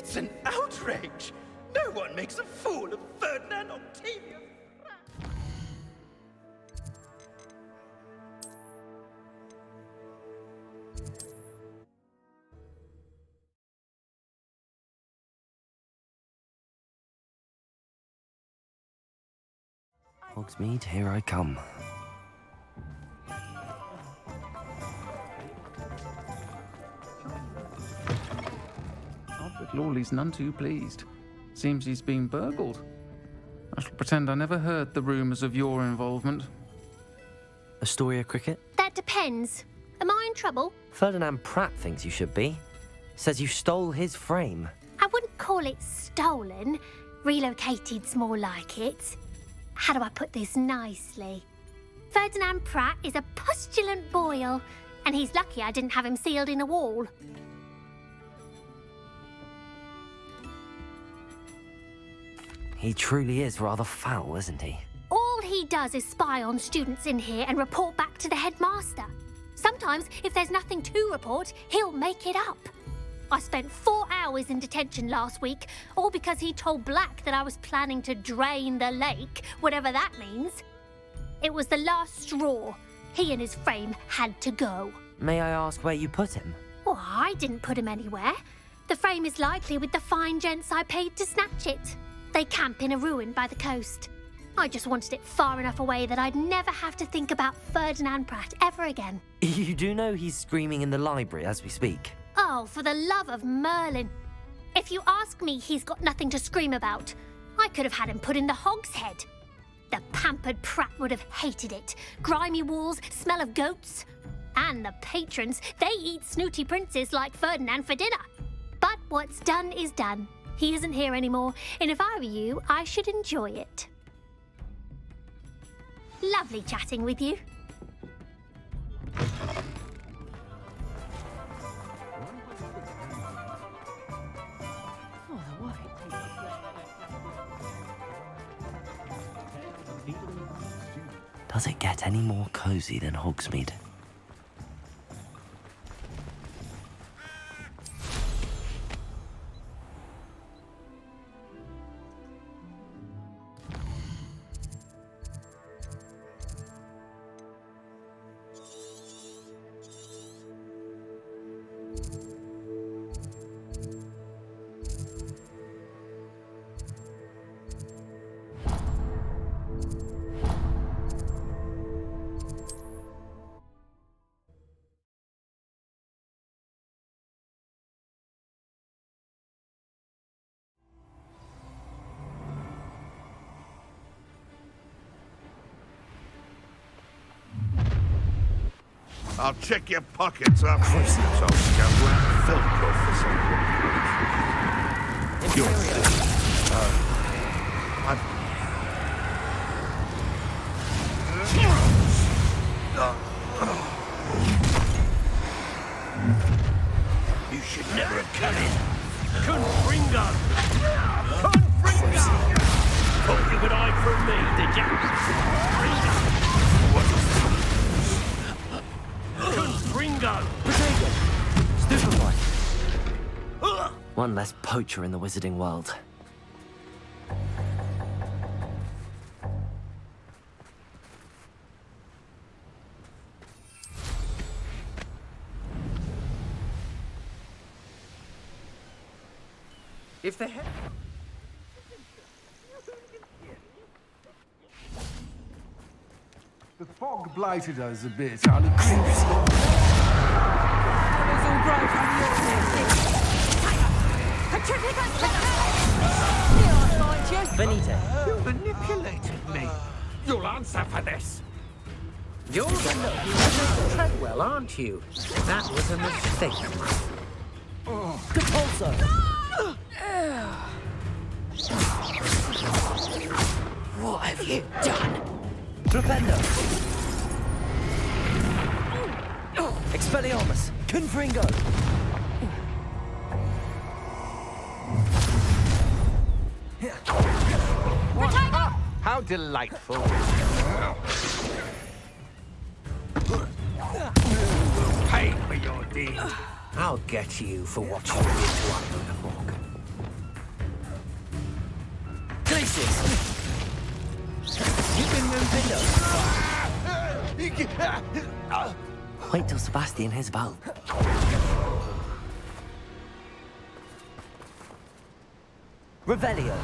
It's an outrage! No one makes a fool of Ferdinand Octavius! Hogsmeade, here I come. Albert Lawley's none too pleased. Seems he's been burgled. I shall pretend I never heard the rumours of your involvement. Astoria Cricket? That depends. Am I in trouble? Ferdinand Pratt thinks you should be. Says you stole his frame. I wouldn't call it stolen. Relocated's more like it. How do I put this nicely? Ferdinand Pratt is a postulant boil, and he's lucky I didn't have him sealed in a wall. He truly is rather foul, isn't he? All he does is spy on students in here and report back to the headmaster. Sometimes, if there's nothing to report, he'll make it up. I spent 4 hours in detention last week, all because he told Black that I was planning to drain the lake, whatever that means. It was the last straw. He and his frame had to go. May I ask where you put him? Well, I didn't put him anywhere. The frame is likely with the fine gents I paid to snatch it. They camp in a ruin by the coast. I just wanted it far enough away that I'd never have to think about Ferdinand Pratt ever again. You do know he's screaming in the library as we speak. Oh, for the love of Merlin. If you ask me, he's got nothing to scream about. I could have had him put in the hogshead. The pampered Pratt would have hated it. Grimy walls, smell of goats. And the patrons, they eat snooty princes like Ferdinand for dinner. But what's done is done. He isn't here anymore, and if I were you, I should enjoy it. Lovely chatting with you. Does it get any more cosy than Hogsmeade? I'll check your pockets up. So scoundrel, Velcro for some You should never have come in. Confringo! Confringo! Thought you could hide from me, did you? Confringo! Potato! Stupefy! One less poacher in the wizarding world. If they had... The fog blighted us a bit. I'll agree. Benito. You manipulated me. You'll answer for this. You're the lucky Treadwell, aren't you? That was a mistake. Compulso! What have you done? Trapendo! Expelliarmus! Confringo! How delightful. Pay for your deed. I'll get you for what you did to our uniform. useless. You've been moving up. Wait till Sebastian hears about. Revelio.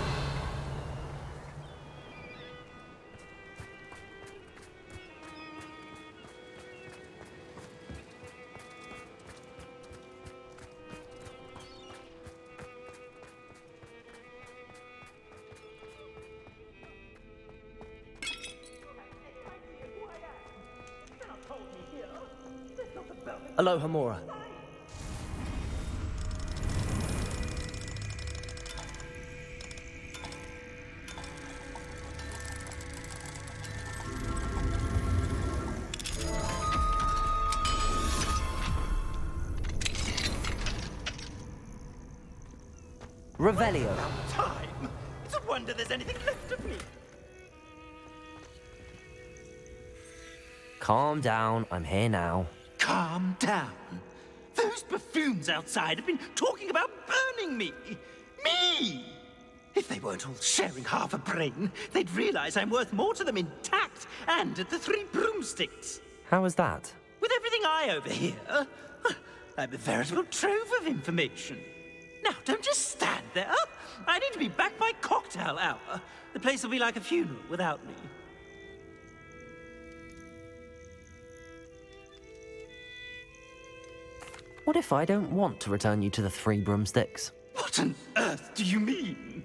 Aloha Mora. Revelio. Time! It's a wonder there's anything left of me. Calm down, I'm here now. Calm down. Those buffoons outside have been talking about burning me. Me! If they weren't all sharing half a brain, they'd realize I'm worth more to them intact and at the Three Broomsticks. How was that? With everything I overhear, I'm a veritable trove of information. Now, don't just stand there. I need to be back by cocktail hour. The place will be like a funeral without me. What if I don't want to return you to the Three Broomsticks? What on earth do you mean?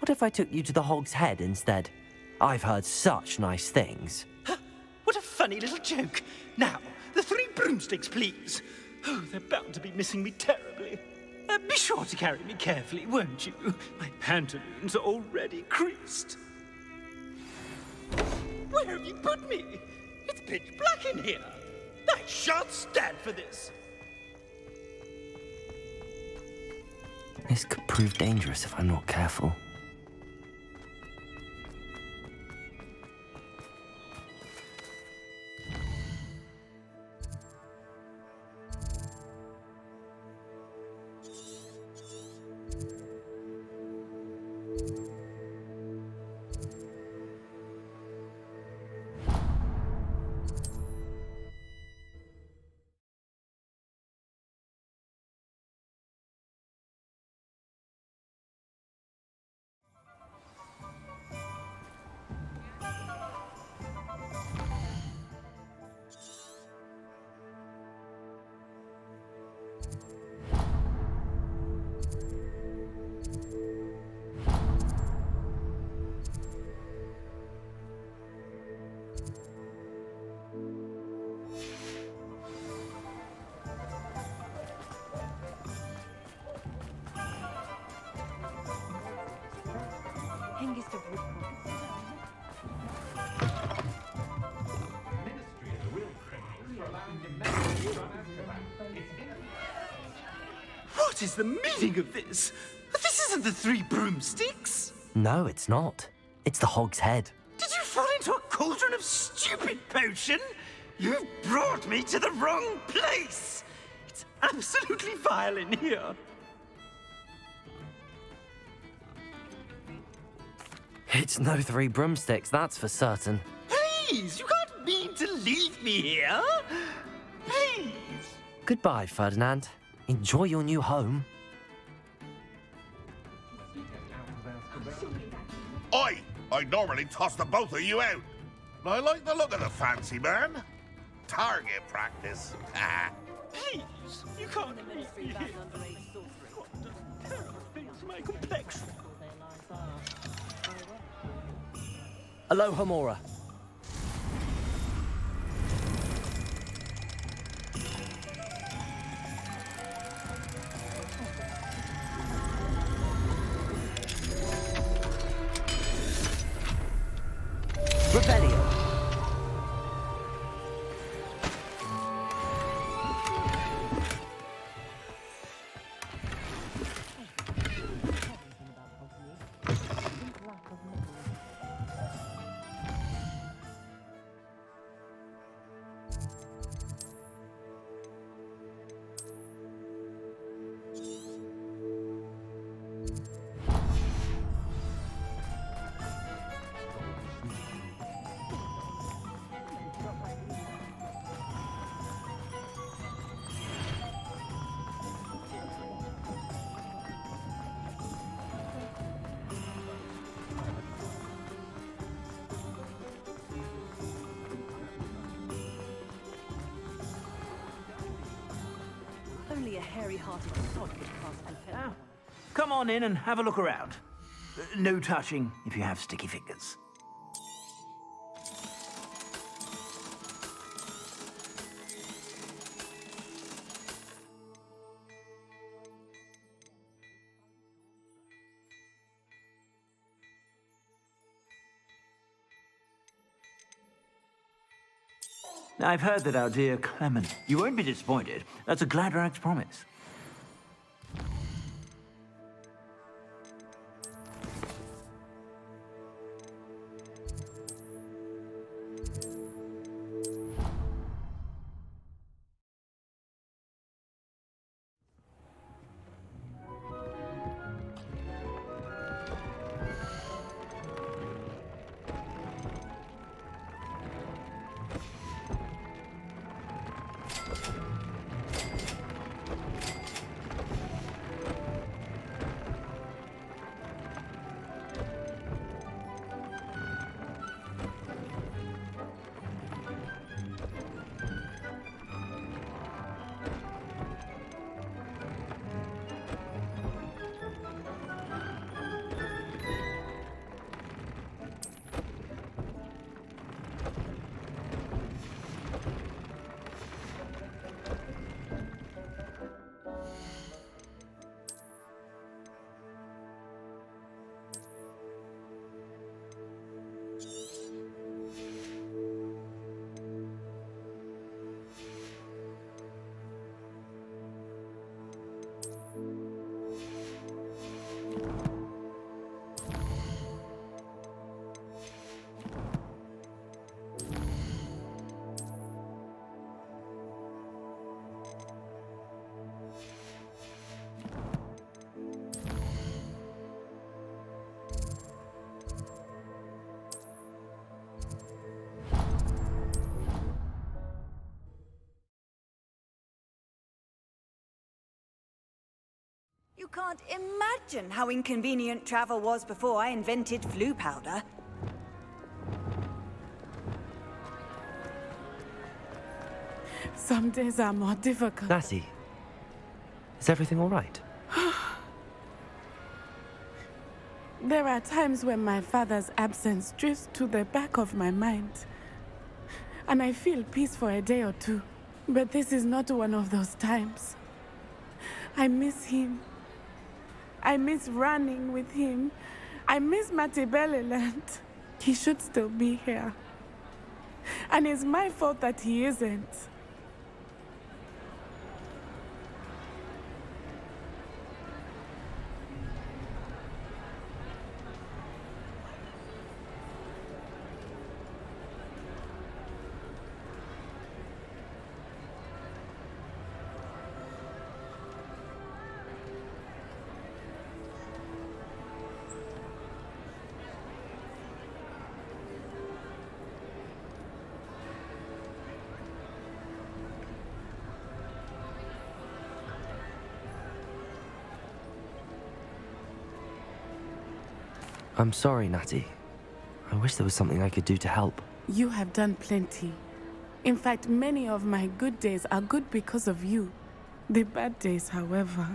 What if I took you to the Hog's Head instead? I've heard such nice things. What a funny little joke. Now, the Three Broomsticks, please. Oh, they're bound to be missing me terribly. Be sure to carry me carefully, won't you? My pantaloons are already creased. Where have you put me? It's pitch black in here. I shan't stand for this. This could prove dangerous if I'm not careful. What is the meaning of this? This isn't the Three Broomsticks. No, it's not. It's the Hog's Head. Did you fall into a cauldron of stupid potion? You've brought me to the wrong place. It's absolutely vile in here. It's no Three Broomsticks, that's for certain. Please, you can't mean to leave me here. Please. Goodbye, Ferdinand. Enjoy your new home. I normally toss the both of you out. I like the look of the fancy man. Target practice. Please, you can't leave me here. What does terrible things to my complexion? Aloha Mora. Revelio. Only a hairy-hearted sod could cast unfair. Now, come on in and have a look around. No touching if you have sticky fingers. I've heard that our dear Clement... You won't be disappointed. That's a Gladrag's promise. You can't imagine how inconvenient travel was before I invented flu powder. Some days are more difficult. Natty, is everything all right? There are times when my father's absence drifts to the back of my mind. And I feel peace for a day or two. But this is not one of those times. I miss him. I miss running with him. I miss Matibeleland. He should still be here. And it's my fault that he isn't. I'm sorry, Natty. I wish there was something I could do to help. You have done plenty. In fact, many of my good days are good because of you. The bad days, however.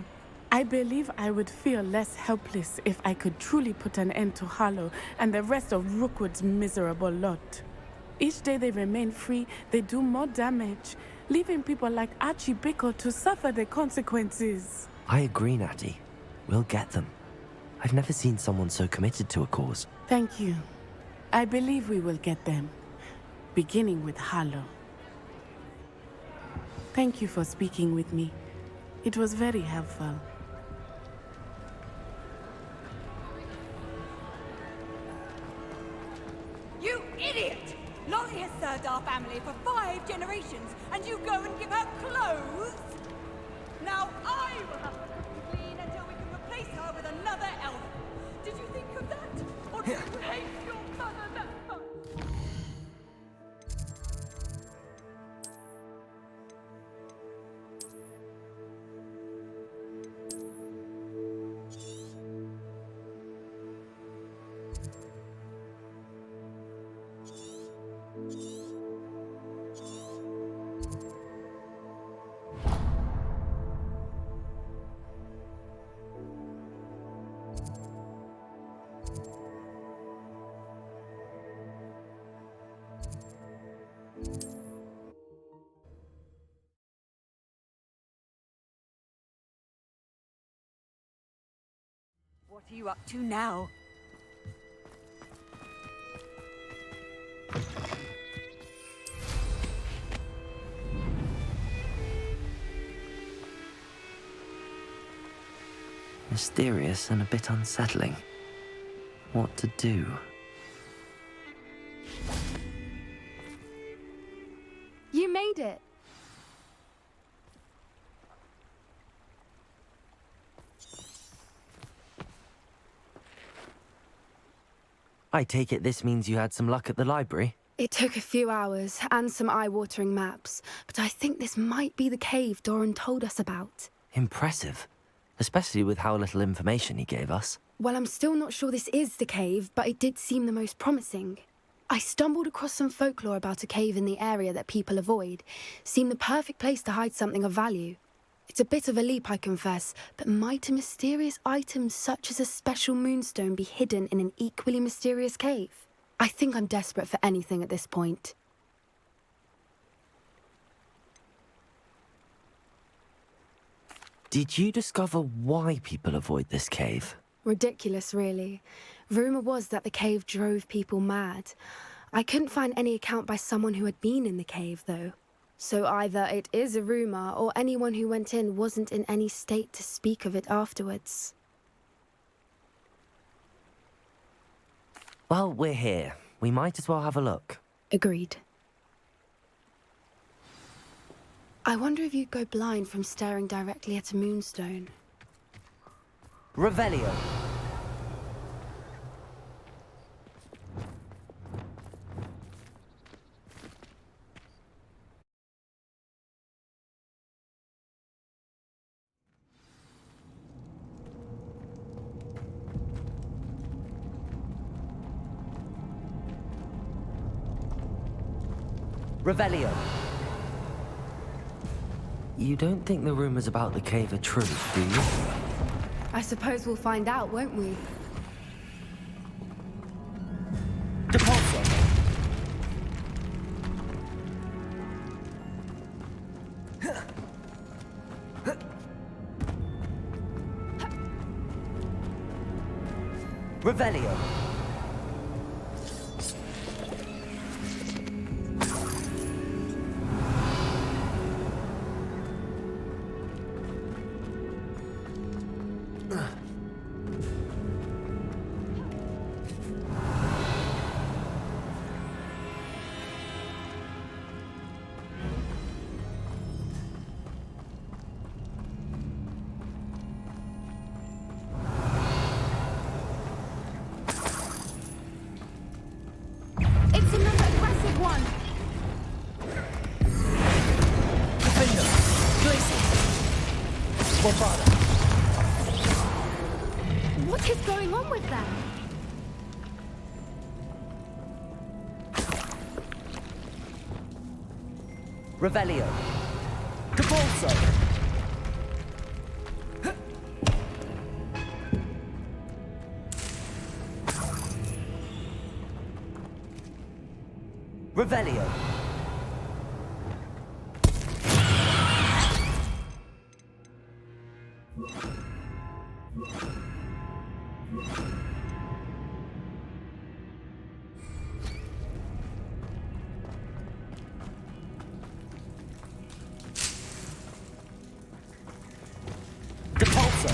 I believe I would feel less helpless if I could truly put an end to Harlow and the rest of Rookwood's miserable lot. Each day they remain free, they do more damage, leaving people like Archie Bickle to suffer the consequences. I agree, Natty. We'll get them. I've never seen someone so committed to a cause. Thank you. I believe we will get them, beginning with Harlow. Thank you for speaking with me. It was very helpful. You idiot! Lolly has served our family for 5 generations, and you go and give her clothes? Now I will have to cook and clean until we can replace her with another elf. Did you think of that? Or do you hate your mother that much? What are you up to now? Mysterious and a bit unsettling. What to do? You made it. I take it this means you had some luck at the library? It took a few hours and some eye-watering maps, but I think this might be the cave Doran told us about. Impressive. Especially with how little information he gave us. Well, I'm still not sure this is the cave, but it did seem the most promising. I stumbled across some folklore about a cave in the area that people avoid. Seemed the perfect place to hide something of value. It's a bit of a leap, I confess, but might a mysterious item such as a special moonstone be hidden in an equally mysterious cave? I think I'm desperate for anything at this point. Did you discover why people avoid this cave? Ridiculous, really. Rumour was that the cave drove people mad. I couldn't find any account by someone who had been in the cave, though. So either it is a rumour, or anyone who went in wasn't in any state to speak of it afterwards. Well, we're here. We might as well have a look. Agreed. I wonder if you'd go blind from staring directly at a moonstone. Revelio. Revelio. You don't think the rumors about the cave are true, do you? I suppose we'll find out, won't we? Depulso. Revelio. It's another aggressive one! What is going on with them? Revelio. Depulso. Revelio. Depulso.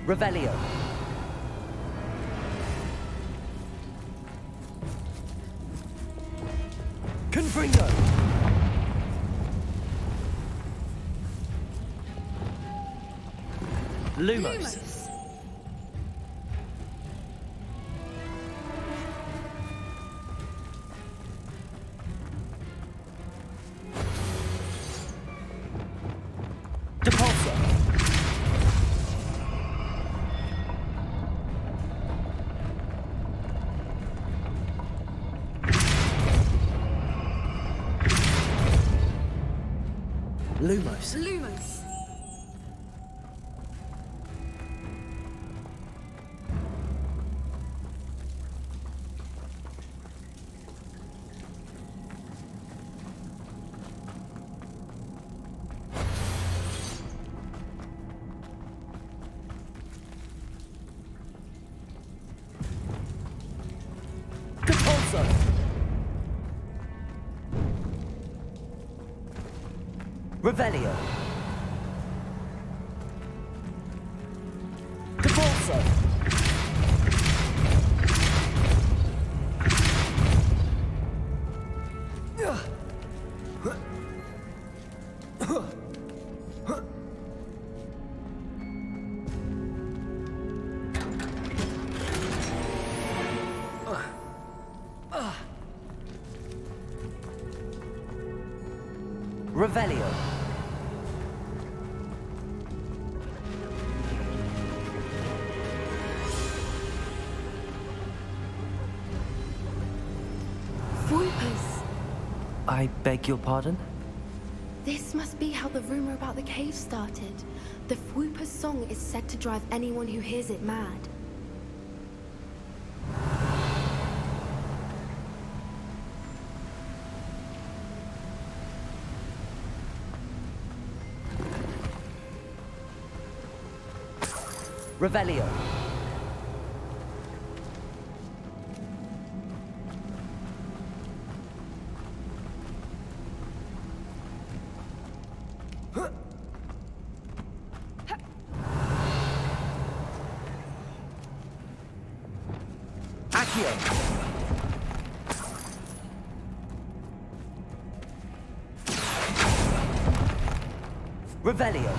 Revelio. Confringo. Lumos. Depulso. Lumos. Lumos. Depulso! Revelio! Depulso! Revelio. Voipers! I beg your pardon? This must be how the rumor about the cave started. The Fwooper's song is said to drive anyone who hears it mad. Revelio. Accio. Revelio.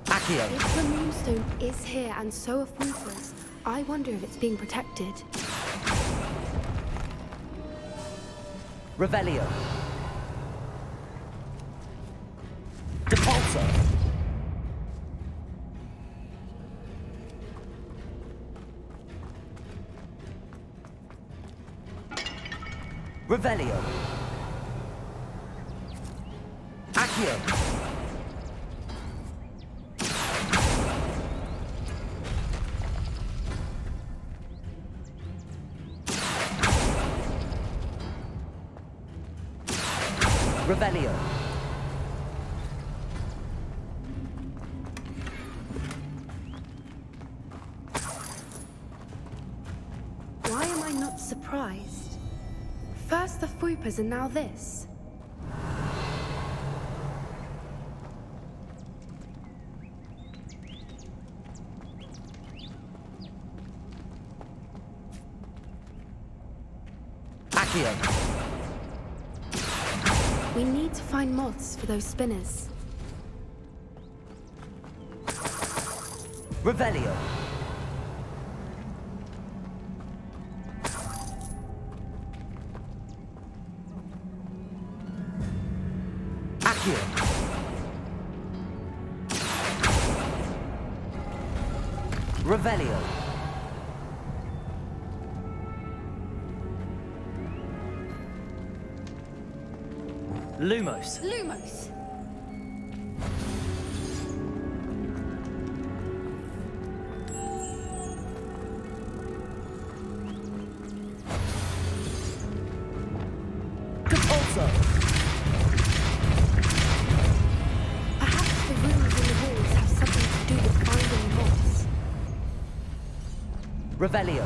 Accio. If the moonstone is here and so are Fwoopers, I wonder if it's being protected. Revelio. Depulso. Revelio. Accio. Revelio. Why am I not surprised? First the Fwoopers and now this. Accio. We need to find moths for those spinners. Revelio. Accio. Revelio. Lumos. Lumos! Depulso. Perhaps the runes in the walls have something to do with finding moths. Revelio.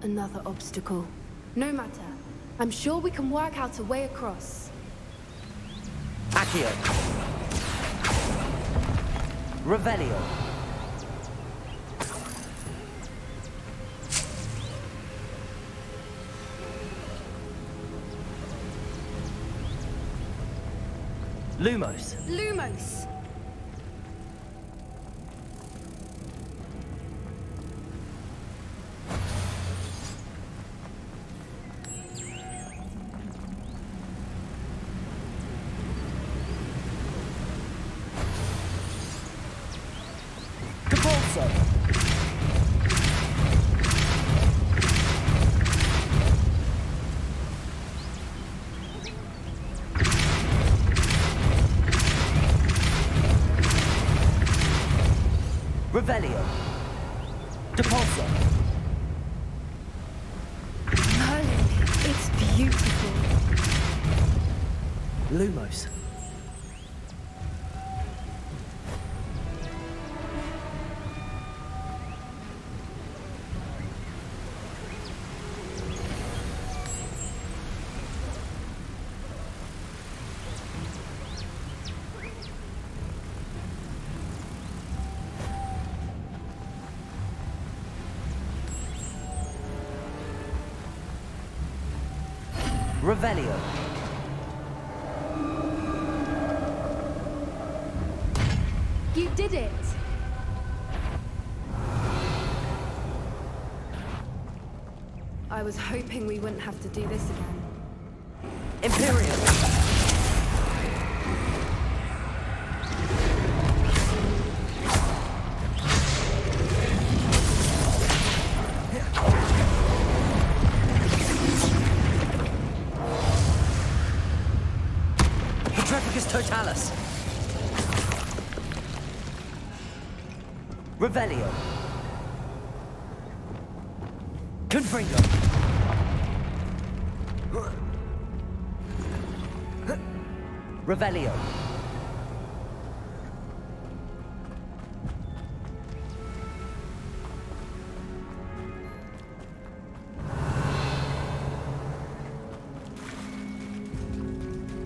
Another obstacle. No matter. I'm sure we can work out a way across. Accio. Revelio. Lumos. Lumos! Depulso. Revelio. Depulso. Merlin, it's beautiful. Revelio. You did it! I was hoping we wouldn't have to do this again. Imperium. Petrificus Totalis. Revelio. Confringo. Revelio.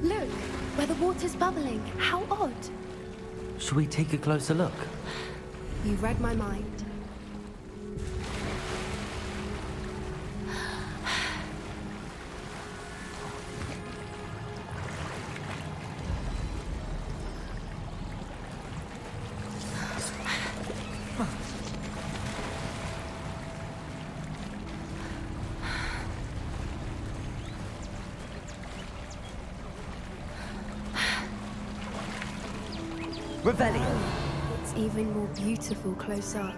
Look, where the water's bubbling. How odd. Should we take a closer look? You read my mind. Revelio. It's even more beautiful close up.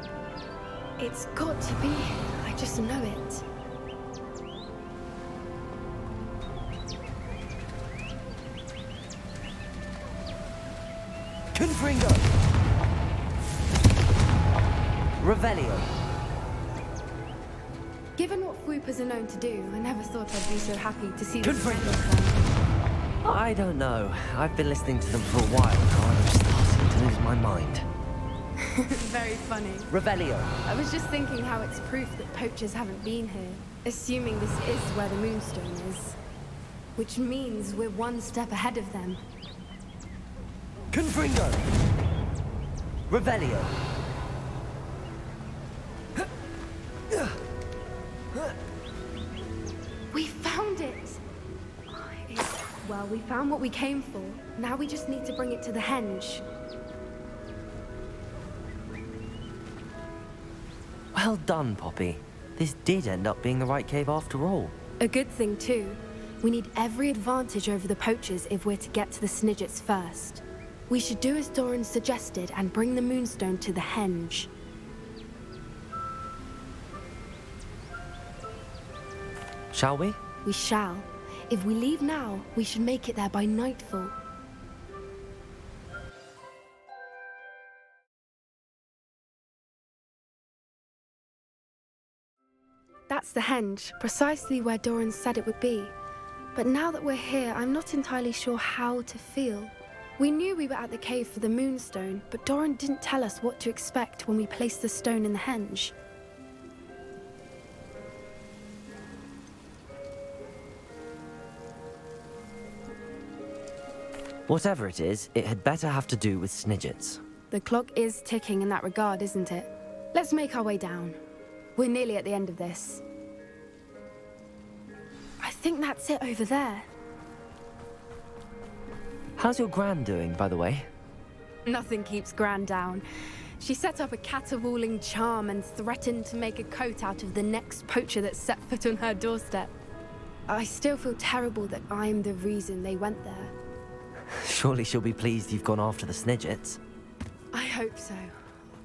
It's got to be here. I just know it. Confringo. Revelio. Given what Whoopers are known to do, I never thought I'd be so happy to see Good this. friend. I don't know. I've been listening to them for a while now, and I'm starting to lose my mind. Very funny. Revelio. I was just thinking how it's proof that poachers haven't been here, assuming this is where the Moonstone is. Which means we're one step ahead of them. Confringo. Revelio. We found it! Well, we found what we came for. Now we just need to bring it to the henge. Well done, Poppy. This did end up being the right cave after all. A good thing, too. We need every advantage over the poachers if we're to get to the Snidgets first. We should do as Doran suggested and bring the Moonstone to the henge. Shall we? We shall. If we leave now, we should make it there by nightfall. That's the henge, precisely where Doran said it would be. But now that we're here, I'm not entirely sure how to feel. We knew we were at the cave for the Moonstone, but Doran didn't tell us what to expect when we placed the stone in the henge. Whatever it is, it had better have to do with Snidgets. The clock is ticking in that regard, isn't it? Let's make our way down. We're nearly at the end of this. I think that's it over there. How's your Gran doing, by the way? Nothing keeps Gran down. She set up a caterwauling charm and threatened to make a coat out of the next poacher that set foot on her doorstep. I still feel terrible that I'm the reason they went there. Surely she'll be pleased you've gone after the Snidgets. I hope so.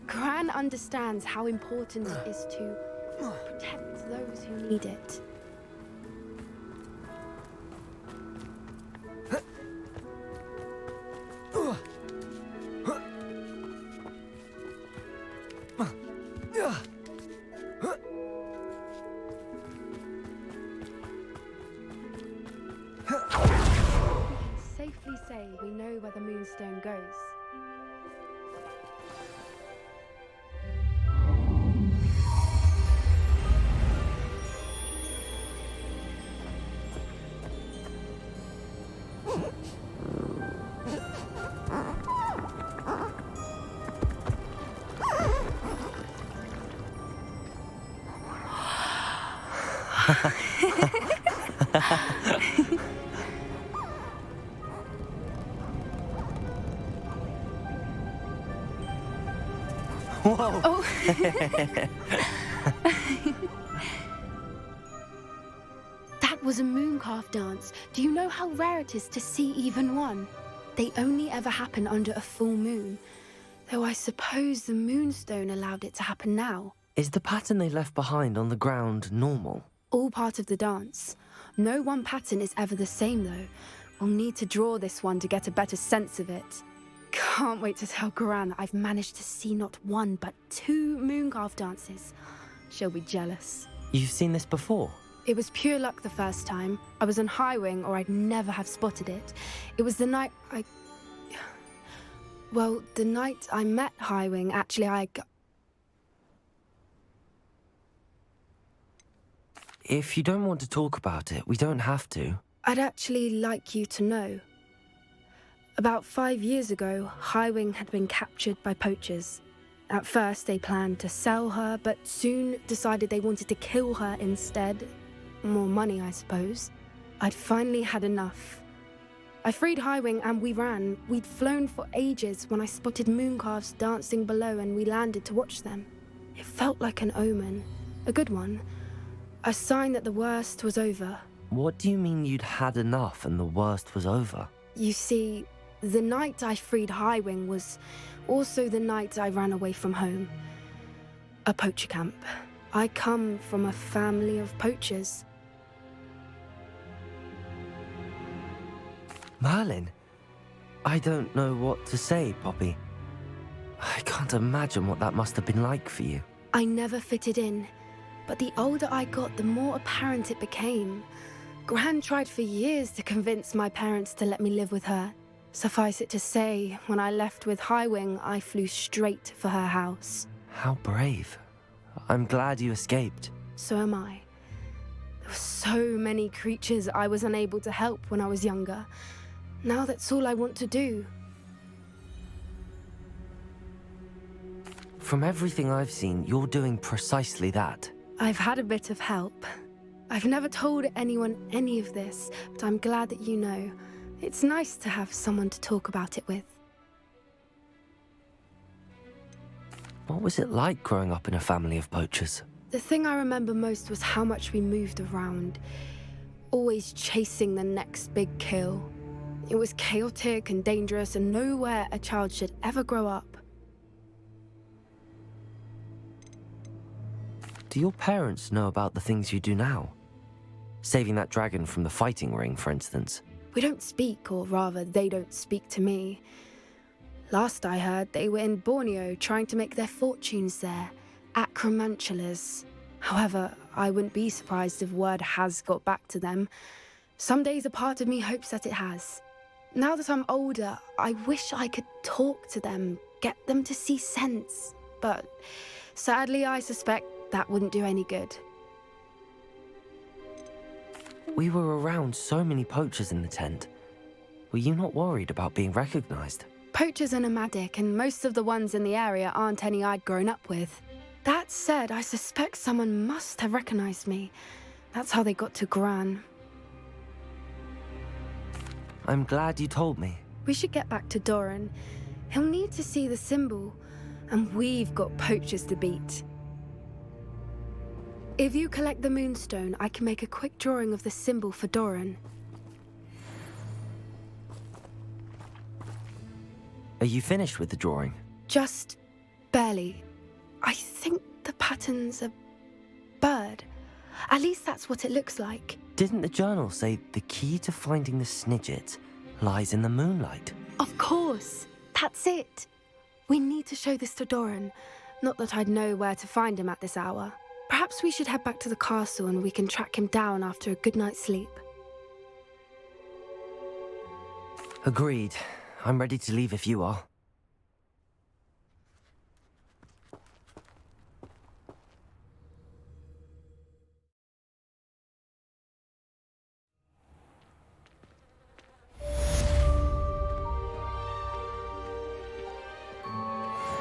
Gran understands how important it is to protect those who need it. Safely say we know where the Moonstone goes. Whoa! Oh. That was a mooncalf dance. Do you know how rare it is to see even one? They only ever happen under a full moon. Though I suppose the moonstone allowed it to happen now. Is the pattern they left behind on the ground normal? All part of the dance. No one pattern is ever the same, though. We'll need to draw this one to get a better sense of it. Can't wait to tell Gran that I've managed to see not one, but 2 mooncalf dances. She'll be jealous. You've seen this before? It was pure luck the first time. I was on Highwing, or I'd never have spotted it. It was the night Well, the night I met Highwing, actually, If you don't want to talk about it, we don't have to. I'd actually like you to know. About 5 years ago, Highwing had been captured by poachers. At first, they planned to sell her, but soon decided they wanted to kill her instead. More money, I suppose. I'd finally had enough. I freed Highwing and we ran. We'd flown for ages when I spotted mooncalves dancing below and we landed to watch them. It felt like an omen. A good one. A sign that the worst was over. What do you mean you'd had enough and the worst was over? You see, the night I freed Highwing was also the night I ran away from home. A poacher camp. I come from a family of poachers. Merlin? I don't know what to say, Poppy. I can't imagine what that must have been like for you. I never fitted in, but the older I got, the more apparent it became. Gran tried for years to convince my parents to let me live with her. Suffice it to say, when I left with Highwing, I flew straight for her house. How brave. I'm glad you escaped. So am I. There were so many creatures I was unable to help when I was younger. Now that's all I want to do. From everything I've seen, you're doing precisely that. I've had a bit of help. I've never told anyone any of this, but I'm glad that you know. It's nice to have someone to talk about it with. What was it like growing up in a family of poachers? The thing I remember most was how much we moved around, always chasing the next big kill. It was chaotic and dangerous and nowhere a child should ever grow up. Do your parents know about the things you do now? Saving that dragon from the fighting ring, for instance. We don't speak, or rather, they don't speak to me. Last I heard, they were in Borneo trying to make their fortunes there, acromantulas. However, I wouldn't be surprised if word has got back to them. Some days a part of me hopes that it has. Now that I'm older, I wish I could talk to them, get them to see sense. But sadly, I suspect that wouldn't do any good. We were around so many poachers in the tent. Were you not worried about being recognized? Poachers are nomadic, and most of the ones in the area aren't any I'd grown up with. That said, I suspect someone must have recognized me. That's how they got to Gran. I'm glad you told me. We should get back to Doran. He'll need to see the symbol, and we've got poachers to beat. If you collect the moonstone, I can make a quick drawing of the symbol for Doran. Are you finished with the drawing? Just barely. I think the pattern's a bird. At least that's what it looks like. Didn't the journal say the key to finding the Snidget lies in the moonlight? Of course. That's it. We need to show this to Doran. Not that I'd know where to find him at this hour. Perhaps we should head back to the castle and we can track him down after a good night's sleep. Agreed. I'm ready to leave if you are.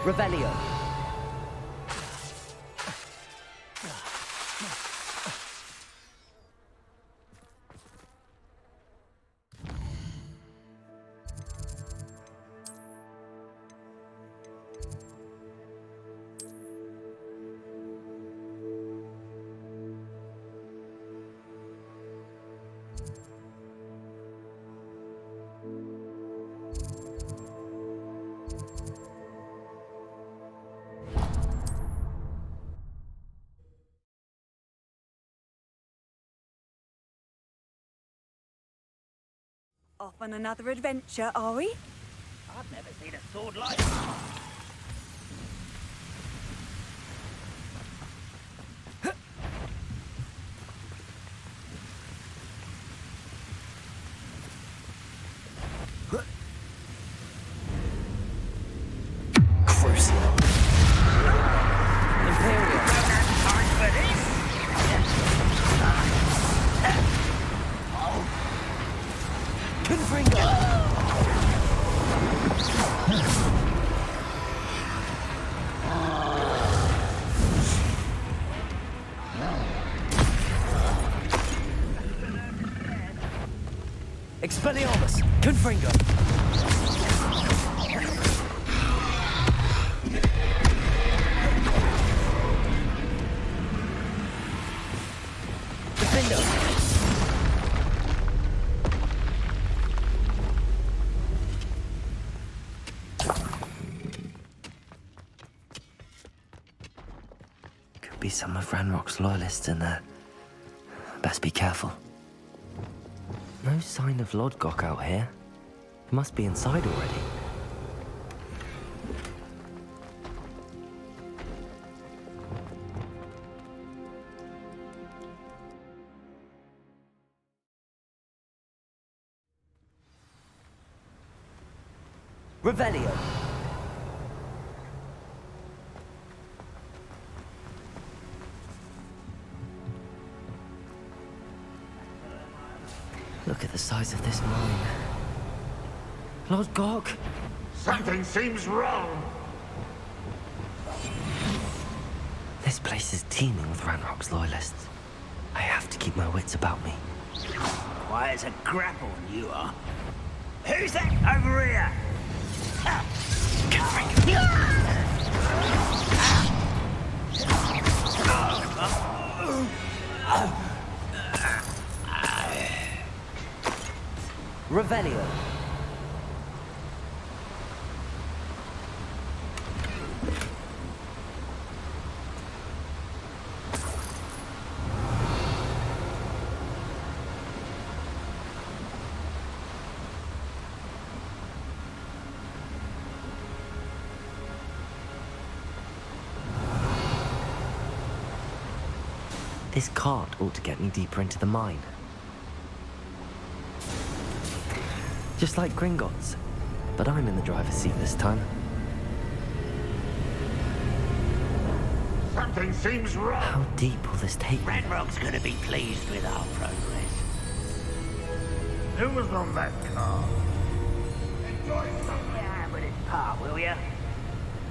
Revelio. Off on another adventure, are we? I've never seen a sword like that. Expelliarmus! Confringo! Defender! Could be some of Ranrock's loyalists in there. Best be careful. No sign of Lodgok out here. He must be inside already. Revelio. Look at the size of this mine. Lodgok! Something seems wrong. This place is teeming with Ranrock's loyalists. I have to keep my wits about me. Quiet as a grapple, you are. Who's that over here? Revelio. This cart ought to get me deeper into the mine. Just like Gringotts, but I'm in the driver's seat this time. Something seems wrong. How deep will this take me? Ranrock's gonna be pleased with our progress. Who was on that car? Enjoy some hand with its part, will ya?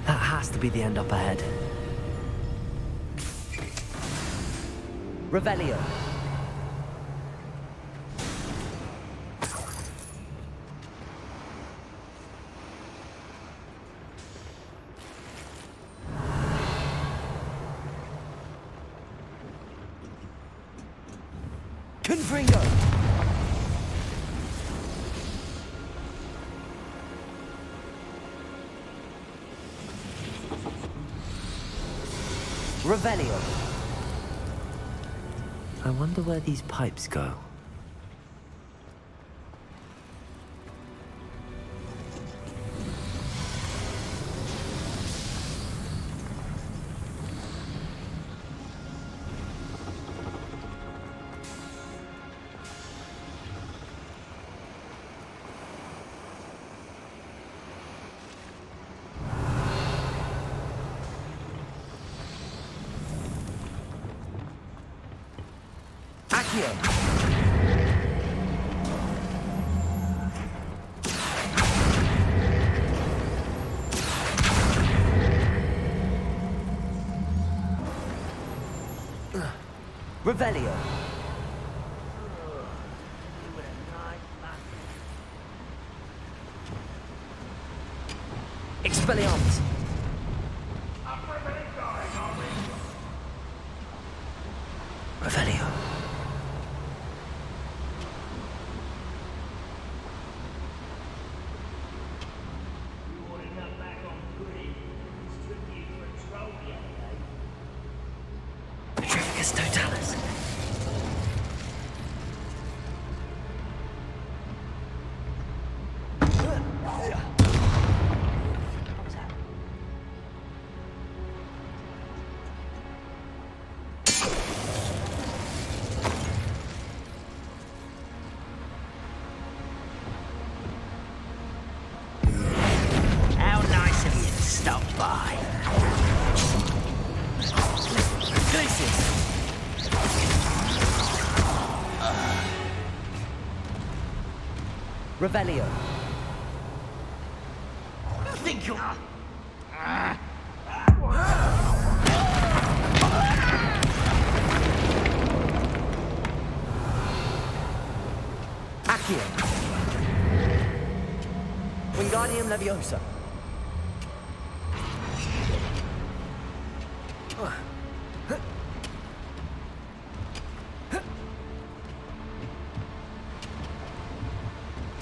That has to be the end up ahead. Revelio. Confringo! Revelio. I wonder where these pipes go. Revelio. Expelliarmus. Revelio. Petrificus totalis. Revelio. Think you're... Accio. Wingardium Leviosa.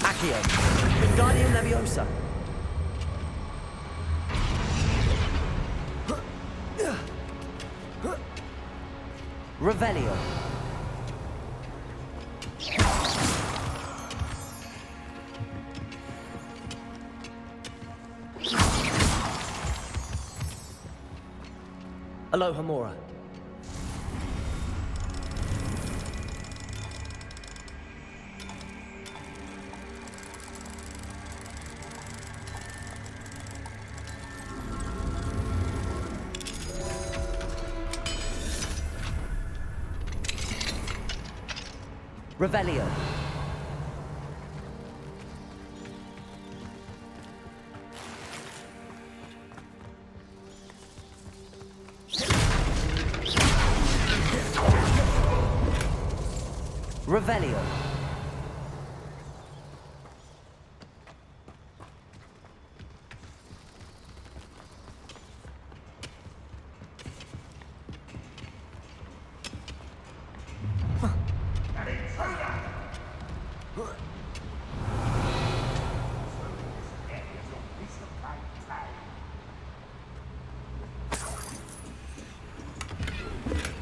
Accio. Wingardium Leviosa. Revelio. Alohomora. Revelio. Revelio.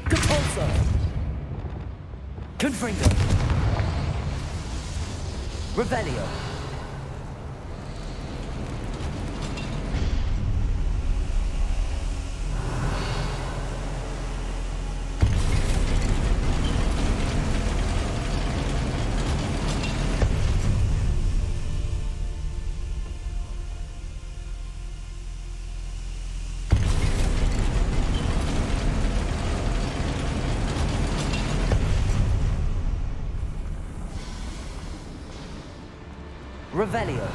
Compulso. Confringo. Revelio. Revelio.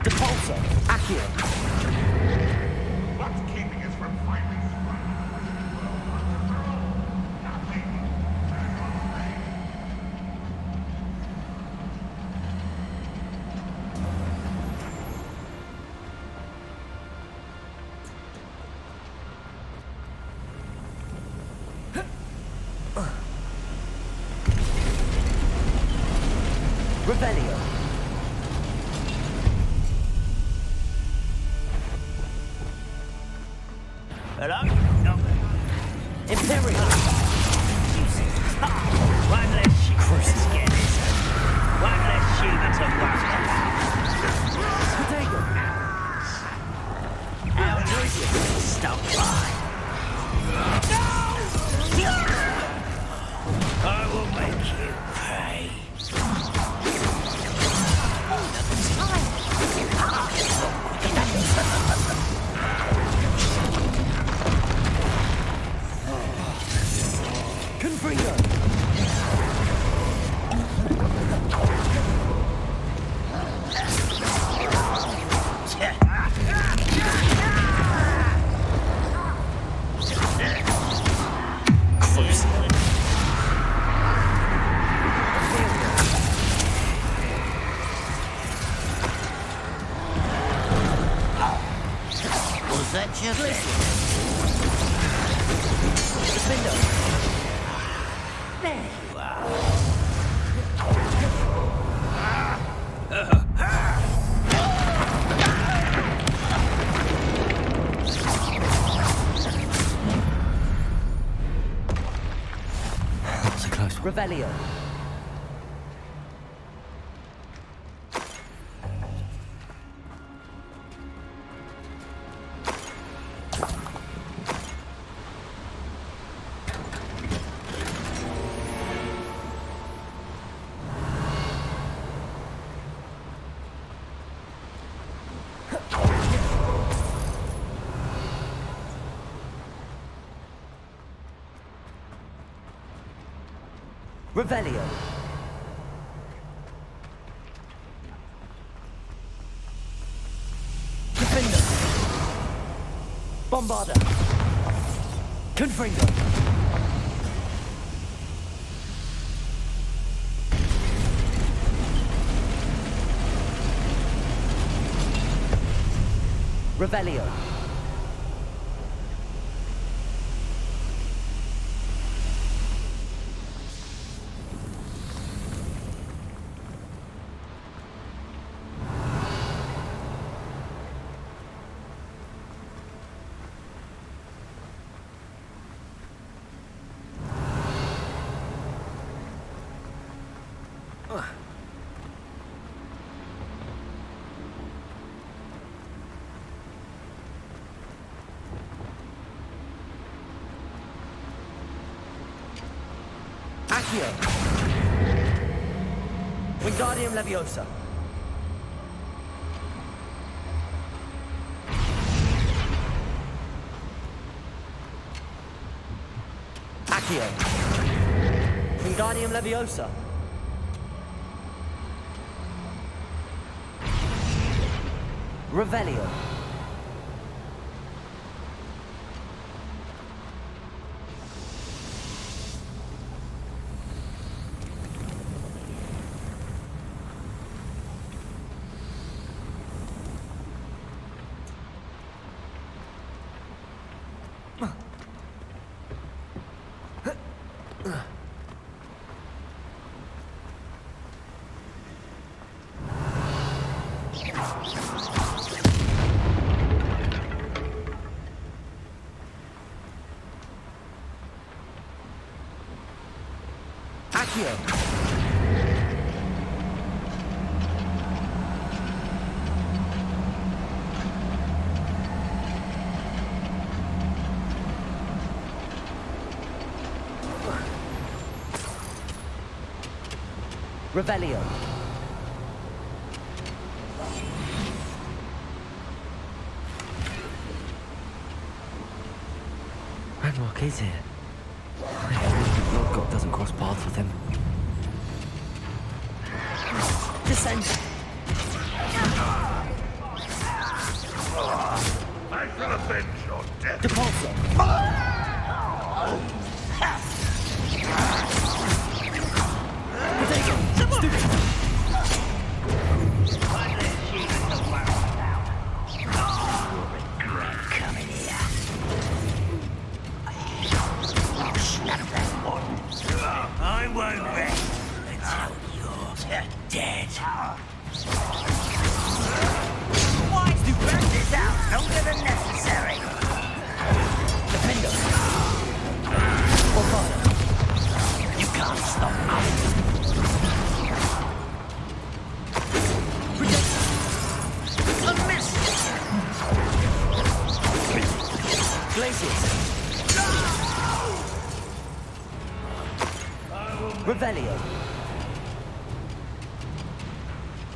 Depulso. Accio. What's keeping us from finally nothing. Revelio. Hello? Imperial. One less ship to scare this. One less human to worry about. Protego. How do you stop by? I will make you pay. Confringo. Was that your best? Defendo. There you are. That was a close one. Revelio. Revelio. Defender. Bombarder. Confringo. Revelio. Accio. Wingardium Leviosa. Accio. Wingardium Leviosa. Revelio. Accio. Revelio. Ranrock is here. I hope Lord God doesn't cross paths with him. Descend. I shall avenge your death. Depulso. I won't rest until you're dead. Wise to burn this out longer than necessary. Defender. Bombarder. You can't stop us. A miss. Glacius. Revelio.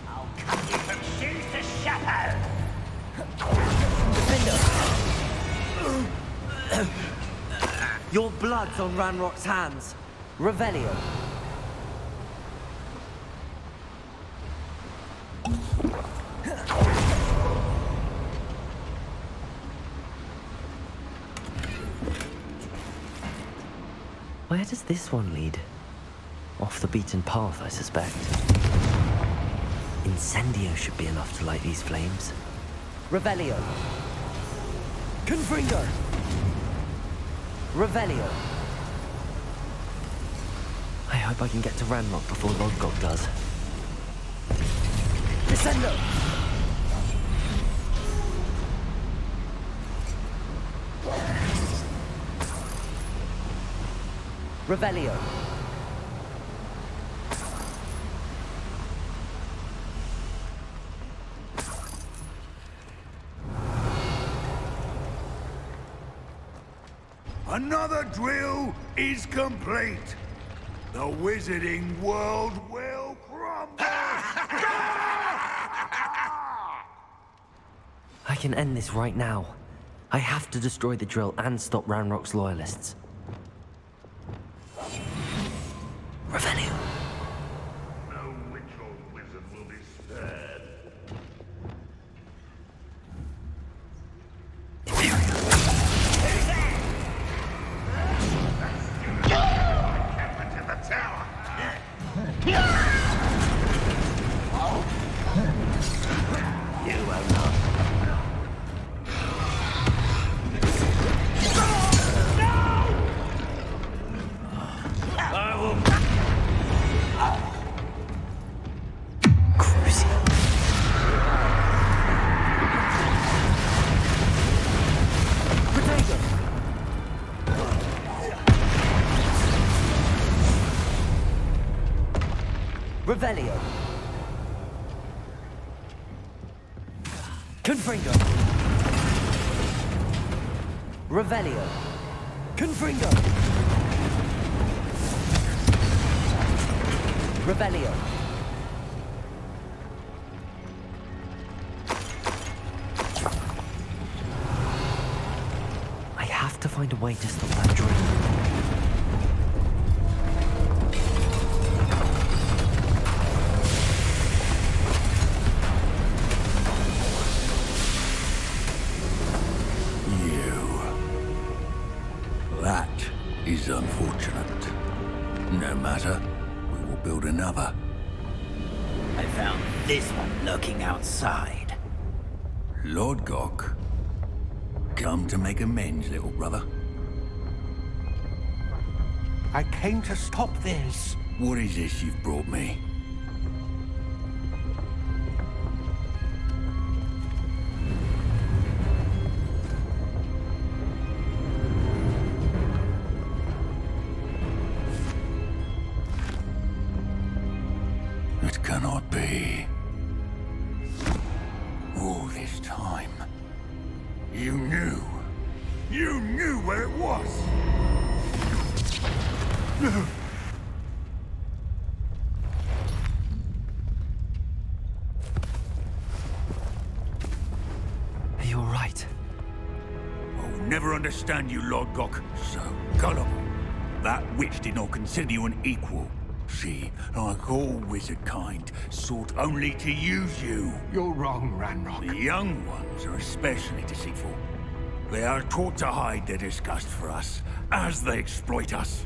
I'll cut you from shoes to shadow. Defender. Your blood's on Ranrock's hands. Revelio. Where does this one lead? Off the beaten path, I suspect. Incendio should be enough to light these flames. Revelio. Confringo. Revelio. I hope I can get to Ranrock before Lodgok does. Descendo! Revelio. Another drill is complete. The wizarding world will crumble. I can end this right now. I have to destroy the drill and stop Ranrock's loyalists. Revelio. No witch or wizard will be spared. To the tower. You will not. I will. Crucial. Potato. Revelio. Confringo. Revelio. Confringo. Revelio. I have to find a way to stop that drill. That is unfortunate. No matter, we will build another. I found this one lurking outside. Lord Gok, come to make amends, little brother. I came to stop this. What is this you've brought me? It cannot be. All this time, you knew where it was. Are you all right? I'll never understand you, Lord Gok. So gullible. That witch did not consider you an equal. She, like all wizard kind, sought only to use you. You're wrong, Ranrock. The young ones are especially deceitful. They are taught to hide their disgust for us, as they exploit us.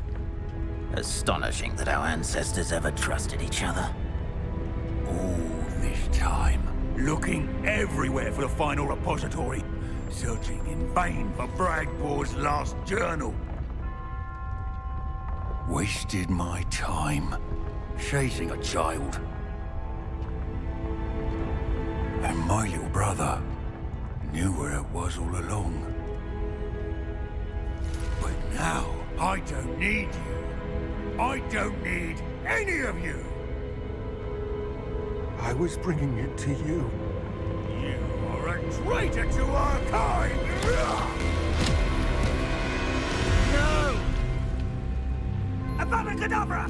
Astonishing that our ancestors ever trusted each other. All this time, looking everywhere for the final repository, searching in vain for Bragbor's last journal. Wasted my time chasing a child. And my little brother knew where it was all along. But now, I don't need you. I don't need any of you. I was bringing it to you. You are a traitor to our kind! No! Avada Kedavra!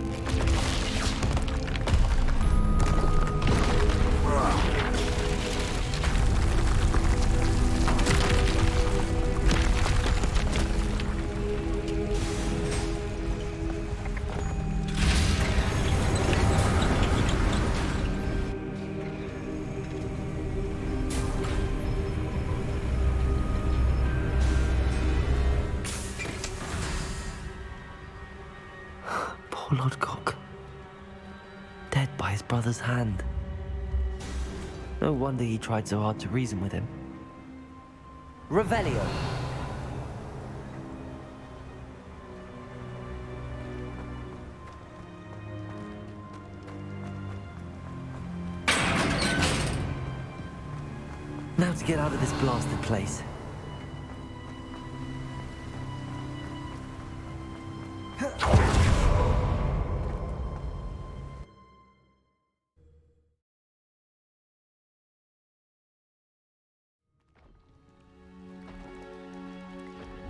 Poor Lord Gok. Dead by his brother's hand. No wonder he tried so hard to reason with him. Revelio. get out of this blasted place.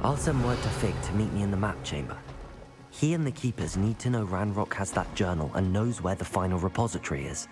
I'll send word to Fig to meet me in the map chamber. He and the Keepers need to know Ranrock has that journal and knows where the final repository is.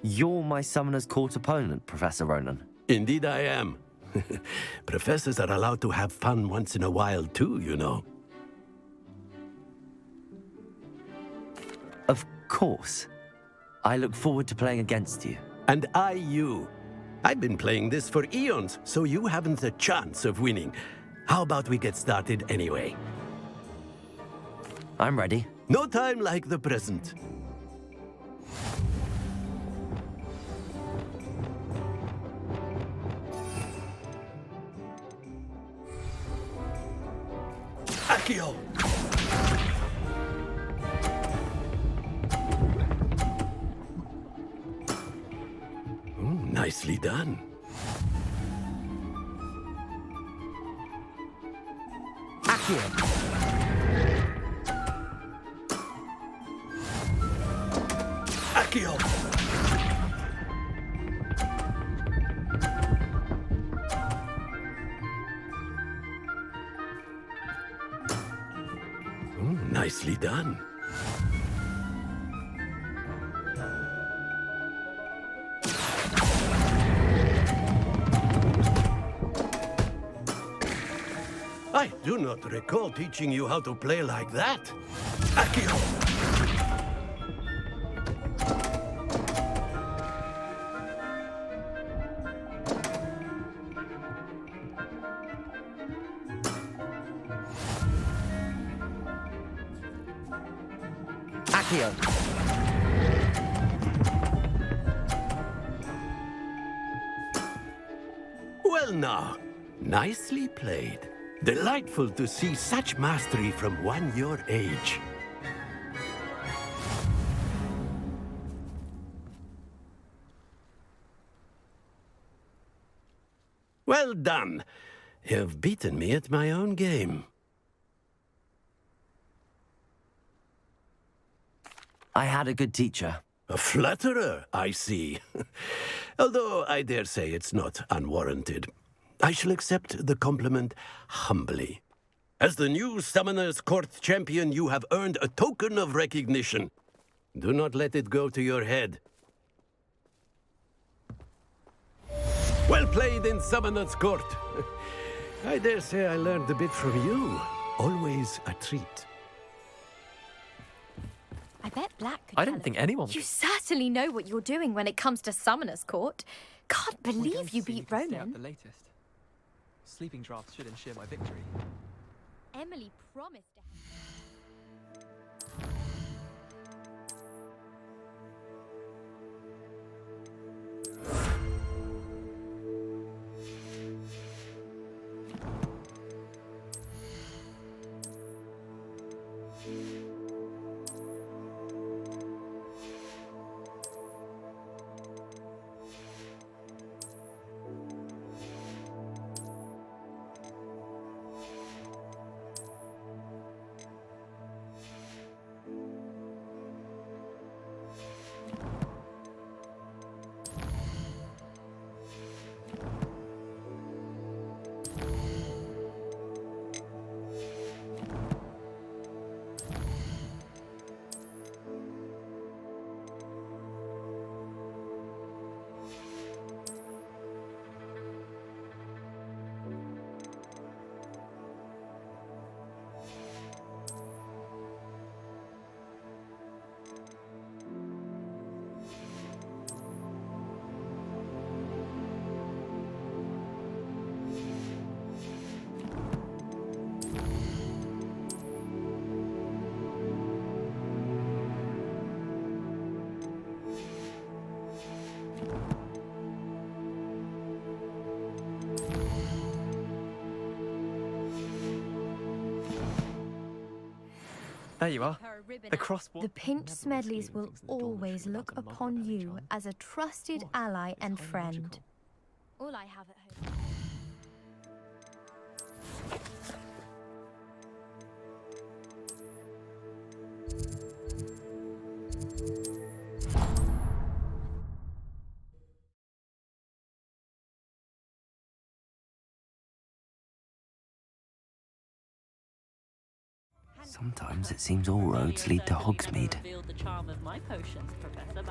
You're my Summoner's Court opponent, Professor Ronan. Indeed I am. Professors are allowed to have fun once in a while too, you know. Of course. I look forward to playing against you. And I you. I've been playing this for eons, so you haven't a chance of winning. How about we get started anyway? I'm ready. No time like the present. Accio! Nicely done. Accio! Accio! Nicely done. I do not recall teaching you how to play like that. Accio! Accio! Well now, nicely played. Delightful to see such mastery from one your age. Well done. You've beaten me at my own game. I had a good teacher. A flatterer, I see. Although I dare say it's not unwarranted. I shall accept the compliment humbly. As the new Summoner's Court champion, you have earned a token of recognition. Do not let it go to your head. Well played in Summoner's Court. I dare say I learned a bit from you. Always a treat. I bet Black could I didn't think anyone... You certainly know what you're doing when it comes to Summoner's Court. Can't believe you beat Ronan. The latest. Sleeping drafts should ensure my victory. Emily promised to have... There you are. The crosswalk. The Pinch Smedleys will always look upon you as a trusted ally and friend. All I have at home. Sometimes it seems all roads lead to Hogsmeade. The charm of my potions, Professor.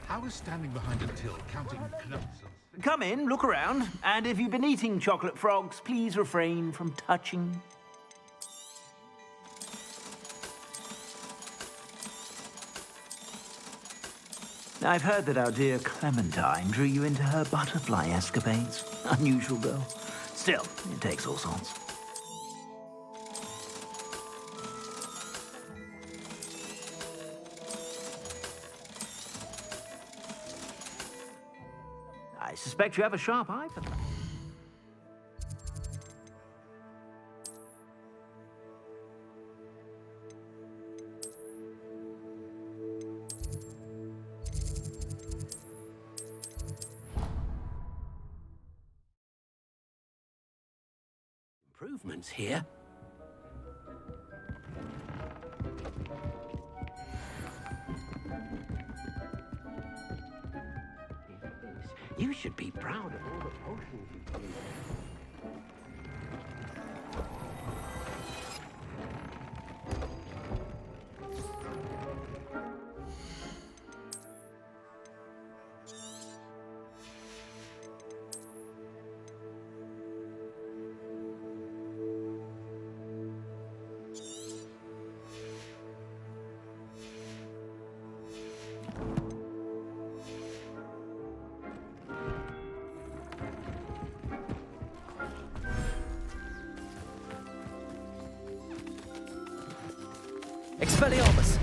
How is standing behind a till counting clumps of... Come in, look around, and if you've been eating chocolate frogs, please refrain from touching. I've heard that our dear Clementine drew you into her butterfly escapades. Unusual girl. Still, it takes all sorts. I suspect you have a sharp eye for that. Improvements here. You should be proud of all the potions you've used. Expelliarmus!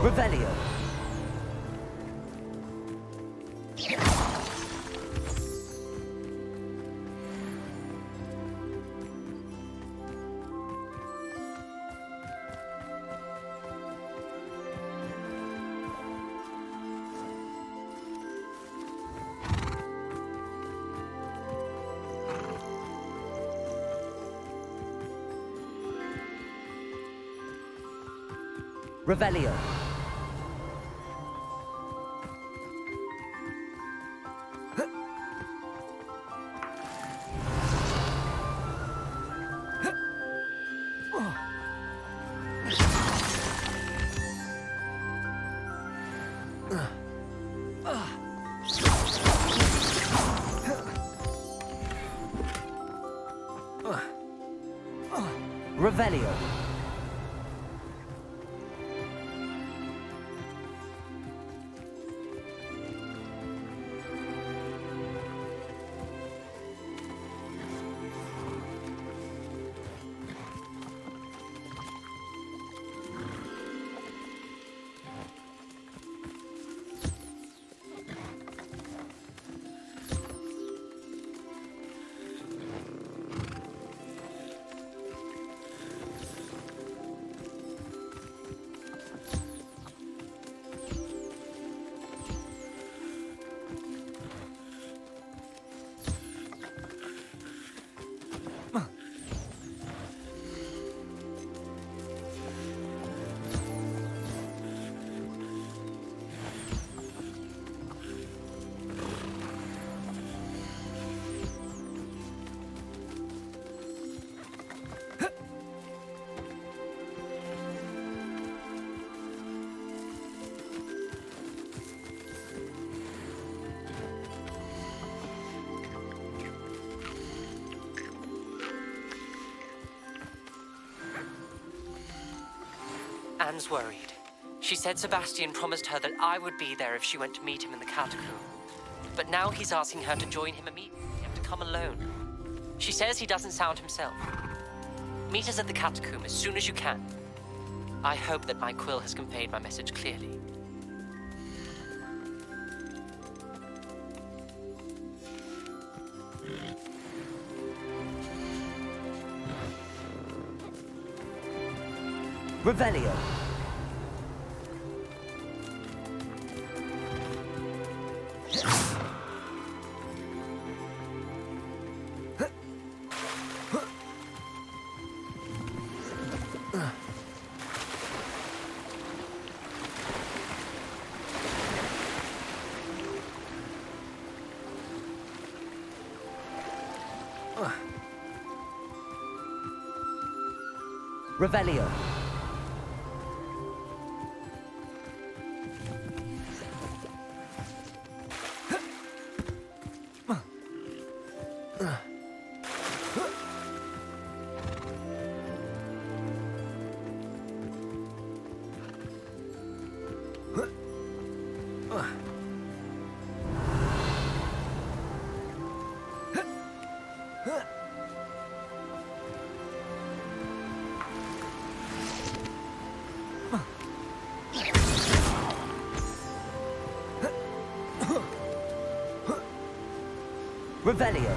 Revelio. Revelio. Revelio. Anne's worried. She said Sebastian promised her that I would be there if she went to meet him in the catacomb. But now he's asking her to join him immediately and to come alone. She says he doesn't sound himself. Meet us at the catacomb as soon as you can. I hope that my quill has conveyed my message clearly. Revelio. Revelio. Revelio.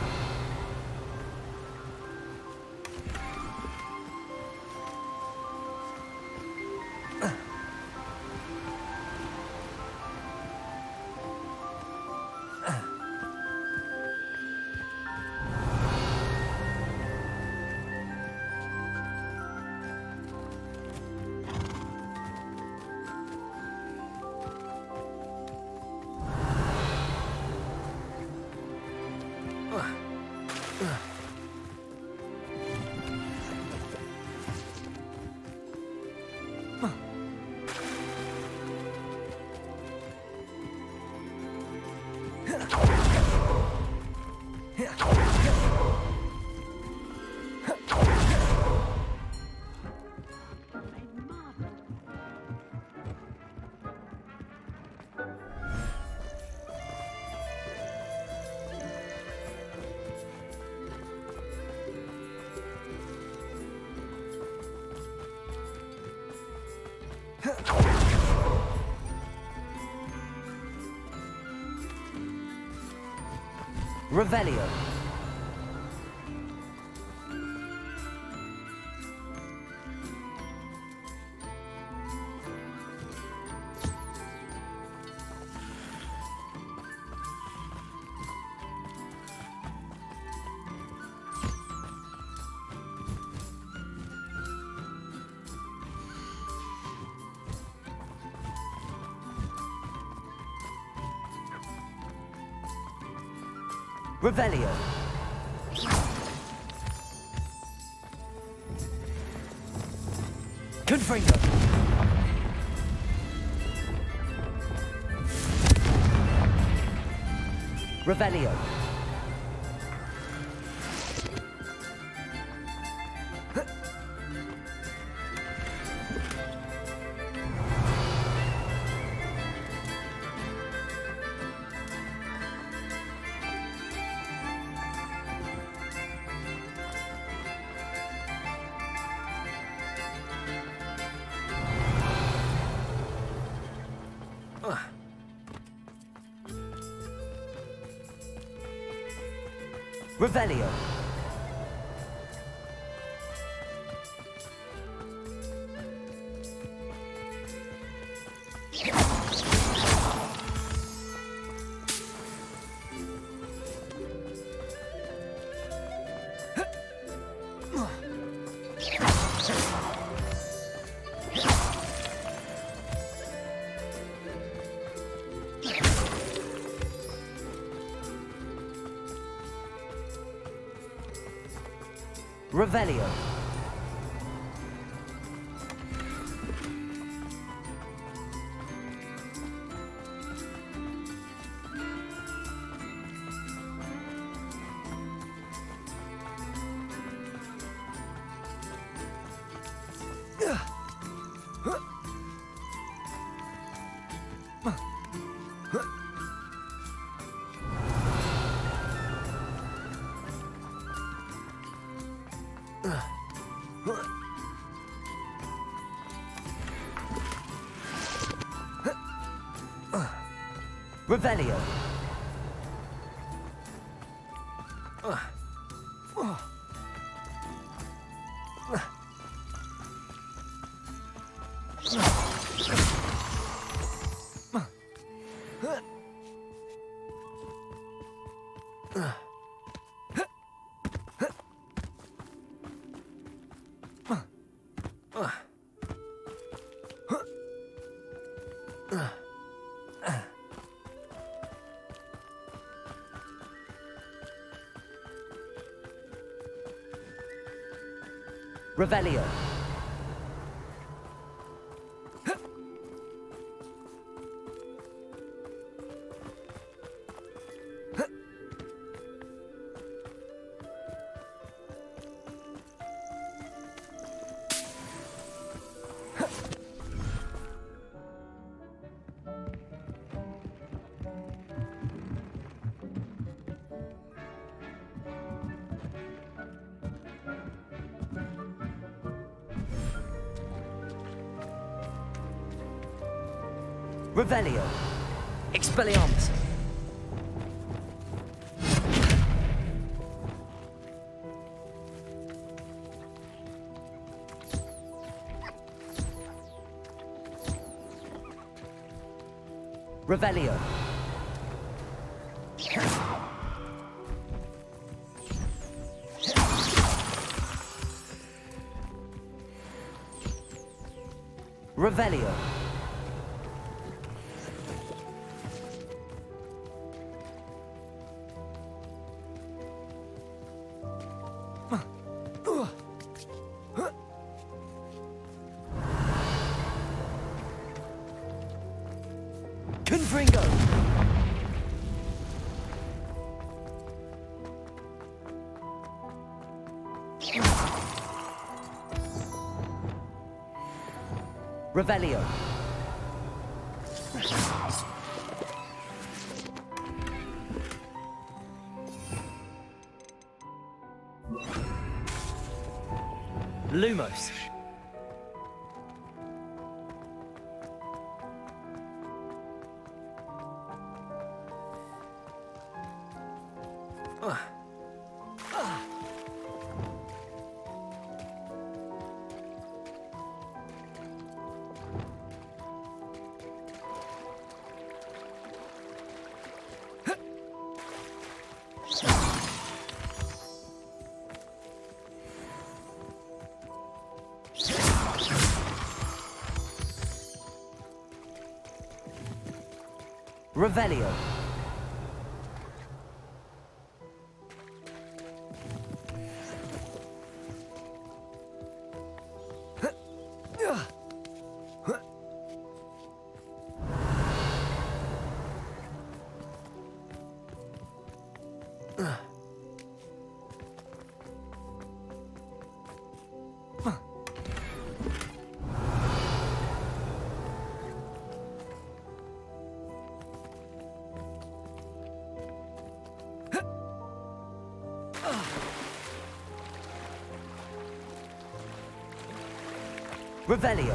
Revelio. Revelio. Confringo. Revelio. Revelio. Revelio. Revelio. Revelio. Revelio. Expelliarmus. Revelio. Revelio. Confringo. Revelio. Lumos. Revelio. Revelio.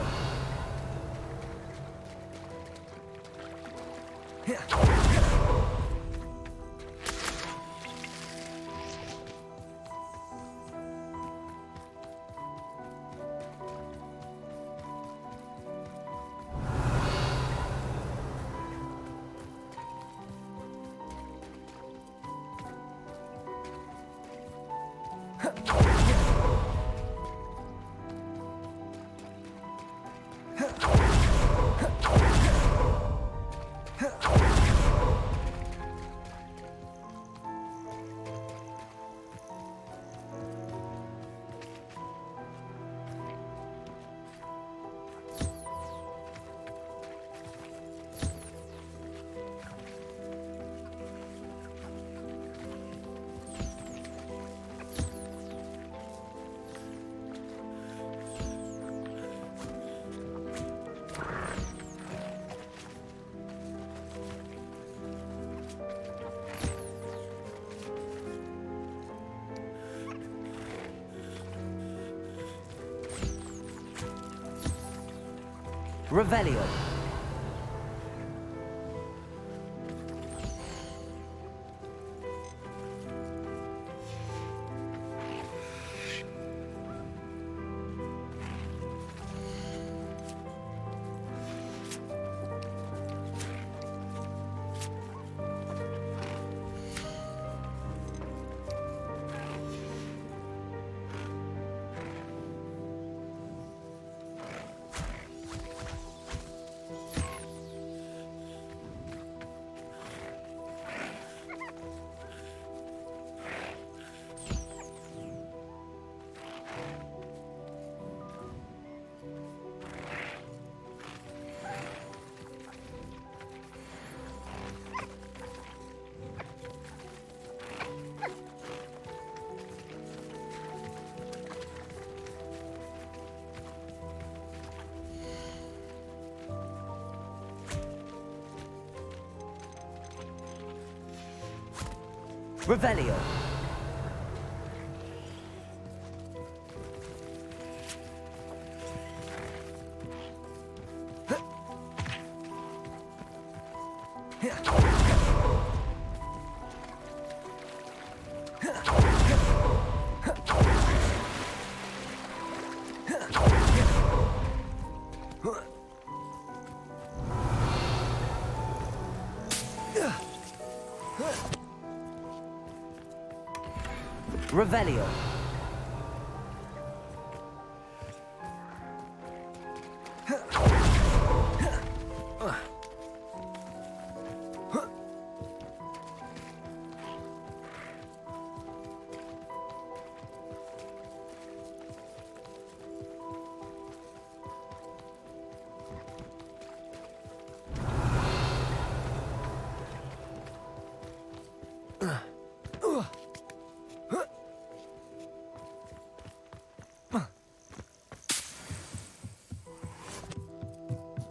Revelio. Revelio. Revelio.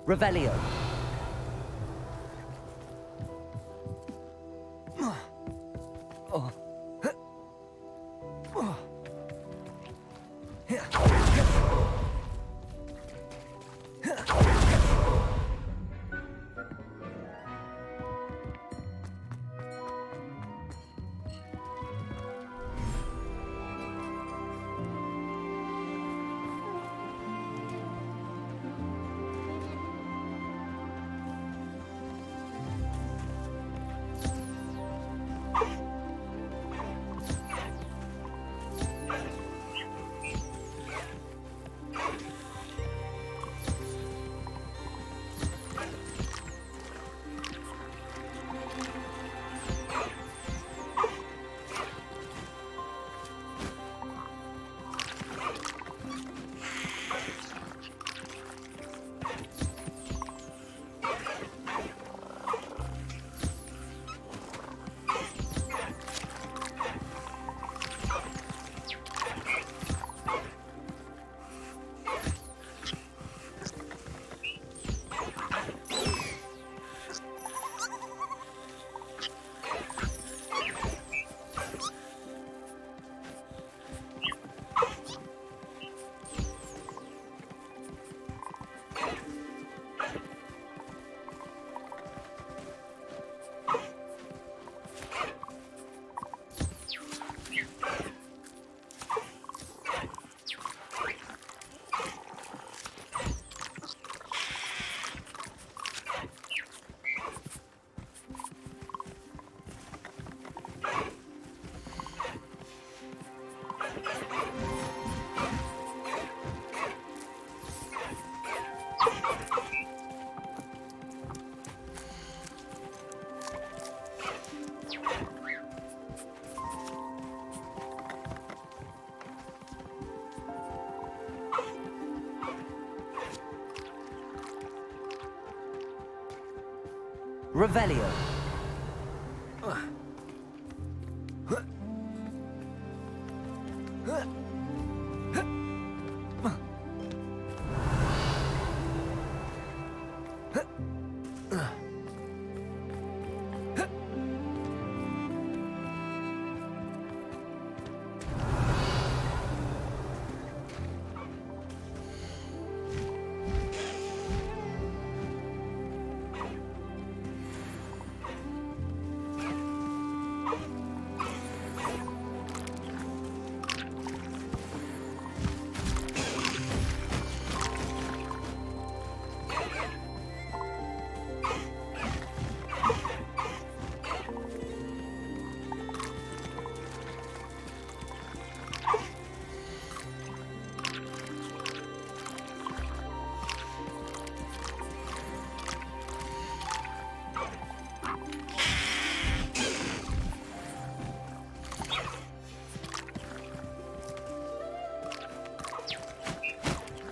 Revelio. Revelio.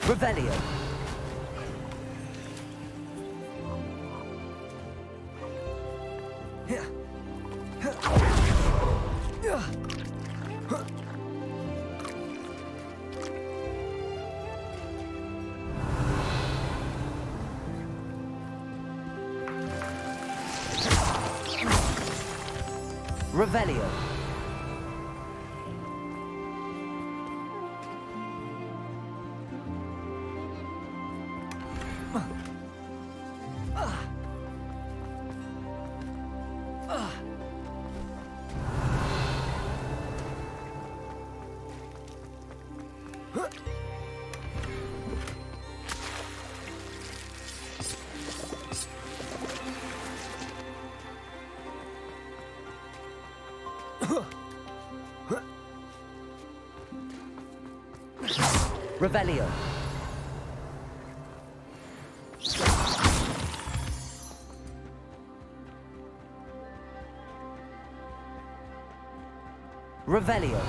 Revelio. Revelio. Revelio. Revelio.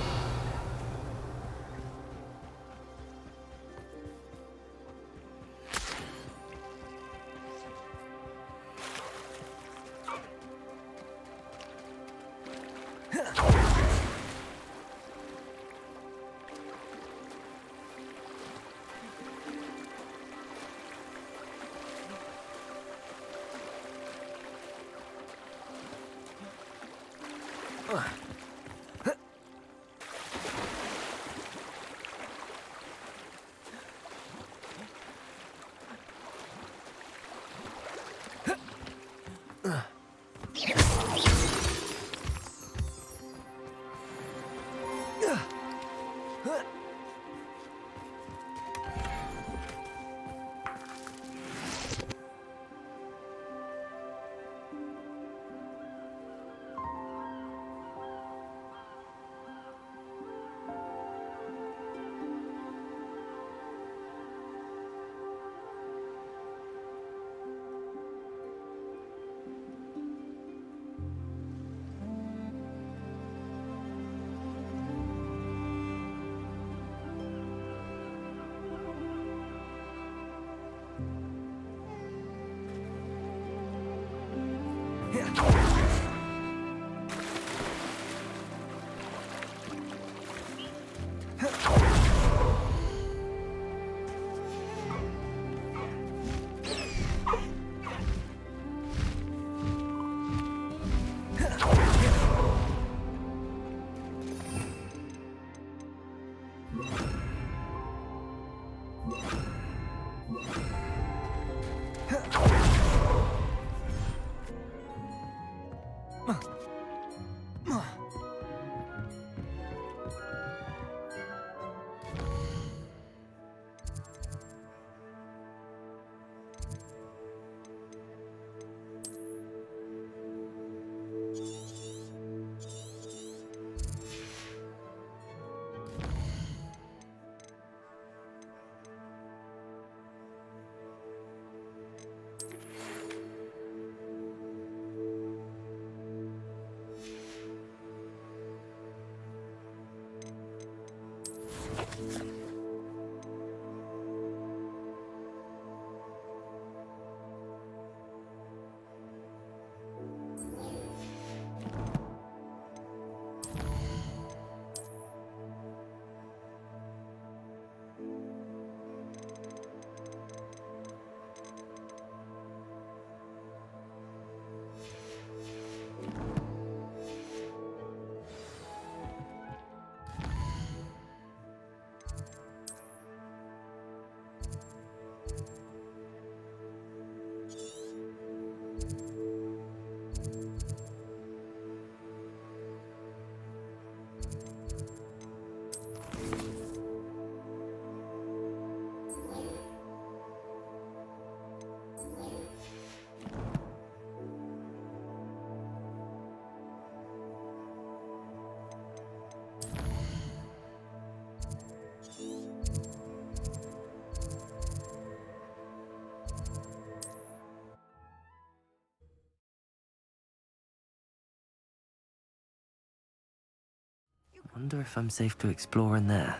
Wonder if I'm safe to explore in there.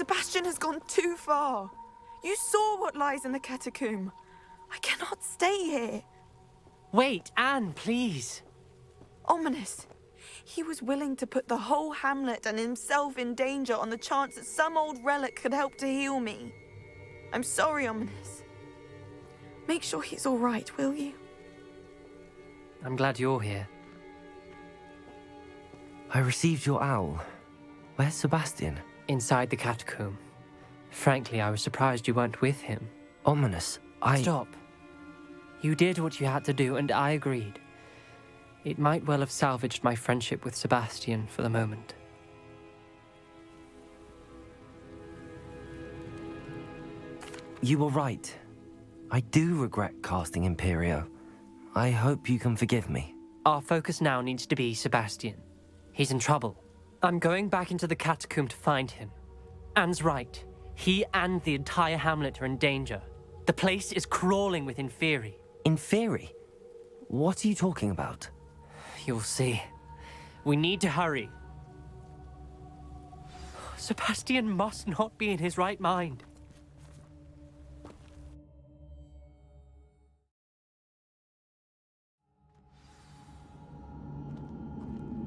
Sebastian has gone too far. You saw what lies in the catacomb. I cannot stay here. Wait, Anne, please. Ominous. He was willing to put the whole hamlet and himself in danger on the chance that some old relic could help to heal me. I'm sorry, Ominous. Make sure he's all right, will you? I'm glad you're here. I received your owl. Where's Sebastian? Inside the catacomb. Frankly, I was surprised you weren't with him. Ominous, Stop. You did what you had to do, and I agreed. It might well have salvaged my friendship with Sebastian for the moment. You were right. I do regret casting Imperio. I hope you can forgive me. Our focus now needs to be Sebastian. He's in trouble. I'm going back into the catacomb to find him. Anne's right. He and the entire hamlet are in danger. The place is crawling with Inferi. Inferi? What are you talking about? You'll see. We need to hurry. Sebastian must not be in his right mind.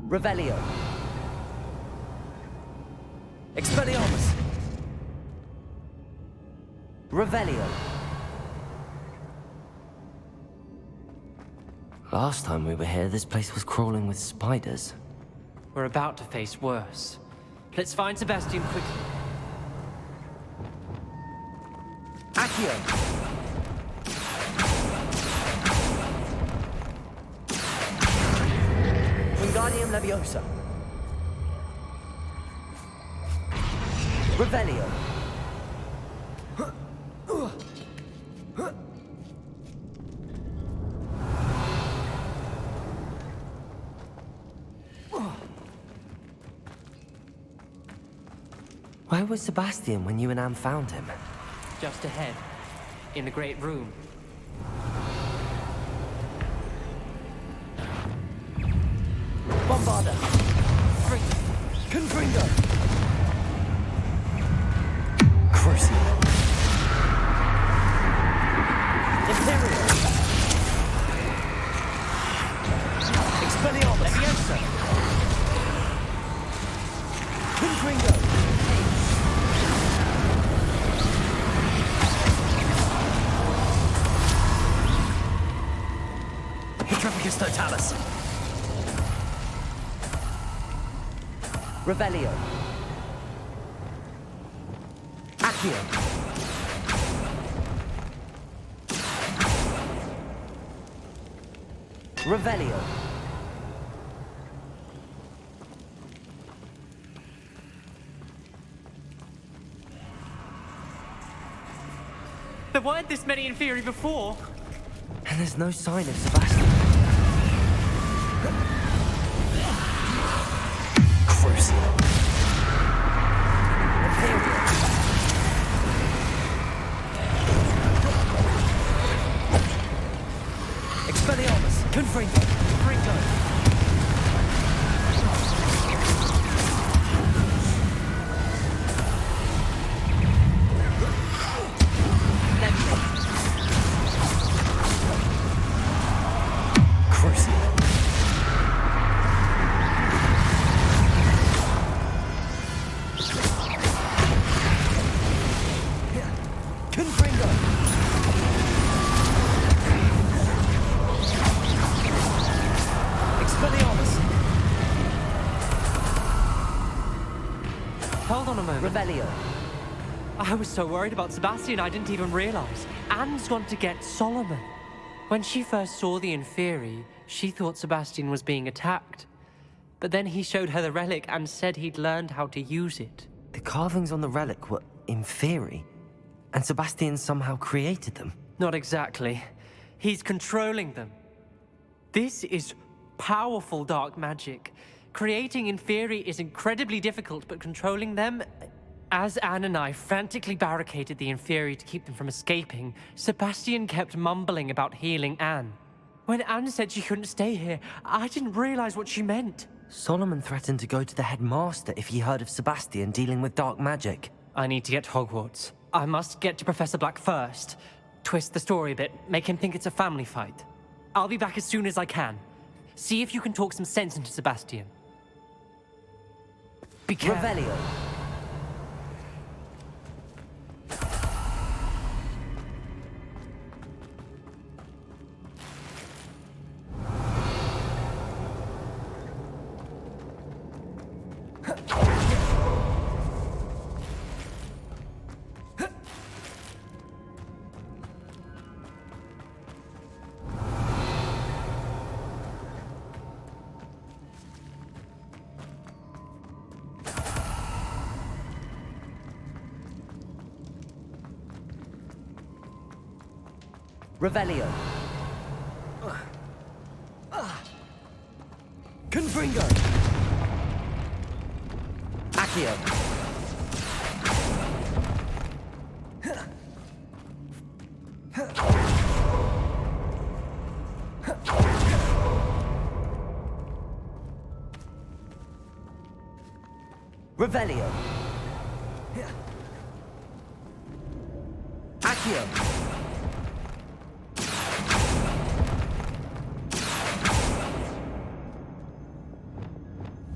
Revelio. Expelliarmus. Revelio. Last time we were here, this place was crawling with spiders. We're about to face worse. Let's find Sebastian quickly. Accio! Wingardium Leviosa. Revelio. Where was Sebastian when you and Anne found him? Just ahead, in the Great Room. Bombarda! Confringo! Crucio! Imperial! Expelliarmus! Leviosa! Confringo! Petrificus Totalis! Revelio. Accio. Revelio. There weren't this many Inferi before. And there's no sign of Sebastian. Crucio. Expelliarmus. Confringo. Confringo. Crucio. Confringo! Expelliarmus! Hold on a moment. Revelio. I was so worried about Sebastian I didn't even realize. Anne's gone to get Solomon. When she first saw the Inferi, she thought Sebastian was being attacked. But then he showed her the relic and said he'd learned how to use it. The carvings on the relic were Inferi, and Sebastian somehow created them. Not exactly. He's controlling them. This is powerful dark magic. Creating Inferi is incredibly difficult, but controlling them... As Anne and I frantically barricaded the Inferi to keep them from escaping, Sebastian kept mumbling about healing Anne. When Anne said she couldn't stay here, I didn't realize what she meant. Solomon threatened to go to the headmaster if he heard of Sebastian dealing with dark magic. I need to get to Hogwarts. I must get to Professor Black first. Twist the story a bit, make him think it's a family fight. I'll be back as soon as I can. See if you can talk some sense into Sebastian. Be careful. Revelio. Revelio. Confringo. Accio. Revelio. Accio.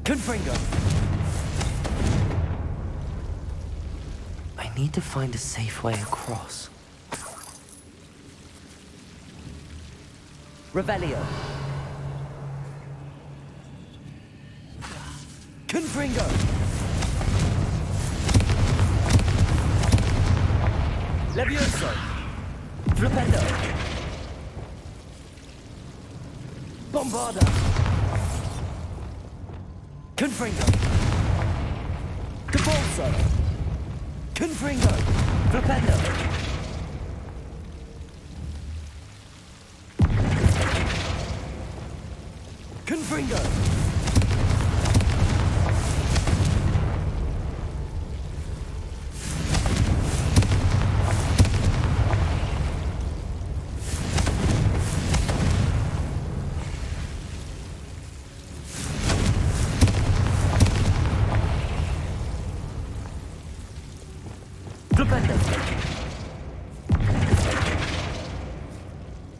Confringo. I need to find a safe way across. Revelio. Confringo. Levioso. Flipendo. Bombarda. Confringo. Cabolso. Confringo. Flipendo. Confringo. Flipendo.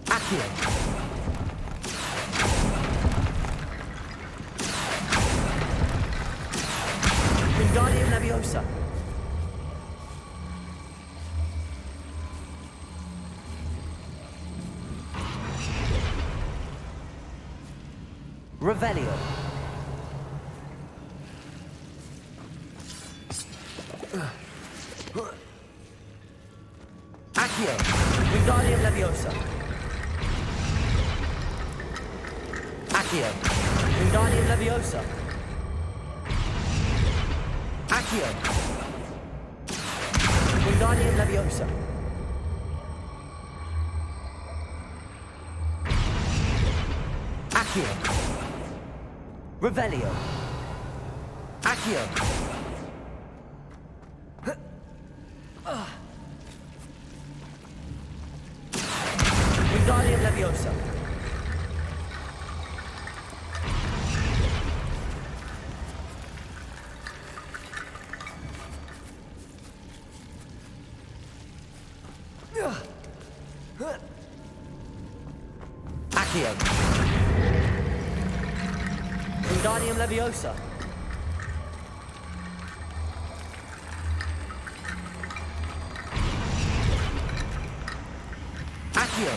Accio. Wingardium Leviosa. Revelio. Accio. Wingardium Leviosa. Accio. Wingardium Leviosa. Accio. Wingardium Leviosa. Accio. Revelio. Accio. Wingardium Leviosa. Accio. Wingardium Leviosa. Accio.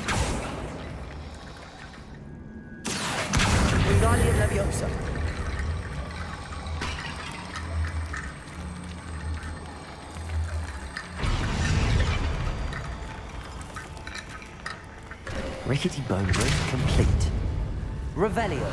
Wingardium Leviosa. Rickety Bone Bridge complete. Revelio.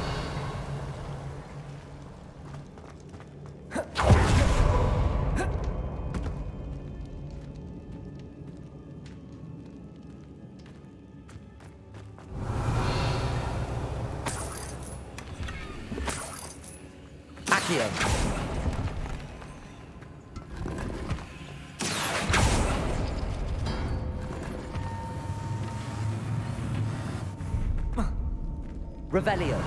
Accio. Revelio.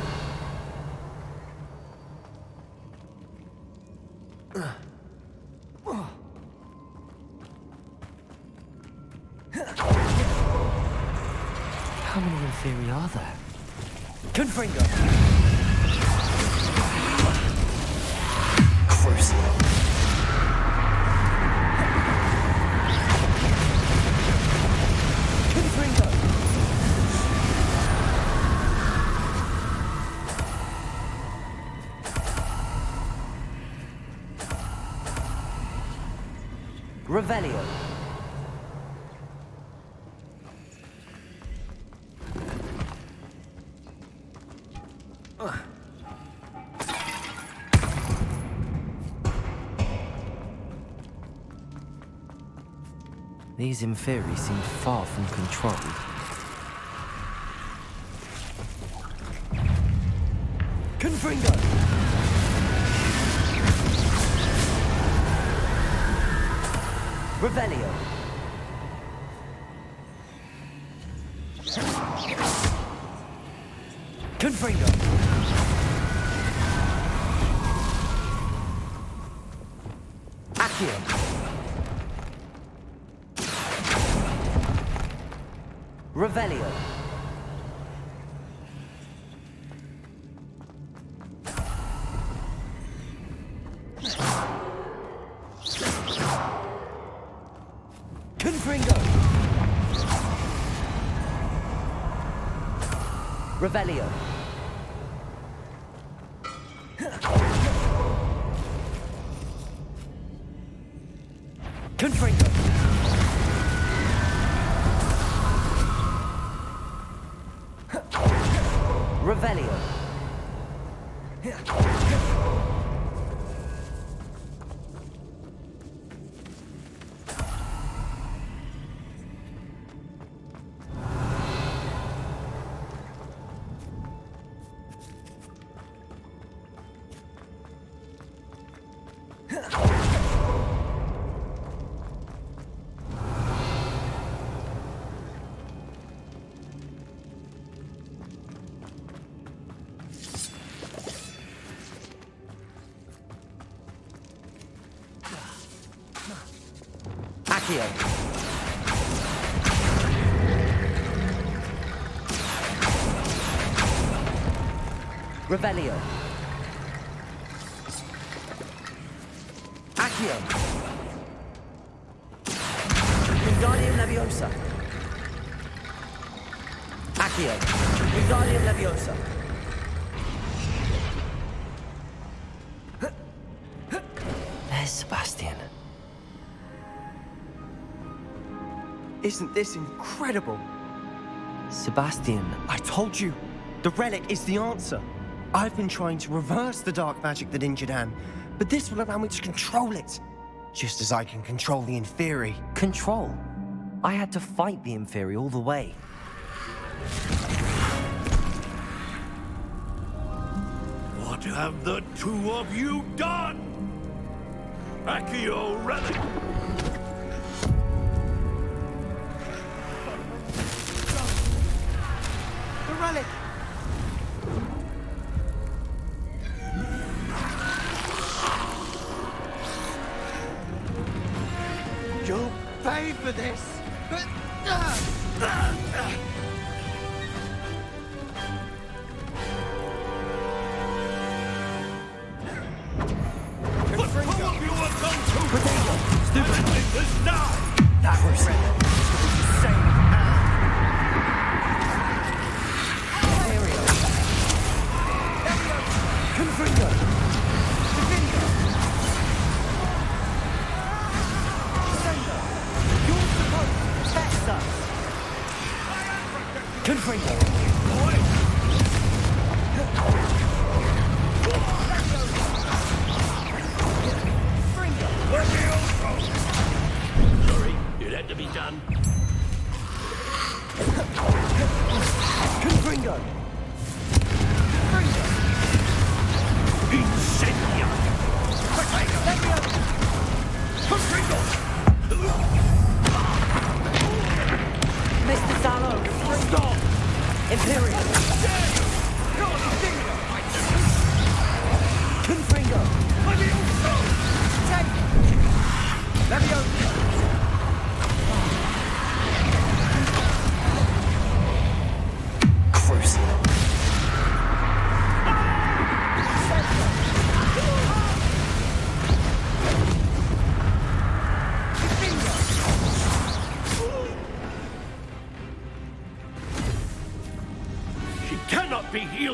Inferi are there? Confringo! Crucible! Confringo! Revelio! These Inferi seemed far from controlled. Confringo! Revelio! Confringo! Accio! Revelio. Confringo. Revelio. Confringo. Revelio. Accio. Revelio. Accio. Wingardium Leviosa. Accio. Wingardium Leviosa. There's Sebastian. Isn't this incredible? Sebastian. I told you, the relic is the answer. I've been trying to reverse the dark magic that injured Anne, but this will allow me to control it. Just as I can control the Inferi. Control? I had to fight the Inferi all the way. What have the two of you done? Accio relic! The relic! You'll pay for this! Sorry, it had to be done.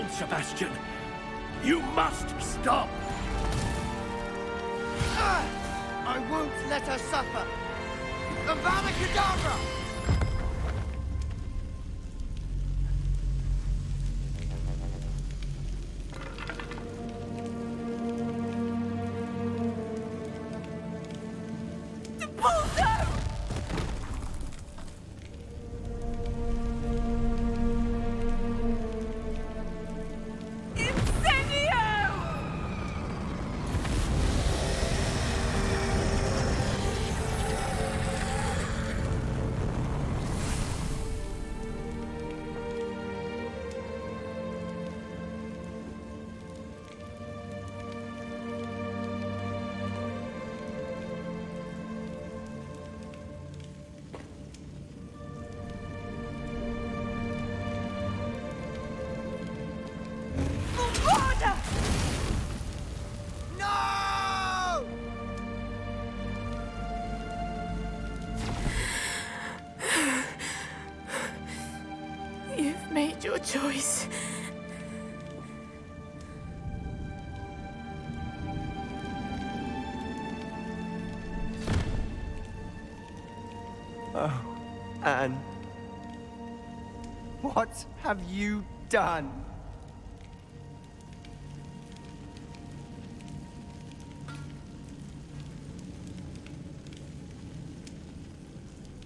Don't, Sebastian! You must stop! I won't let her suffer! Avada Kedavra! You've made your choice. Oh, Anne. What have you done?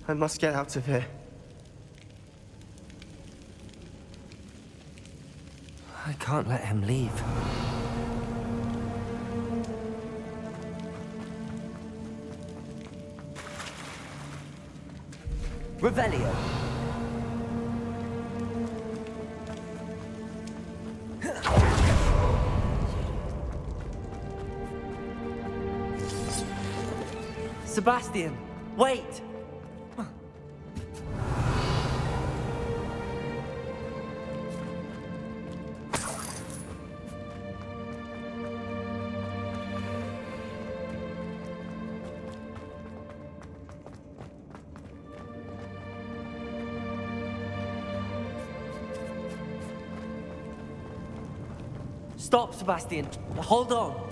I must get out of here. I can't let him leave. Revelio. Sebastian, wait! Stop, Sebastian. Hold on.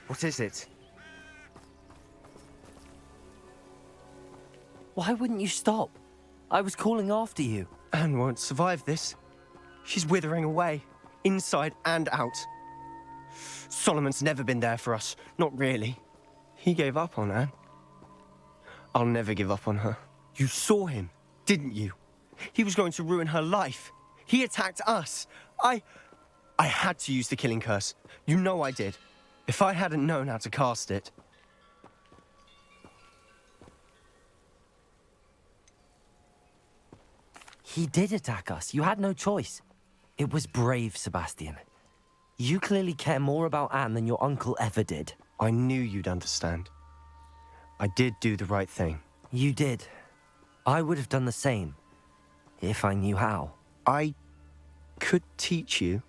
What is it? Why wouldn't you stop? I was calling after you. Anne won't survive this. She's withering away, inside and out. Solomon's never been there for us, not really. He gave up on Anne. I'll never give up on her. You saw him, didn't you? He was going to ruin her life. He attacked us. I had to use the killing curse. You know I did. If I hadn't known how to cast it... He did attack us. You had no choice. It was brave, Sebastian. You clearly care more about Anne than your uncle ever did. I knew you'd understand. I did do the right thing. You did. I would have done the same, if I knew how. I could teach you.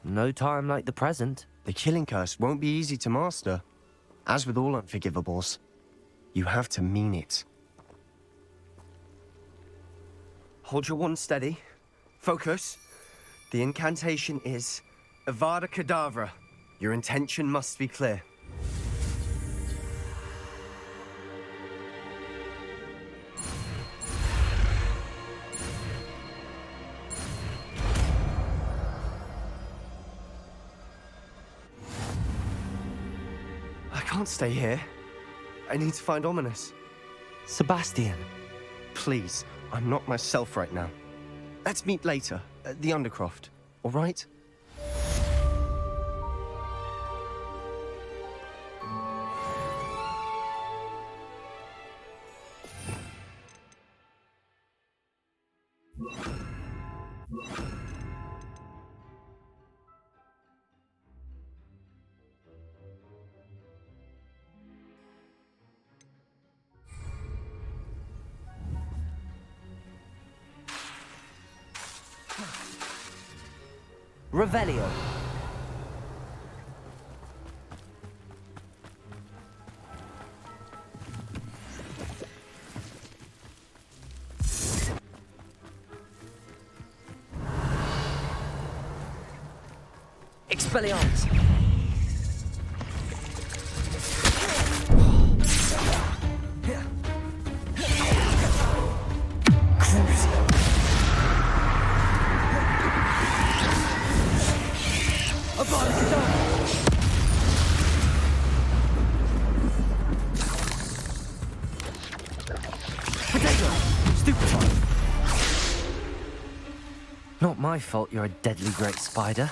No time like the present. The killing curse won't be easy to master. As with all unforgivables, you have to mean it. Hold your wand steady. Focus. The incantation is Avada Kedavra. Your intention must be clear. I can't stay here. I need to find Ominous. Sebastian. Please, I'm not myself right now. Let's meet later, at the Undercroft, all right? Revelio. Expelliarmus. Not my fault you're a deadly great spider.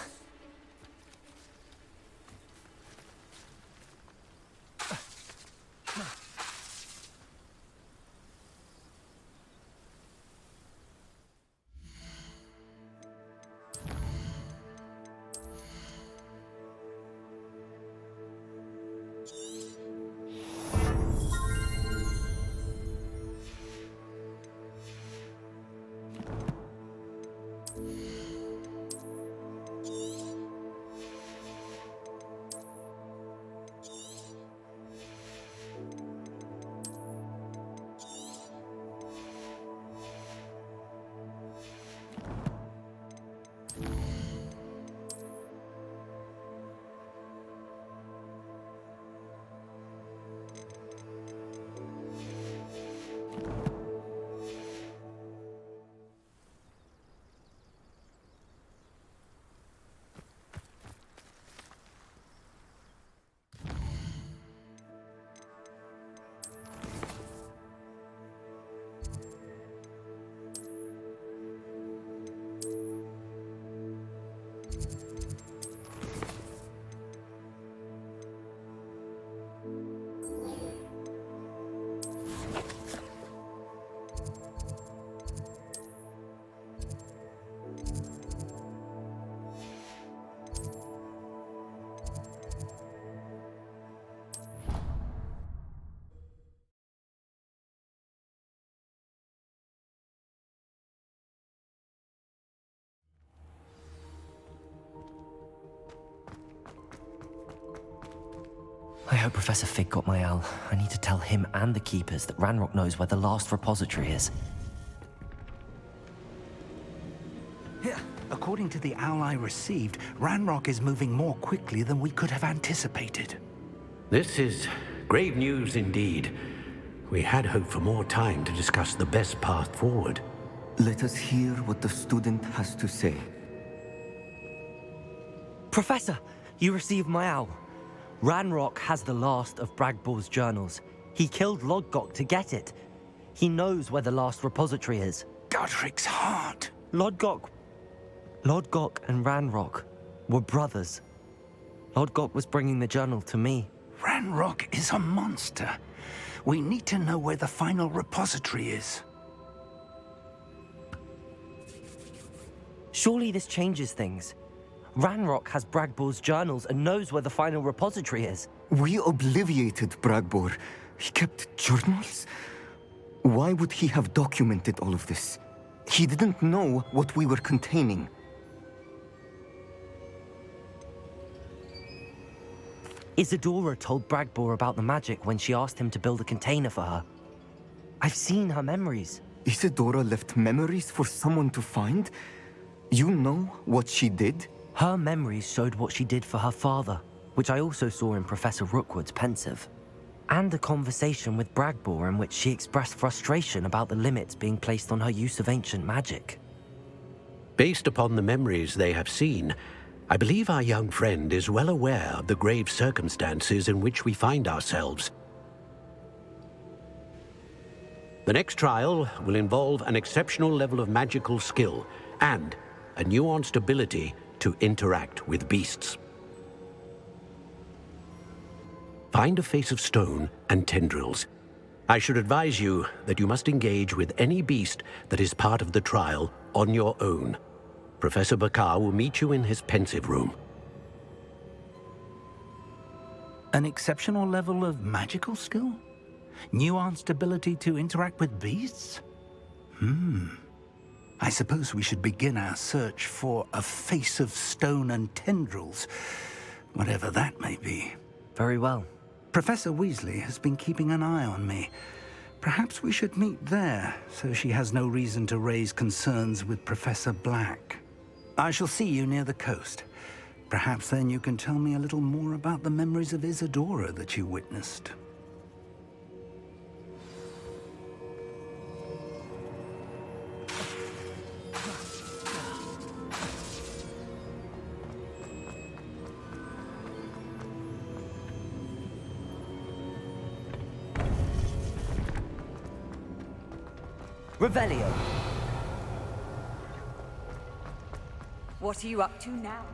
I hope Professor Fig got my owl. I need to tell him and the Keepers that Ranrock knows where the last repository is. According to the owl I received, Ranrock is moving more quickly than we could have anticipated. This is grave news indeed. We had hoped for more time to discuss the best path forward. Let us hear what the student has to say. Professor, you received my owl. Ranrock has the last of Bragbor's journals. He killed Lodgok to get it. He knows where the last repository is. Godric's heart. Lodgok and Ranrock were brothers. Lodgok was bringing the journal to me. Ranrock is a monster. We need to know where the final repository is. Surely this changes things. Ranrock has Bragbor's journals and knows where the final repository is. We obliviated Bragbor. He kept journals? Why would he have documented all of this? He didn't know what we were containing. Isadora told Bragbor about the magic when she asked him to build a container for her. I've seen her memories. Isadora left memories for someone to find? You know what she did? Her memories showed what she did for her father, which I also saw in Professor Rookwood's pensive. And a conversation with Bragbor in which she expressed frustration about the limits being placed on her use of ancient magic. Based upon the memories they have seen, I believe our young friend is well aware of the grave circumstances in which we find ourselves. The next trial will involve an exceptional level of magical skill and a nuanced ability to interact with beasts. Find a face of stone and tendrils. I should advise you that you must engage with any beast that is part of the trial on your own. Professor Bakar will meet you in his pensive room. An exceptional level of magical skill? Nuanced ability to interact with beasts? I suppose we should begin our search for a face of stone and tendrils, whatever that may be. Very well. Professor Weasley has been keeping an eye on me. Perhaps we should meet there, so she has no reason to raise concerns with Professor Black. I shall see you near the coast. Perhaps then you can tell me a little more about the memories of Isadora that you witnessed. Revelio. What are you up to now?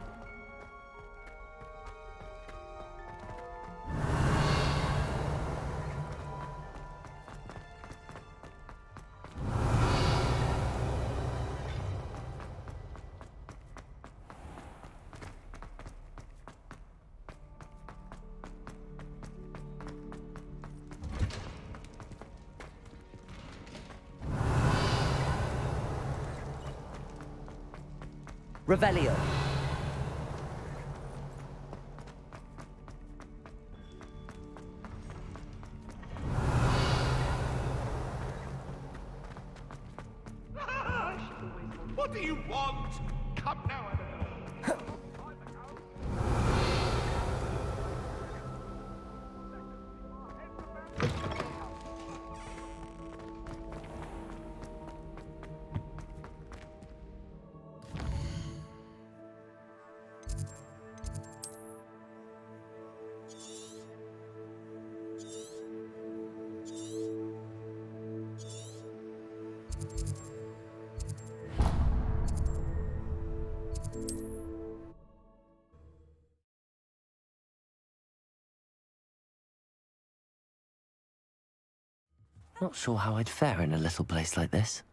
Revelio. What do you want? Come now, Eleanor. Not sure how I'd fare in a little place like this.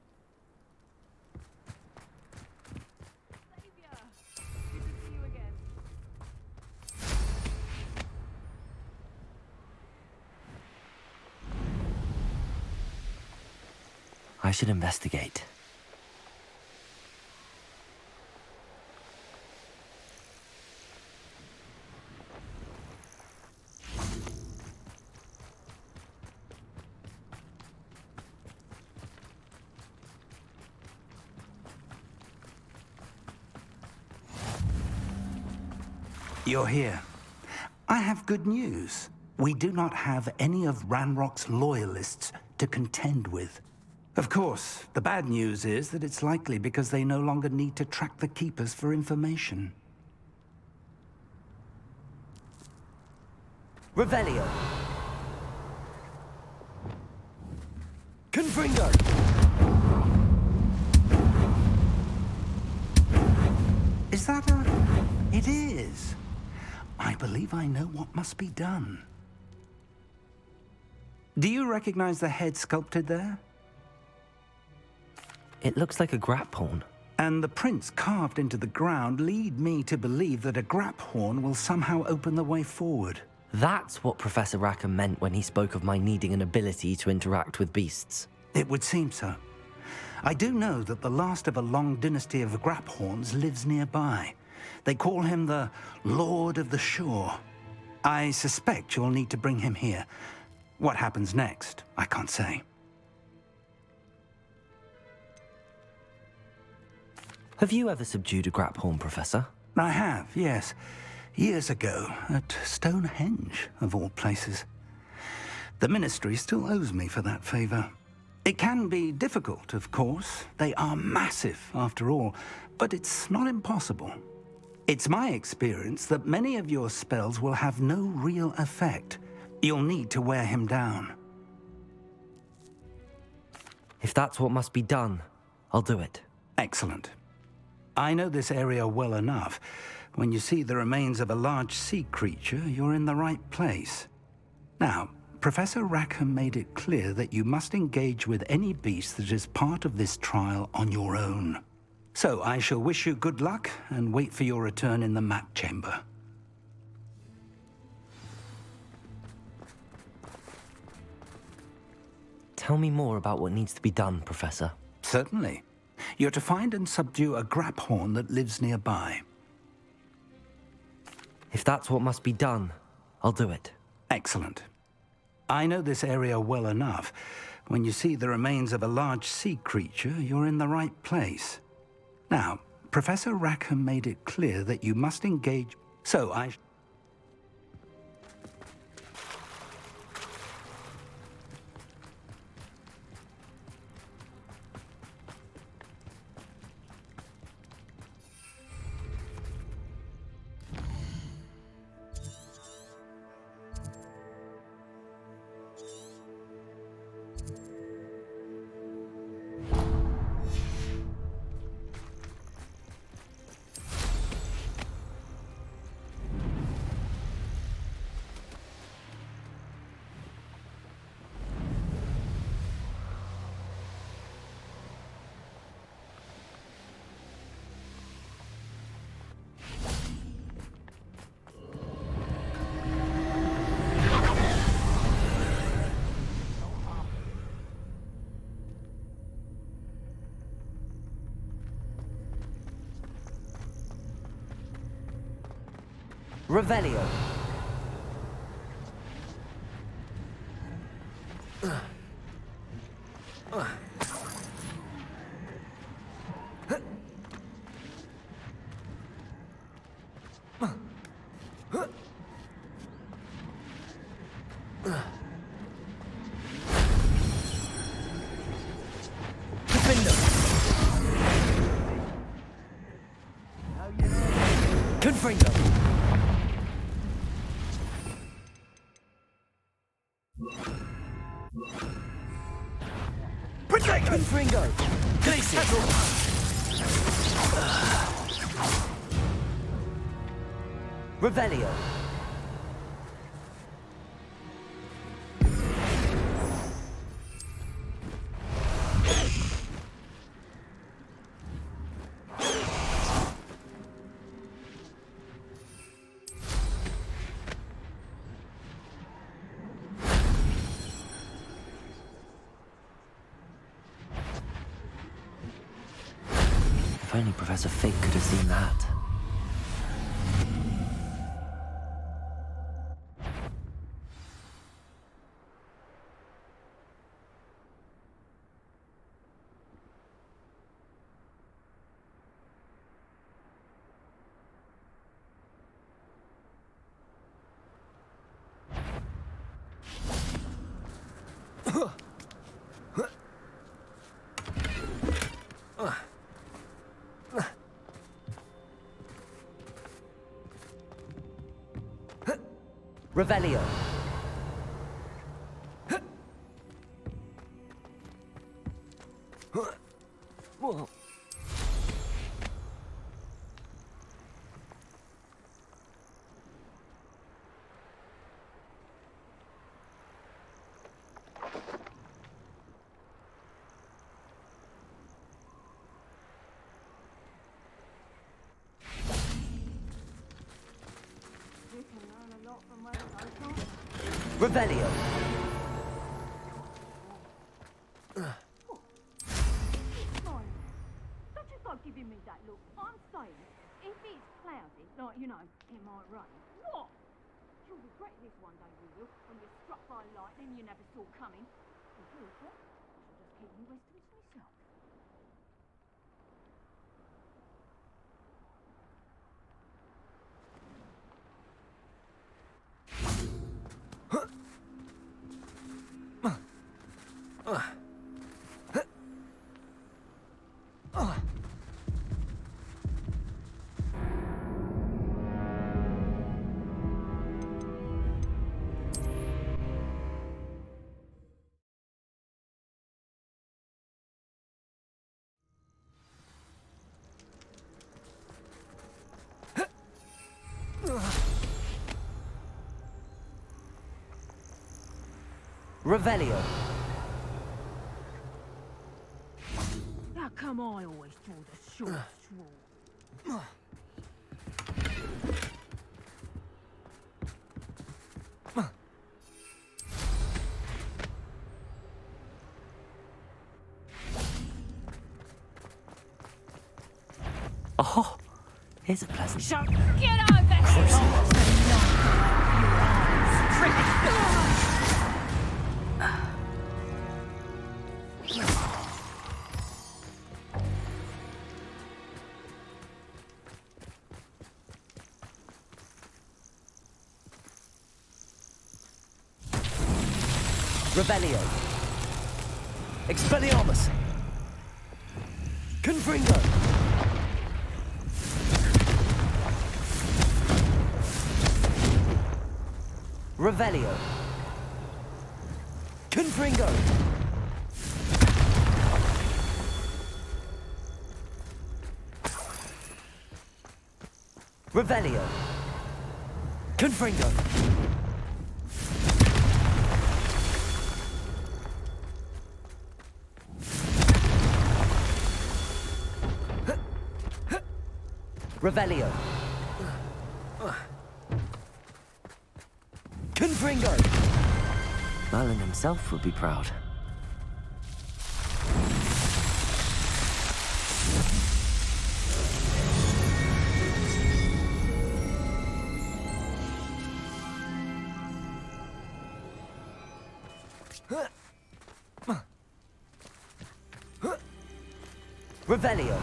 I should investigate. You're here. I have good news. We do not have any of Ranrock's loyalists to contend with. Of course, the bad news is that it's likely because they no longer need to track the Keepers for information. Revelio. Confringo. Is that a... It is. I believe I know what must be done. Do you recognize the head sculpted there? It looks like a grap horn. And the prints carved into the ground lead me to believe that a grap horn will somehow open the way forward. That's what Professor Rackham meant when he spoke of my needing an ability to interact with beasts. It would seem so. I do know that the last of a long dynasty of grap horns lives nearby. They call him the Lord of the Shore. I suspect you'll need to bring him here. What happens next, I can't say. Have you ever subdued a grap horn, Professor? I have, yes. Years ago, at Stonehenge, of all places. The Ministry still owes me for that favor. It can be difficult, of course. They are massive, after all, but it's not impossible. It's my experience that many of your spells will have no real effect. You'll need to wear him down. If that's what must be done, I'll do it. Excellent. I know this area well enough. When you see the remains of a large sea creature, you're in the right place. Now, Professor Rackham made it clear that you must engage with any beast that is part of this trial on your own. So I shall wish you good luck and wait for your return in the map chamber. Tell me more about what needs to be done, Professor. Certainly. You're to find and subdue a graphorn that lives nearby. If that's what must be done, I'll do it. Excellent. I know this area well enough. When you see the remains of a large sea creature, you're in the right place. Now, Professor Rackham made it clear that you must engage... So I... Revelio. Confringo. Confringo. Revelio. If only Professor Fig could have seen that. Revelio. Revelio. Don't you go giving me that look. I'm saying, if it's cloudy, like, you know, it might rain, what? You'll regret this one day, you will, when you're struck by lightning you never saw coming. If you regret, I'll just keep you wisdom to myself. Revelio. How come I always draw the short straw? Here's a pleasant. So get over here! Revelio. Expelliarmus. Confringo. Revelio. Confringo. Revelio. Confringo. Revelio. Confringo. Merlin himself would be proud. Revelio.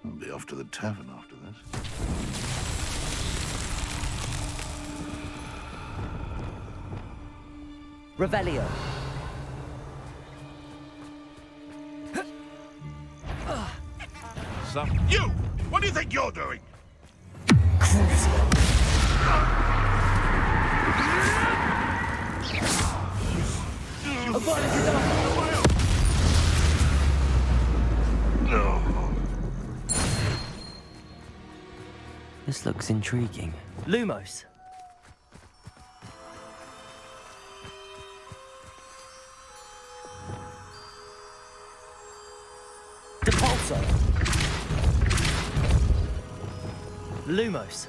I'll be off to the tavern after this. Revelio. You! What do you think you're doing? This looks intriguing. Lumos. Depulso. Lumos.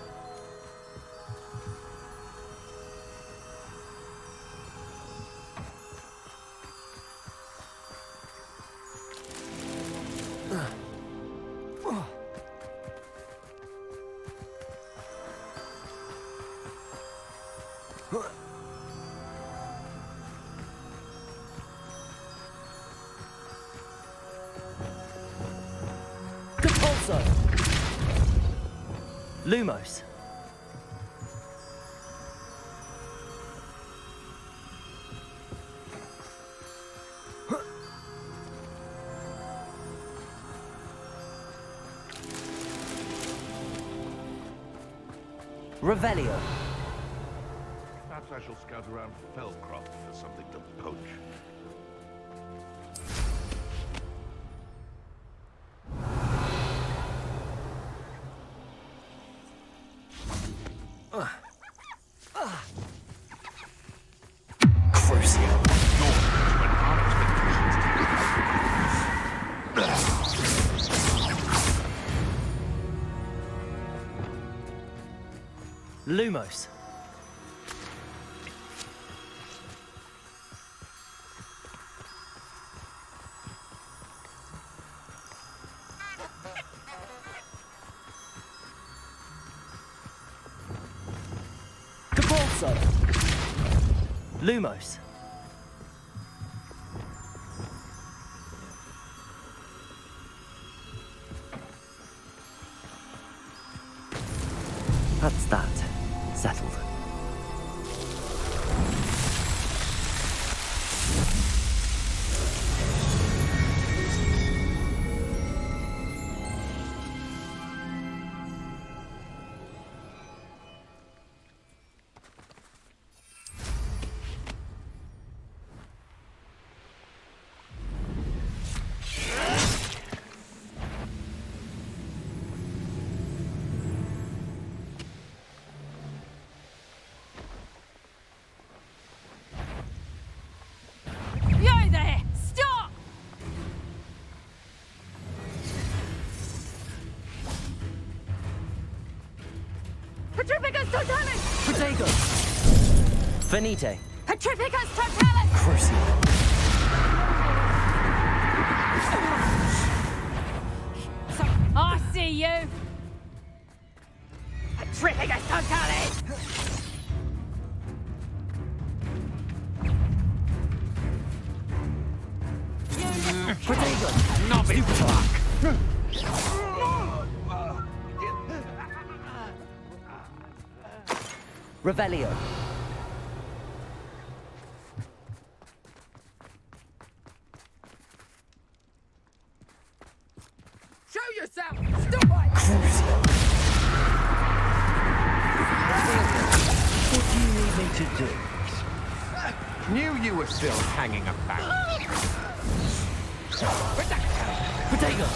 Depulso. Lumos. Revelio. Perhaps I shall scout around Fellcroft for something to poach. Lumos. Depulso. Lumos. That's that. Settled. Petrificus totalis! Protego! Finite! Petrificus totalis! Crucio! I see you! Petrificus totalis! Protego! Nobby fuck! Revelio! Show yourself! Stupid! Crucio! What do you need me to do? Knew you were still hanging about. Protego!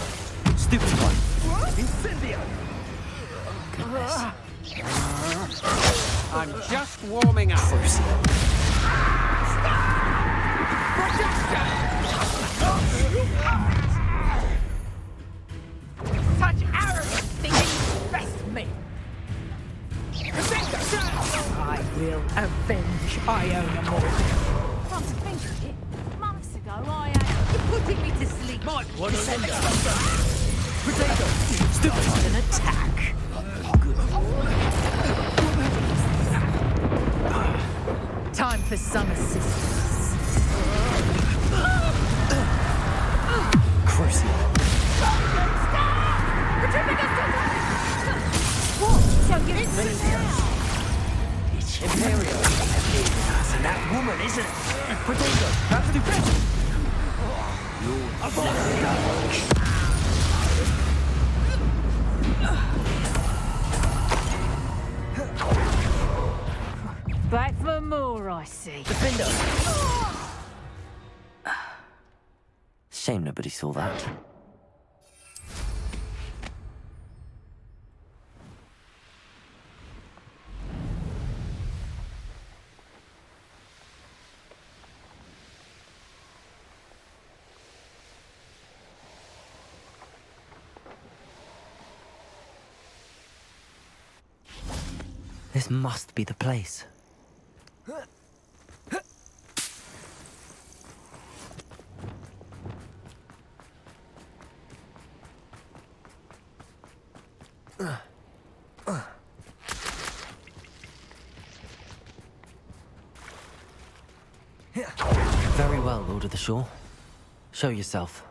Stupid one! Incendio! I'm just warming up. Such arrogance thinking you best me! I will avenge Iona Morgan. Come to think of it, months ago I had... You're putting me to sleep. Might want to send Protego! Stupid! An attack. Time for some assistance. Crucio! What? So you're in now? It's Imperial! And that woman isn't... Protego! That's the best! Back for more, I see. Defender! Shame nobody saw that. This must be the place. Very well, Lord of the Shore. Show yourself.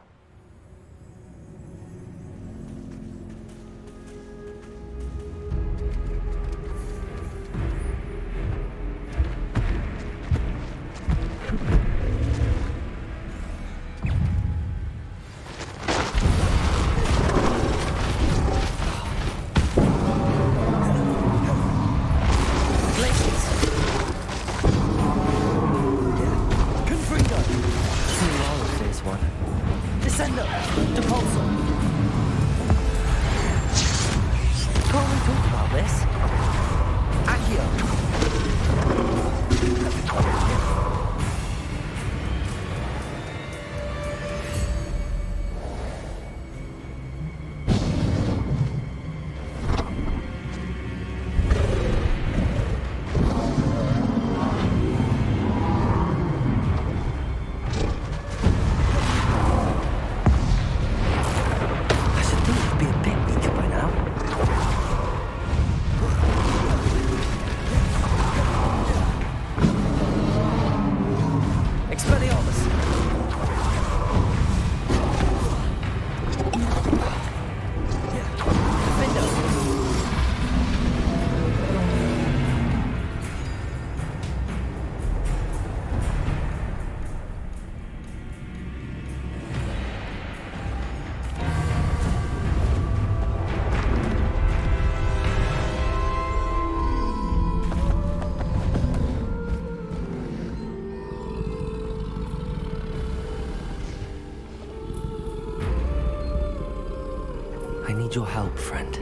I need your help, friend.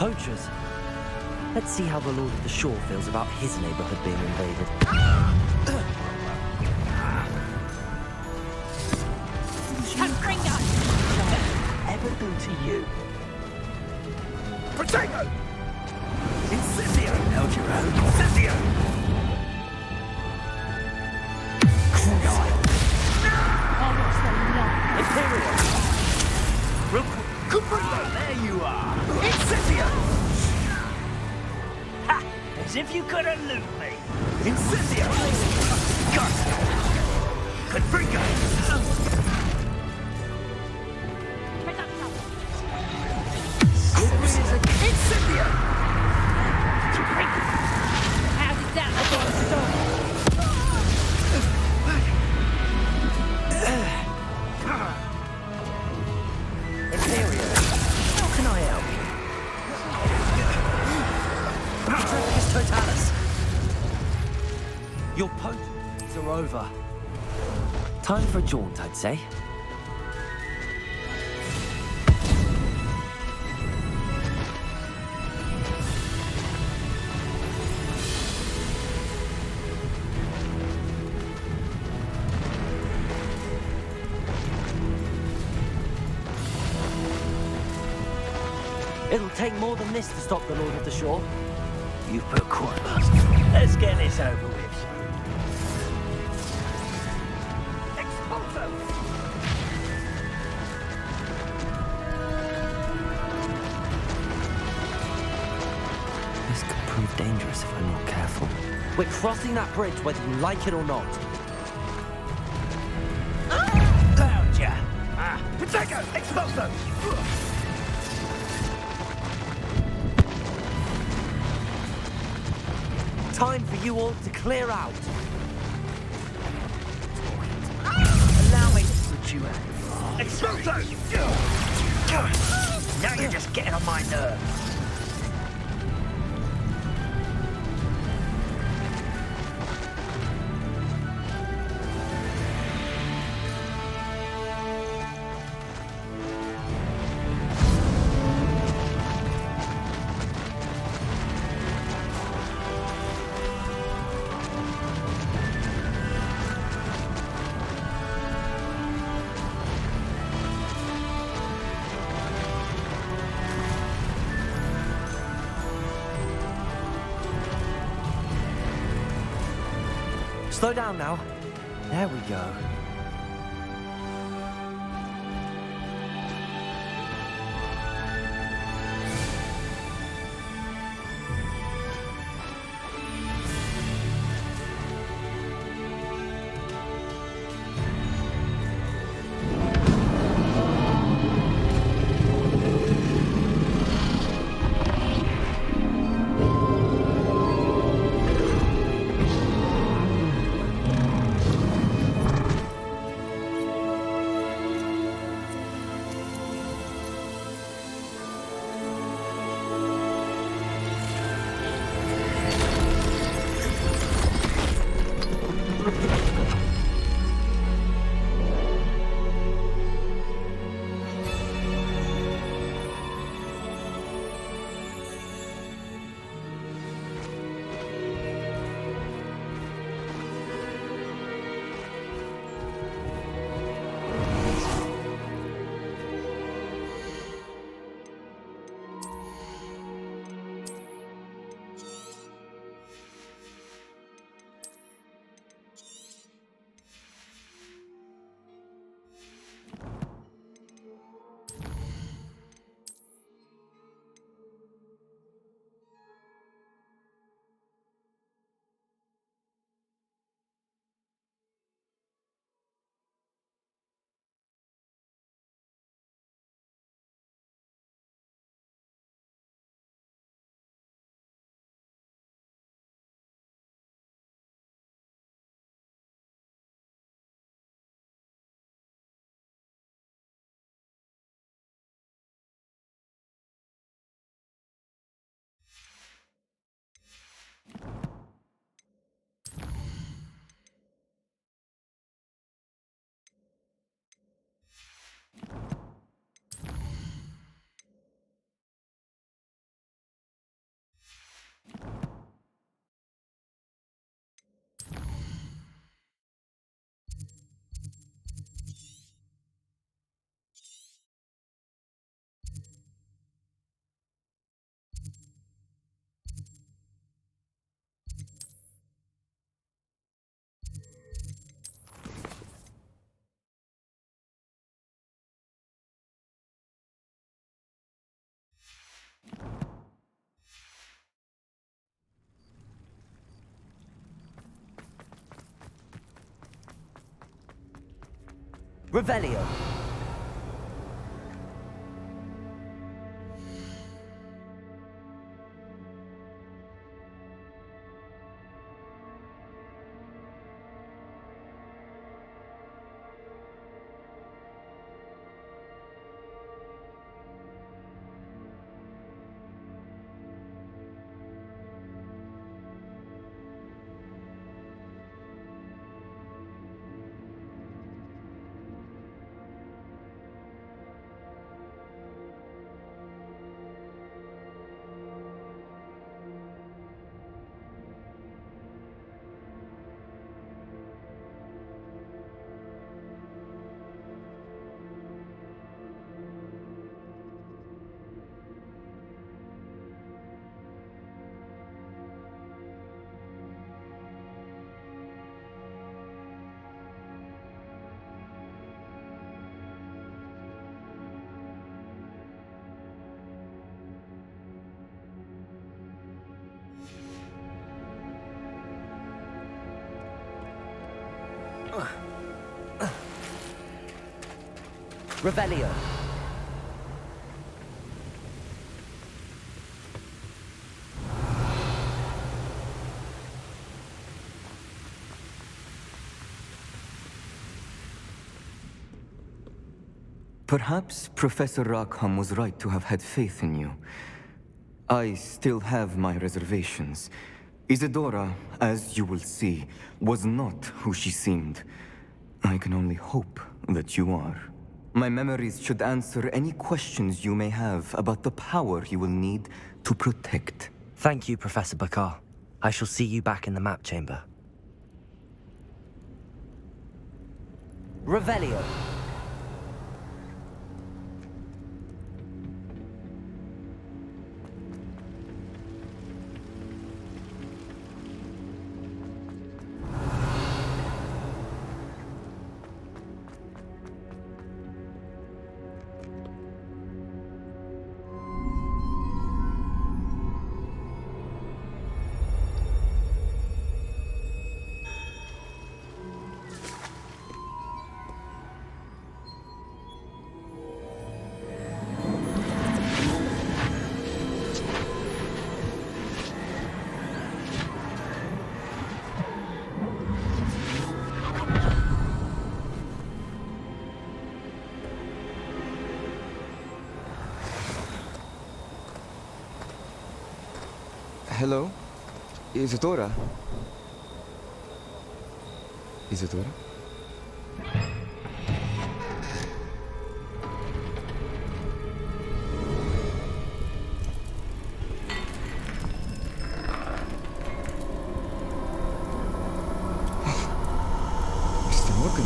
poachers. Let's see how the Lord of the Shore feels about his neighborhood being invaded. Ever do to you? Potato! Incendio! Held your own. Incendio! Imperial! Cuprino! There you are! Incendio! Ha! As if you could elude me! Incendio! Confringo! Incendio! How did that Imperial, how can I help? Petricus Totalis. Your poachers are over. Time for a jaunt, I'd say. It'll take more than this to stop the Lord of the Shore. You put quite last. Let's get this over with. Expulso! This could prove dangerous if I'm not careful. We're crossing that bridge whether you like it or not. Found ya! Potato! Expulso! Time for you all to clear out. Allow me to put you out. Expulso! Now you're just getting on my nerves. Slow down now. There we go. Revelio. Revelio. Perhaps Professor Rackham was right to have had faith in you. I still have my reservations. Isadora, as you will see, was not who she seemed. I can only hope that you are. My memories should answer any questions you may have about the power you will need to protect. Thank you, Professor Bakar. I shall see you back in the map chamber. Revelio. Hello? Isadora? Isadora? Mr. Morgan,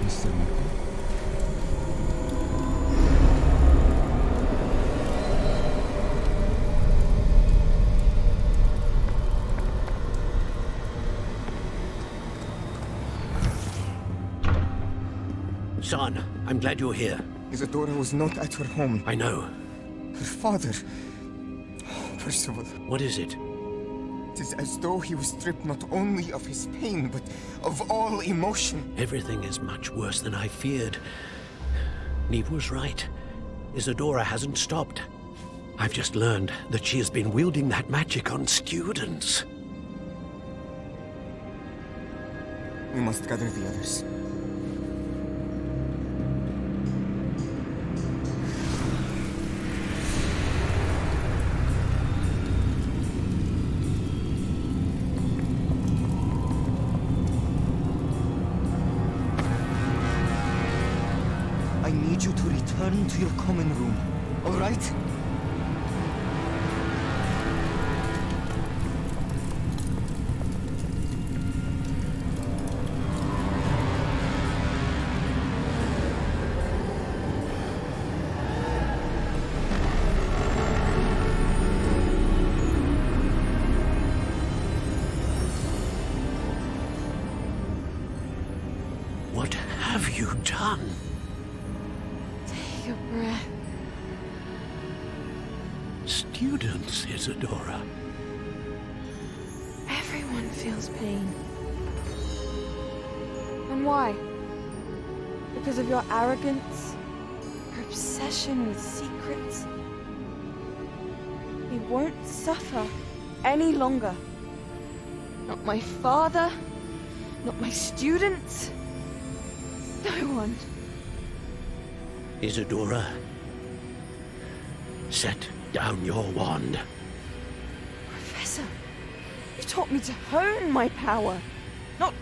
Mr. Morgan? Son, I'm glad you're here. Isadora was not at her home. I know. Her father... Oh, Percival. What is it? It is as though he was stripped not only of his pain, but of all emotion. Everything is much worse than I feared. Neve was right. Isadora hasn't stopped. I've just learned that she has been wielding that magic on students. We must gather the others. I need you to return to your common room, all right? What have you done? Take a breath. students, Isadora. Everyone feels pain. And why? Because of your arrogance? Your obsession with secrets? We won't suffer any longer. Not my father, not my students, no one. Isadora, set down your wand. Professor, you taught me to hone my power, not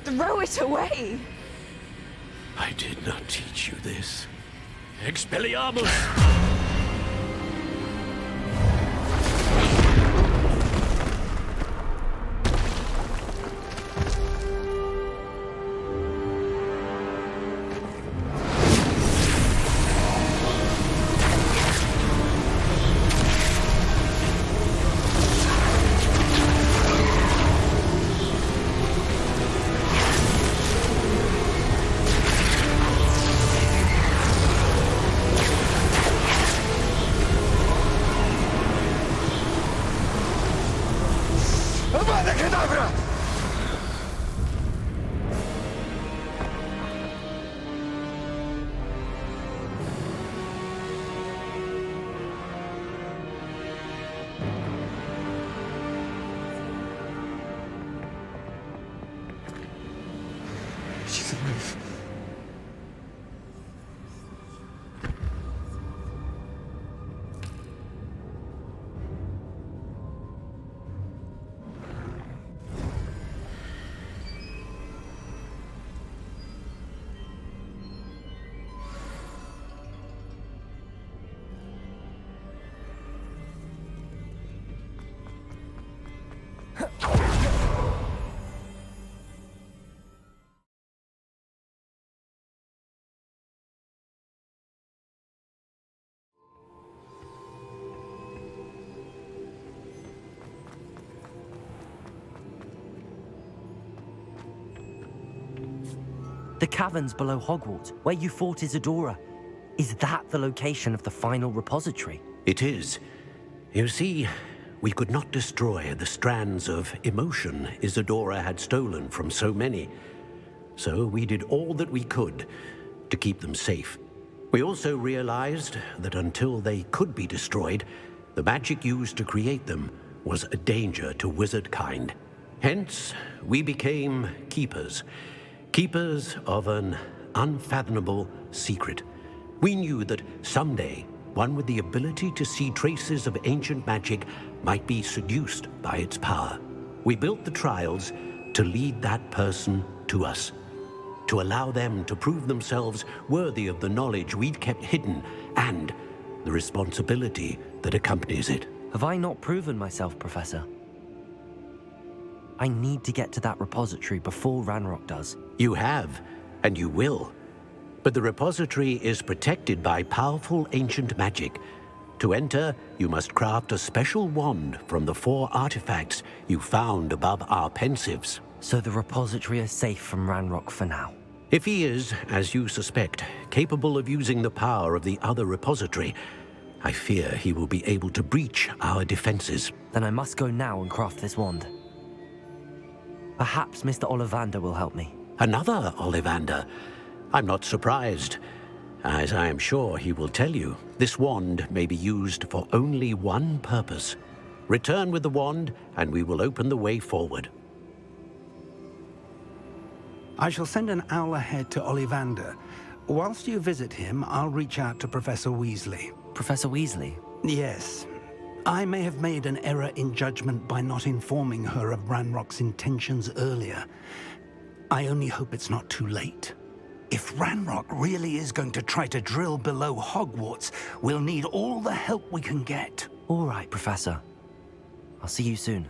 throw it away. I did not teach you this. Expelliarmus! She's alive. The caverns below Hogwarts, where you fought Isadora. Is that the location of the final repository? It is. You see, we could not destroy the strands of emotion Isadora had stolen from so many. So we did all that we could to keep them safe. We also realized that until they could be destroyed, the magic used to create them was a danger to wizard kind. Hence, we became keepers. Keepers of an unfathomable secret. We knew that someday, one with the ability to see traces of ancient magic might be seduced by its power. We built the trials to lead that person to us, to allow them to prove themselves worthy of the knowledge we'd kept hidden and the responsibility that accompanies it. Have I not proven myself, Professor? I need to get to that repository before Ranrock does. You have, and you will. But the repository is protected by powerful ancient magic. To enter, you must craft a special wand from the 4 artifacts you found above our pensives. So the repository is safe from Ranrock for now? If he is, as you suspect, capable of using the power of the other repository, I fear he will be able to breach our defenses. Then I must go now and craft this wand. Perhaps Mr. Ollivander will help me. Another Ollivander? I'm not surprised. As I am sure he will tell you, this wand may be used for only one purpose. Return with the wand, and we will open the way forward. I shall send an owl ahead to Ollivander. Whilst you visit him, I'll reach out to Professor Weasley. Professor Weasley? Yes. I may have made an error in judgment by not informing her of Ranrock's intentions earlier. I only hope it's not too late. If Ranrock really is going to try to drill below Hogwarts, we'll need all the help we can get. All right, Professor. I'll see you soon.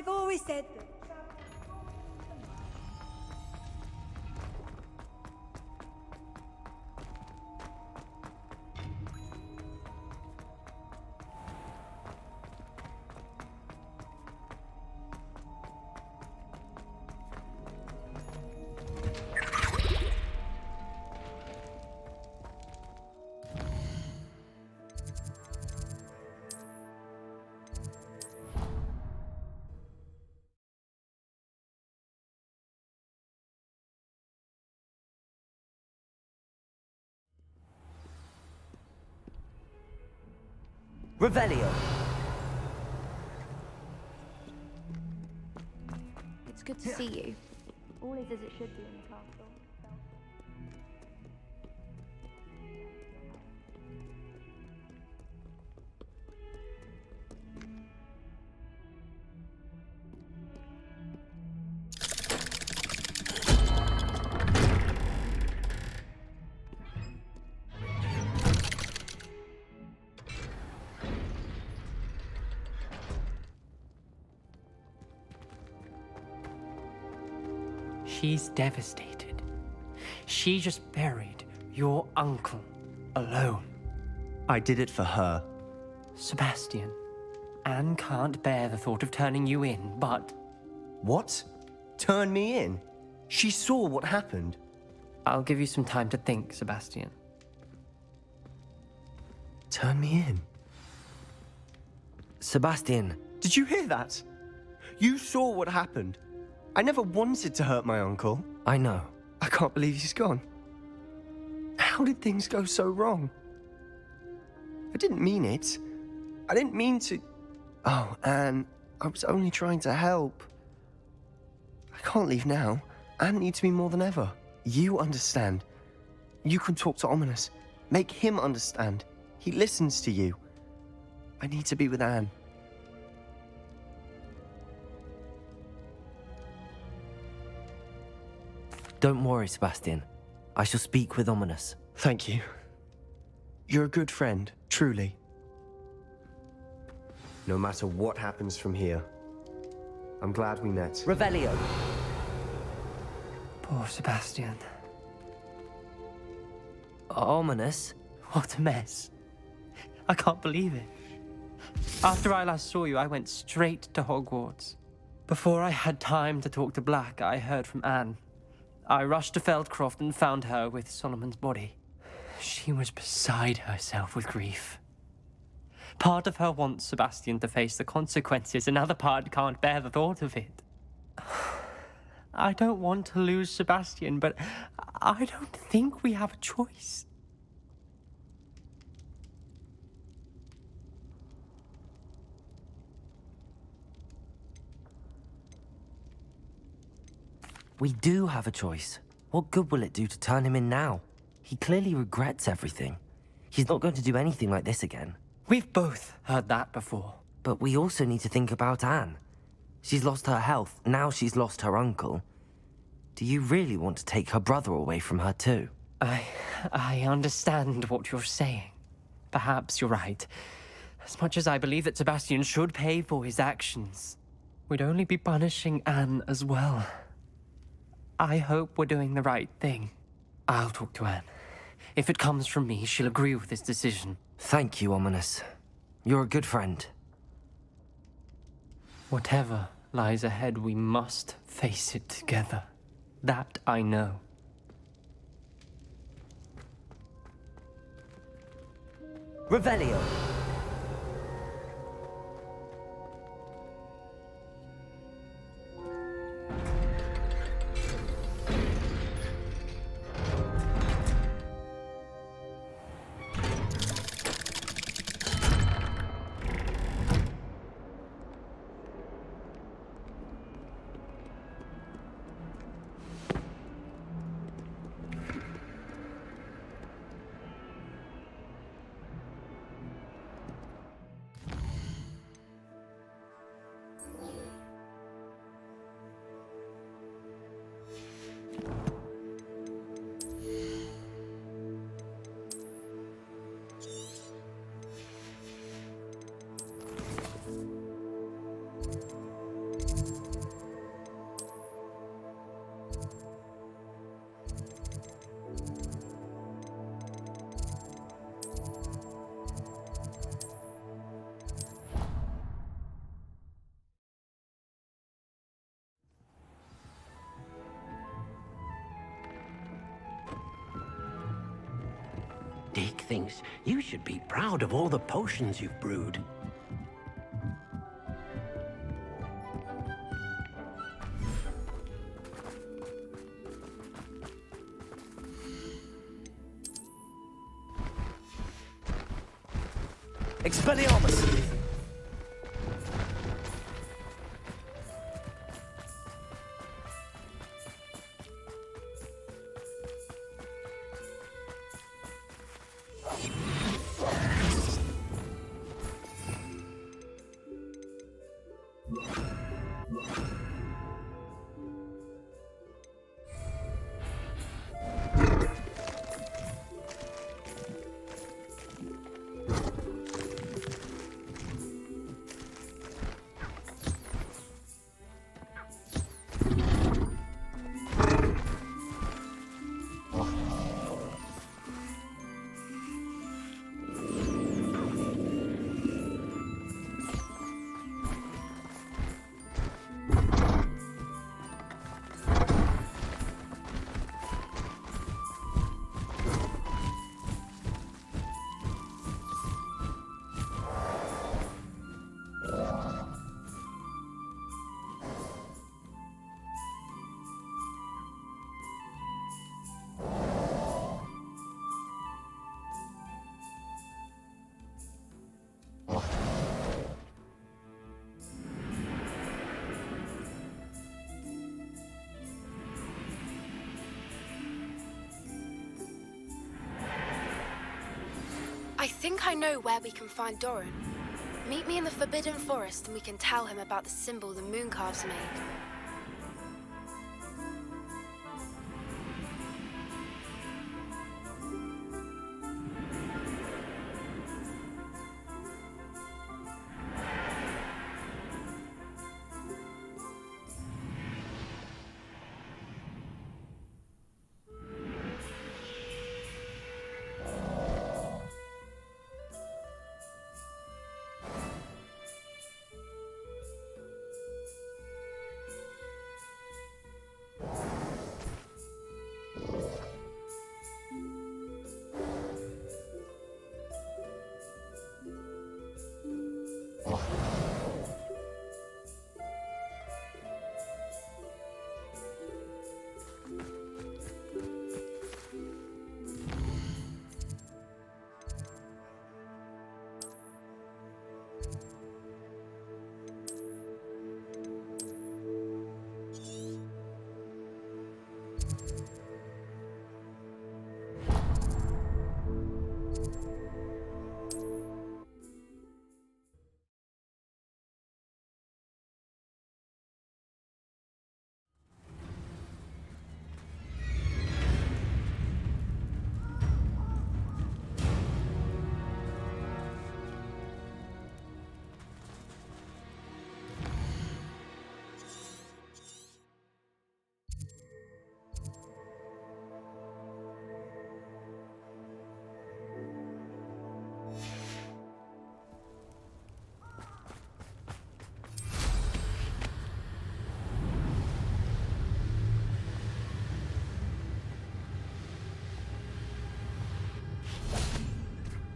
I've always said that. Revelio. It's good to see you. All is as it should be in the castle. She's devastated. She just buried your uncle alone. I did it for her. Sebastian, Anne can't bear the thought of turning you in, but... What? Turn me in? She saw what happened. I'll give you some time to think, Sebastian. Turn me in? Sebastian. Did you hear that? You saw what happened. I never wanted to hurt my uncle. I know. I can't believe he's gone. How did things go so wrong? I didn't mean it. I didn't mean to... Oh, Anne, I was only trying to help. I can't leave now. Anne needs me more than ever. You understand. You can talk to Ominous. Make him understand. He listens to you. I need to be with Anne. Don't worry, Sebastian. I shall speak with Ominous. Thank you. You're a good friend, truly. No matter what happens from here, I'm glad we met. Revelio. Poor Sebastian. Ominous? What a mess. I can't believe it. After I last saw you, I went straight to Hogwarts. Before I had time to talk to Black, I heard from Anne. I rushed to Feldcroft and found her with Solomon's body. She was beside herself with grief. Part of her wants Sebastian to face the consequences, another part can't bear the thought of it. I don't want to lose Sebastian, but I don't think we have a choice. We do have a choice. What good will it do to turn him in now? He clearly regrets everything. He's not going to do anything like this again. We've both heard that before. But we also need to think about Anne. She's lost her health, now she's lost her uncle. Do you really want to take her brother away from her too? I understand what you're saying. Perhaps you're right. As much as I believe that Sebastian should pay for his actions, we'd only be punishing Anne as well. I hope we're doing the right thing. I'll talk to Anne. If it comes from me, she'll agree with this decision. Thank you, Ominous. You're a good friend. Whatever lies ahead, we must face it together. That I know. Revelio. Dick thinks you should be proud of all the potions you've brewed. Expelliarmus! I think I know where we can find Doran. Meet me in the Forbidden Forest and we can tell him about the symbol the Mooncalves made.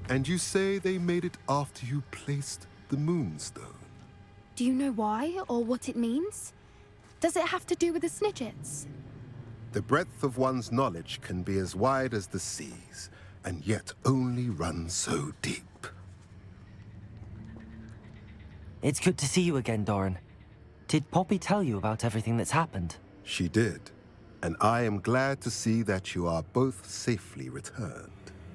And you say they made it after you placed the Moonstone? Do you know why or what it means? Does it have to do with the Snidgets? The breadth of one's knowledge can be as wide as the seas, and yet only run so deep. It's good to see you again, Doran. Did Poppy tell you about everything that's happened? She did, and I am glad to see that you are both safely returned.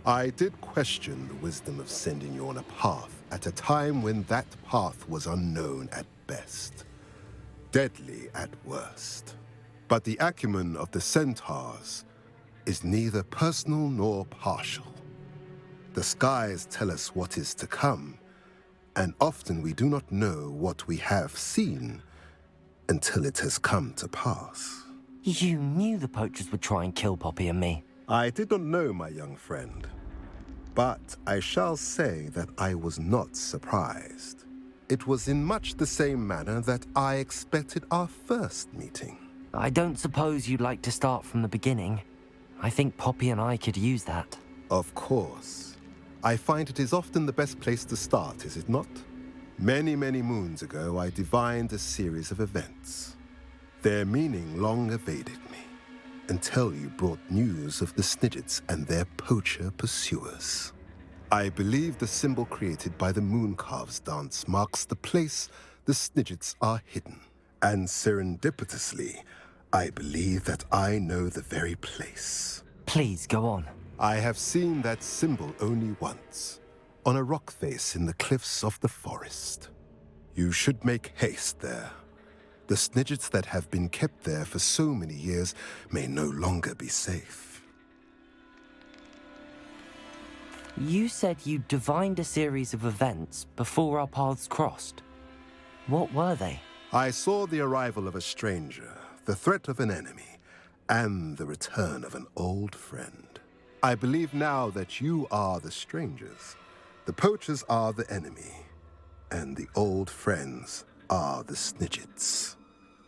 I did question the wisdom of sending you on a path at a time when that path was unknown at best, deadly at worst. But the acumen of the centaurs is neither personal nor partial. The skies tell us what is to come, and often we do not know what we have seen until it has come to pass. You knew the poachers would try and kill Poppy and me. I did not know, my young friend, but I shall say that I was not surprised. It was in much the same manner that I expected our first meeting. I don't suppose you'd like to start from the beginning. I think Poppy and I could use that. Of course. I find it is often the best place to start, is it not? Many, many moons ago, I divined a series of events. Their meaning long evaded me, until you brought news of the Snidgets and their poacher pursuers. I believe the symbol created by the Mooncalves dance marks the place the Snidgets are hidden. And serendipitously, I believe that I know the very place. Please, go on. I have seen that symbol only once, on a rock face in the cliffs of the forest. You should make haste there. The Snidgets that have been kept there for so many years may no longer be safe. You said you divined a series of events before our paths crossed. What were they? I saw the arrival of a stranger, the threat of an enemy, and the return of an old friend. I believe now that you are the strangers, the poachers are the enemy, and the old friends are the Snidgets.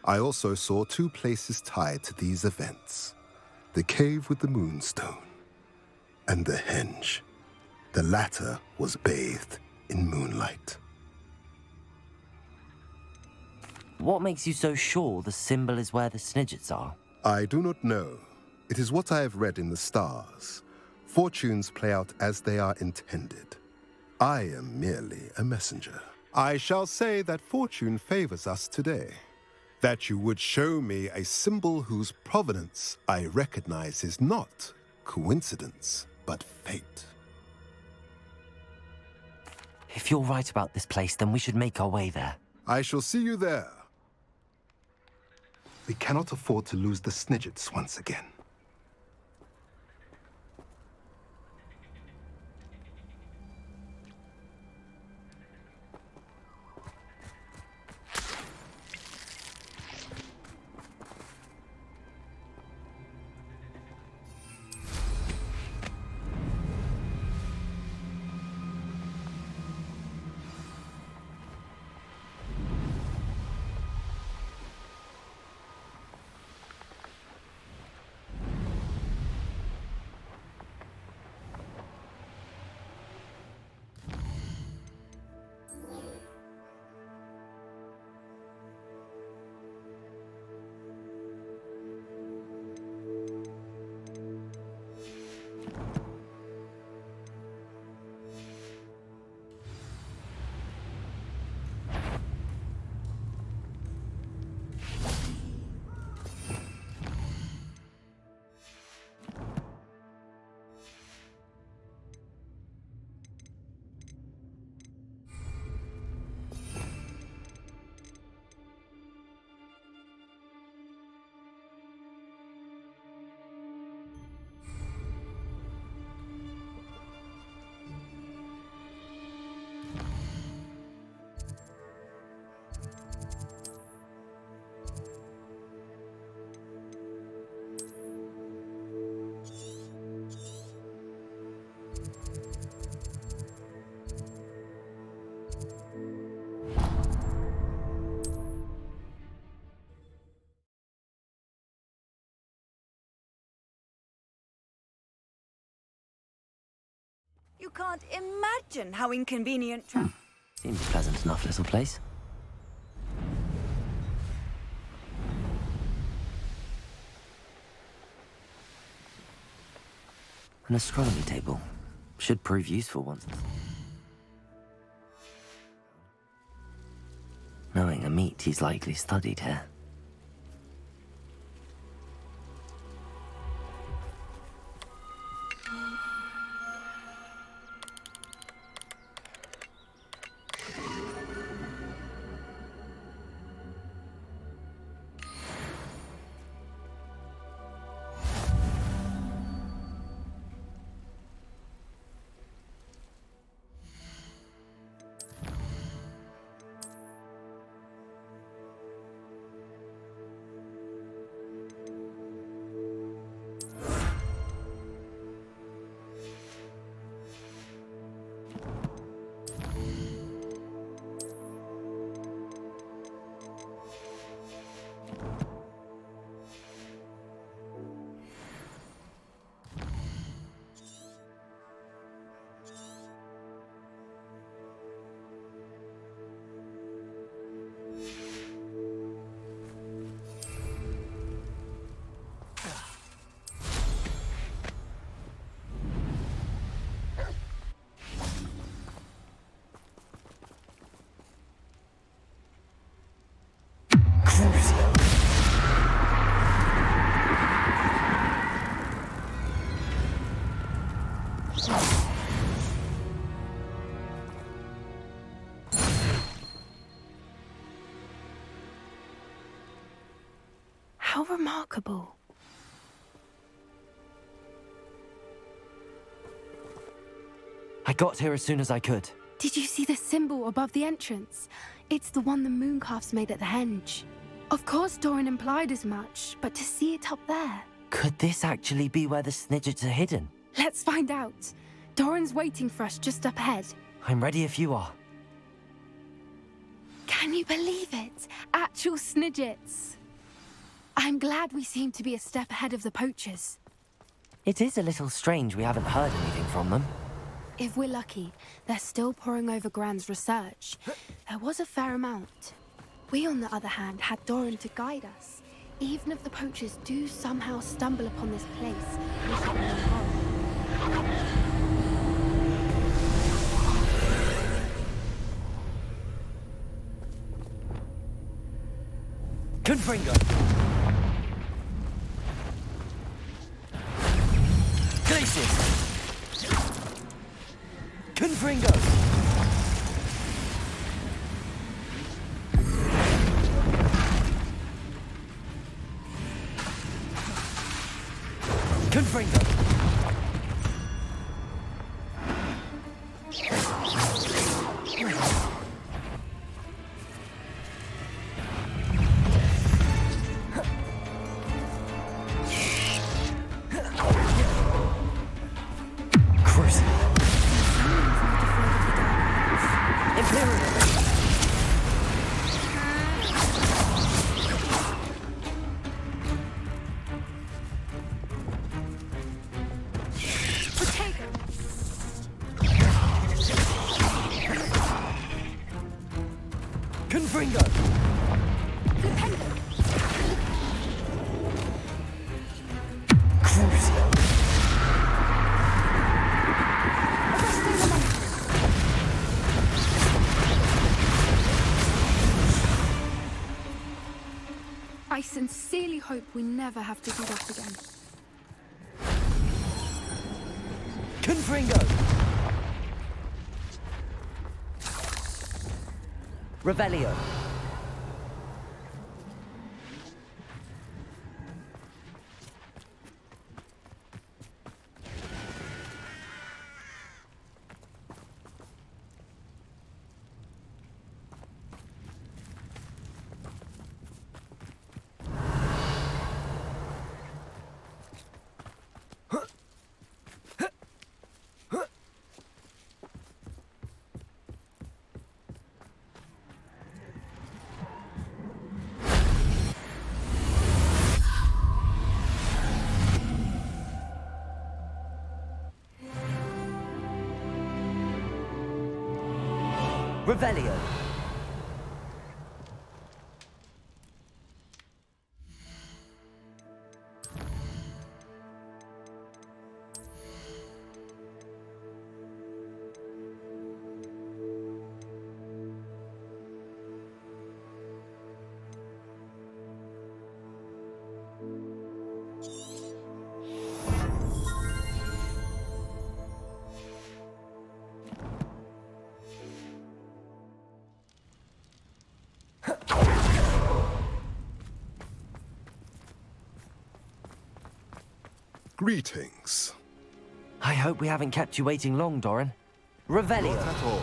I also saw two places tied to these events: the cave with the moonstone and the henge. The latter was bathed in moonlight. What makes you so sure the symbol is where the Snidgets are? I do not know. It is what I have read in the stars. Fortunes play out as they are intended. I am merely a messenger. I shall say that fortune favors us today. That you would show me a symbol whose provenance I recognize is not coincidence, but fate. If you're right about this place, then we should make our way there. I shall see you there. We cannot afford to lose the Snidgets once again. You can't imagine how inconvenient. Seems a pleasant enough little place. An astronomy table. Should prove useful once. Knowing a meat he's likely studied here. remarkable. I got here as soon as I could. Did you see the symbol above the entrance? It's the one the mooncalfs made at the henge. Of course Doran implied as much, but to see it up there... Could this actually be where the Snidgets are hidden? Let's find out. Doran's waiting for us just up ahead. I'm ready if you are. Can you believe it? Actual Snidgets. I'm glad we seem to be a step ahead of the poachers. It is a little strange we haven't heard anything from them. If we're lucky, they're still poring over Gran's research. There was a fair amount. We, on the other hand, had Doran to guide us. Even if the poachers do somehow stumble upon this place, we should be on. Confringo! Glacius! Confringo! Confringo! I sincerely hope we never have to do that again. Confringo! Revelio. Revelio. Greetings. I hope we haven't kept you waiting long, Doran. Revelio. Not at all.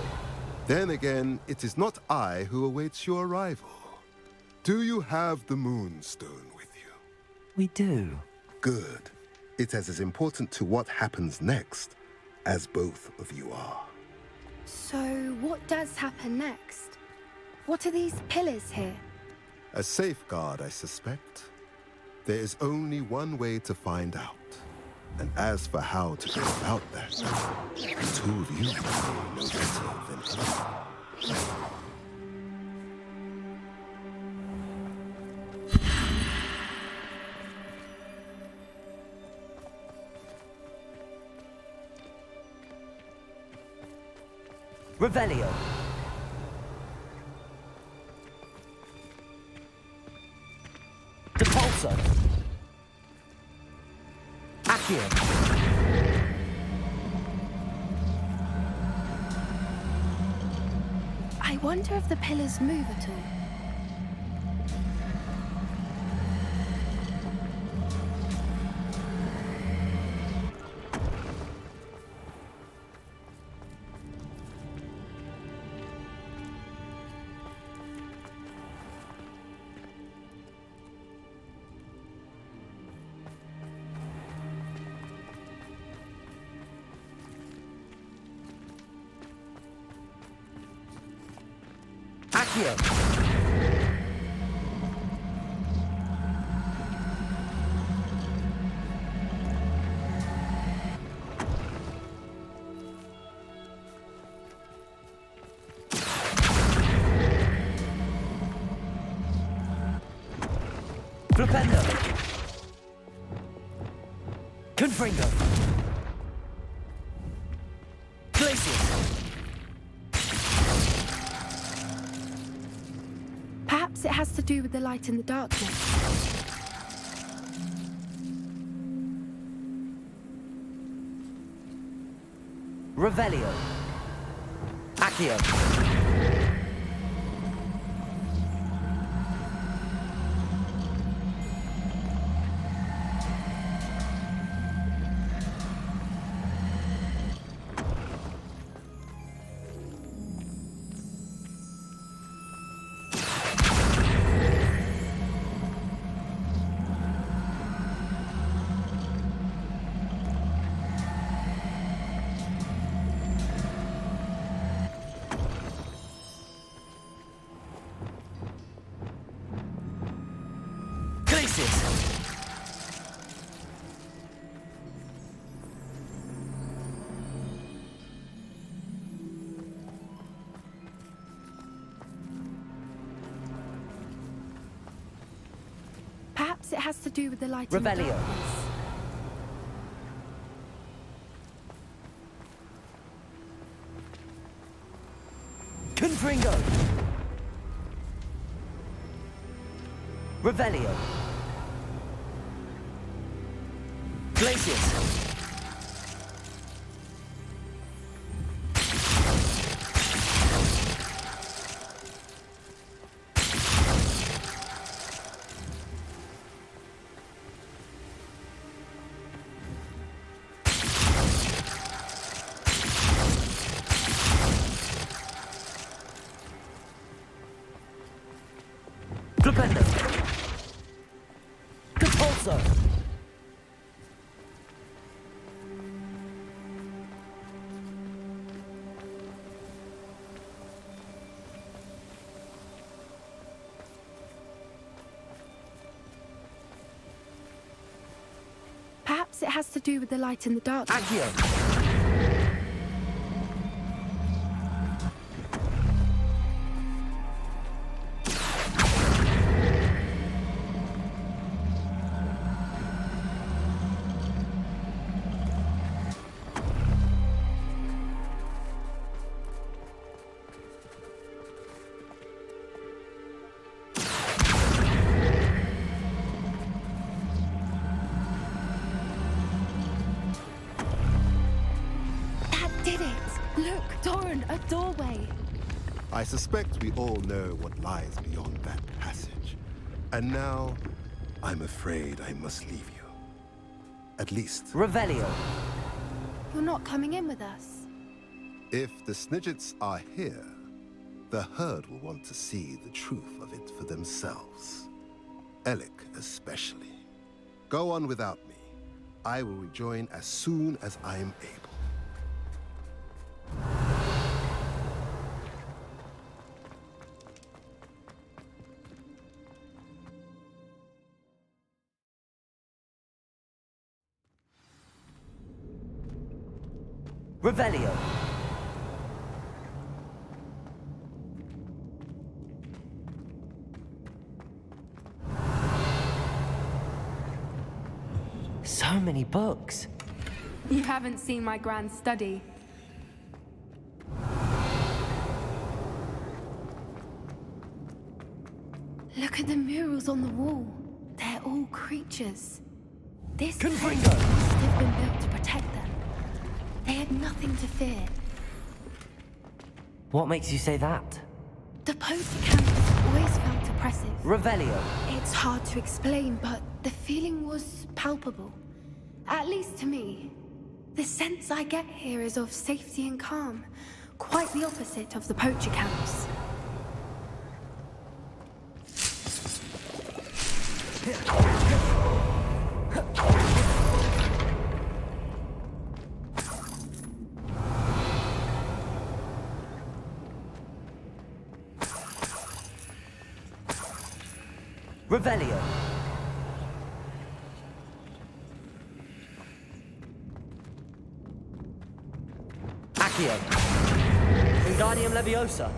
Then again, it is not I who awaits your arrival. Do you have the Moonstone with you? We do. Good. It is as important to what happens next as both of you are. So, what does happen next? What are these pillars here? A safeguard, I suspect. There is only one way to find out. And as for how to go about that, the two of you know better than anyone. Revelio. Depulso. Accio. I wonder if the pillars move at all. Accio! Flipendo! Confringo! Glacius! Perhaps it has to do with the light in the darkness. Revelio! Accio! Perhaps it has to do with the light in the Revelio! darkness. Confringo! Revelio! Glacius! Flipendo! Compulso! Perhaps it has to do with the light in the darkness. Accio! Did it! Look, Doran, a doorway! I suspect we all know what lies beyond that passage. And now, I'm afraid I must leave you. At least... Revelio! You're not coming in with us. If the Snidgets are here, the herd will want to see the truth of it for themselves. Alec especially. Go on without me. I will rejoin as soon as I am able. Revelio! So many books. You haven't seen my grand study. Look at the murals on the wall. They're all creatures. This place must have been built to protect them. They had nothing to fear. What makes you say that? The poacher campus always felt oppressive. Revelio! It's hard to explain, but the feeling was palpable. At least to me. The sense I get here is of safety and calm. Quite the opposite of the poacher camps. Revelio. Accio. Wingardium Leviosa.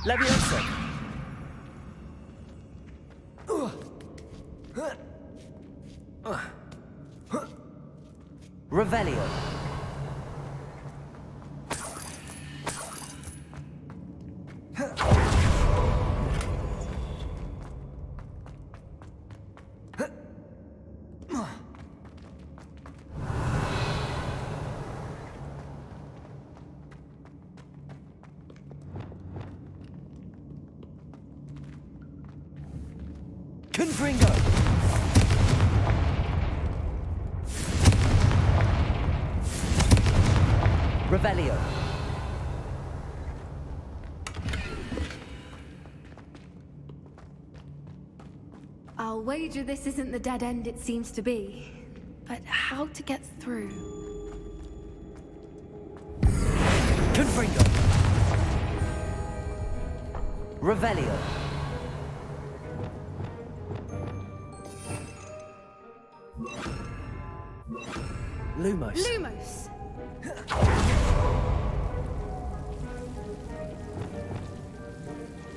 Leviosa. Revelio. Confringo. Revelio. I'll wager this isn't the dead end it seems to be. But how to get through? Confringo. Revelio. Lumos. Lumos!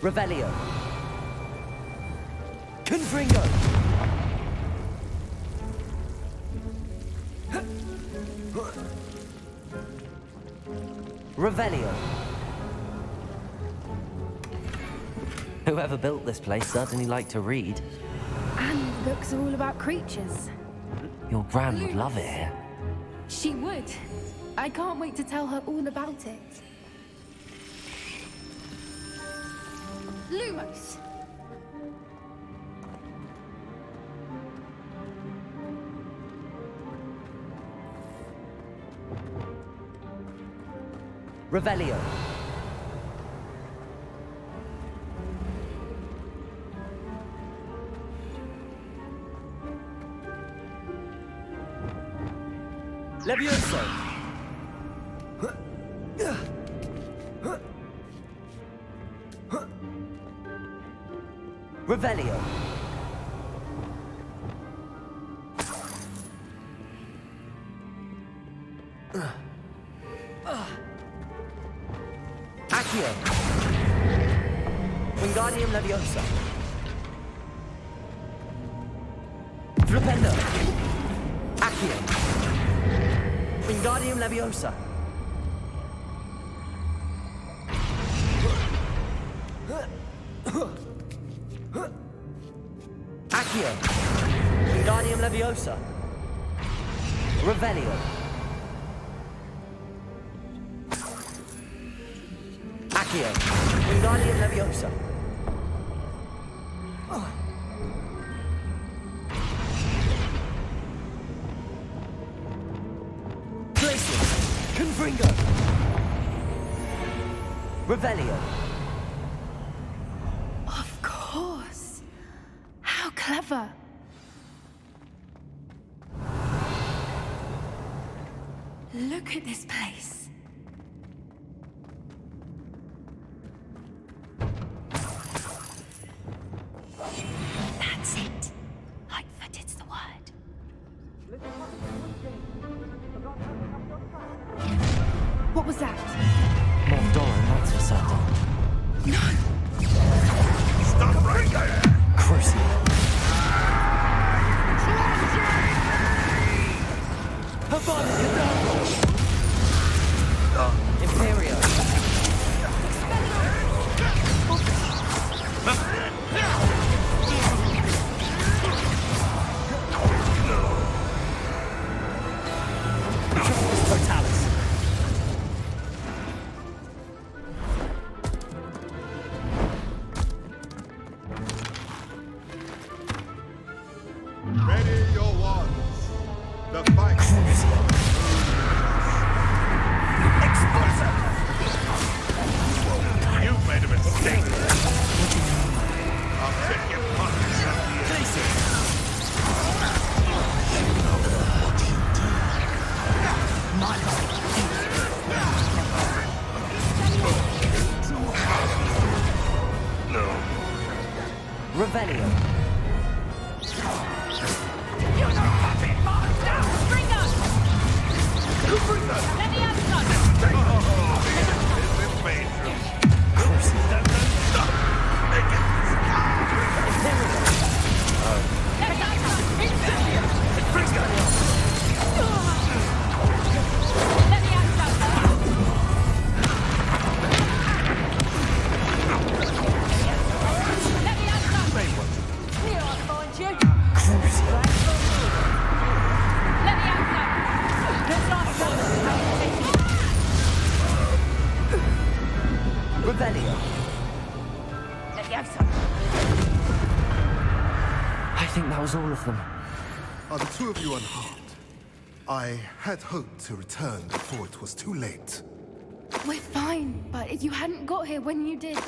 Revelio. Confringo. Revelio. Whoever built this place certainly liked to read. And books are all about creatures. Your gran would love it here. She would. I can't wait to tell her all about it. Lumos! Revelio. Levioso. Revelio. Accio. Wingardium Leviosa. Flipendo. Accio. Wingardium Leviosa. Accio. Wingardium Leviosa. Revelio. Accio. Wingardium Leviosa. Confringo. Revelio. Of course. How clever. Look at this place. That's it. Lightfooted's the word. What was that? Not Doran, that's for certain. No! Stop right there! Crucible. Havana Kedavra! Imperio. Totalis. Ready your wands. The fight. You've made a mistake. I'll take your punches up My life. Revelio. You're not puppet monster! Bring us! Who brings us? Let me have some! This invasion. Stop! Make it stop! Let me have some! Bring us! Let me have some! Let me have some! Here, I'll find you! Let me have some! Let's not Revelio. Let me have some! I think that was all of them. Are the two of you unharmed? I had hoped to return before it was too late. We're fine, but if you hadn't got here when you did,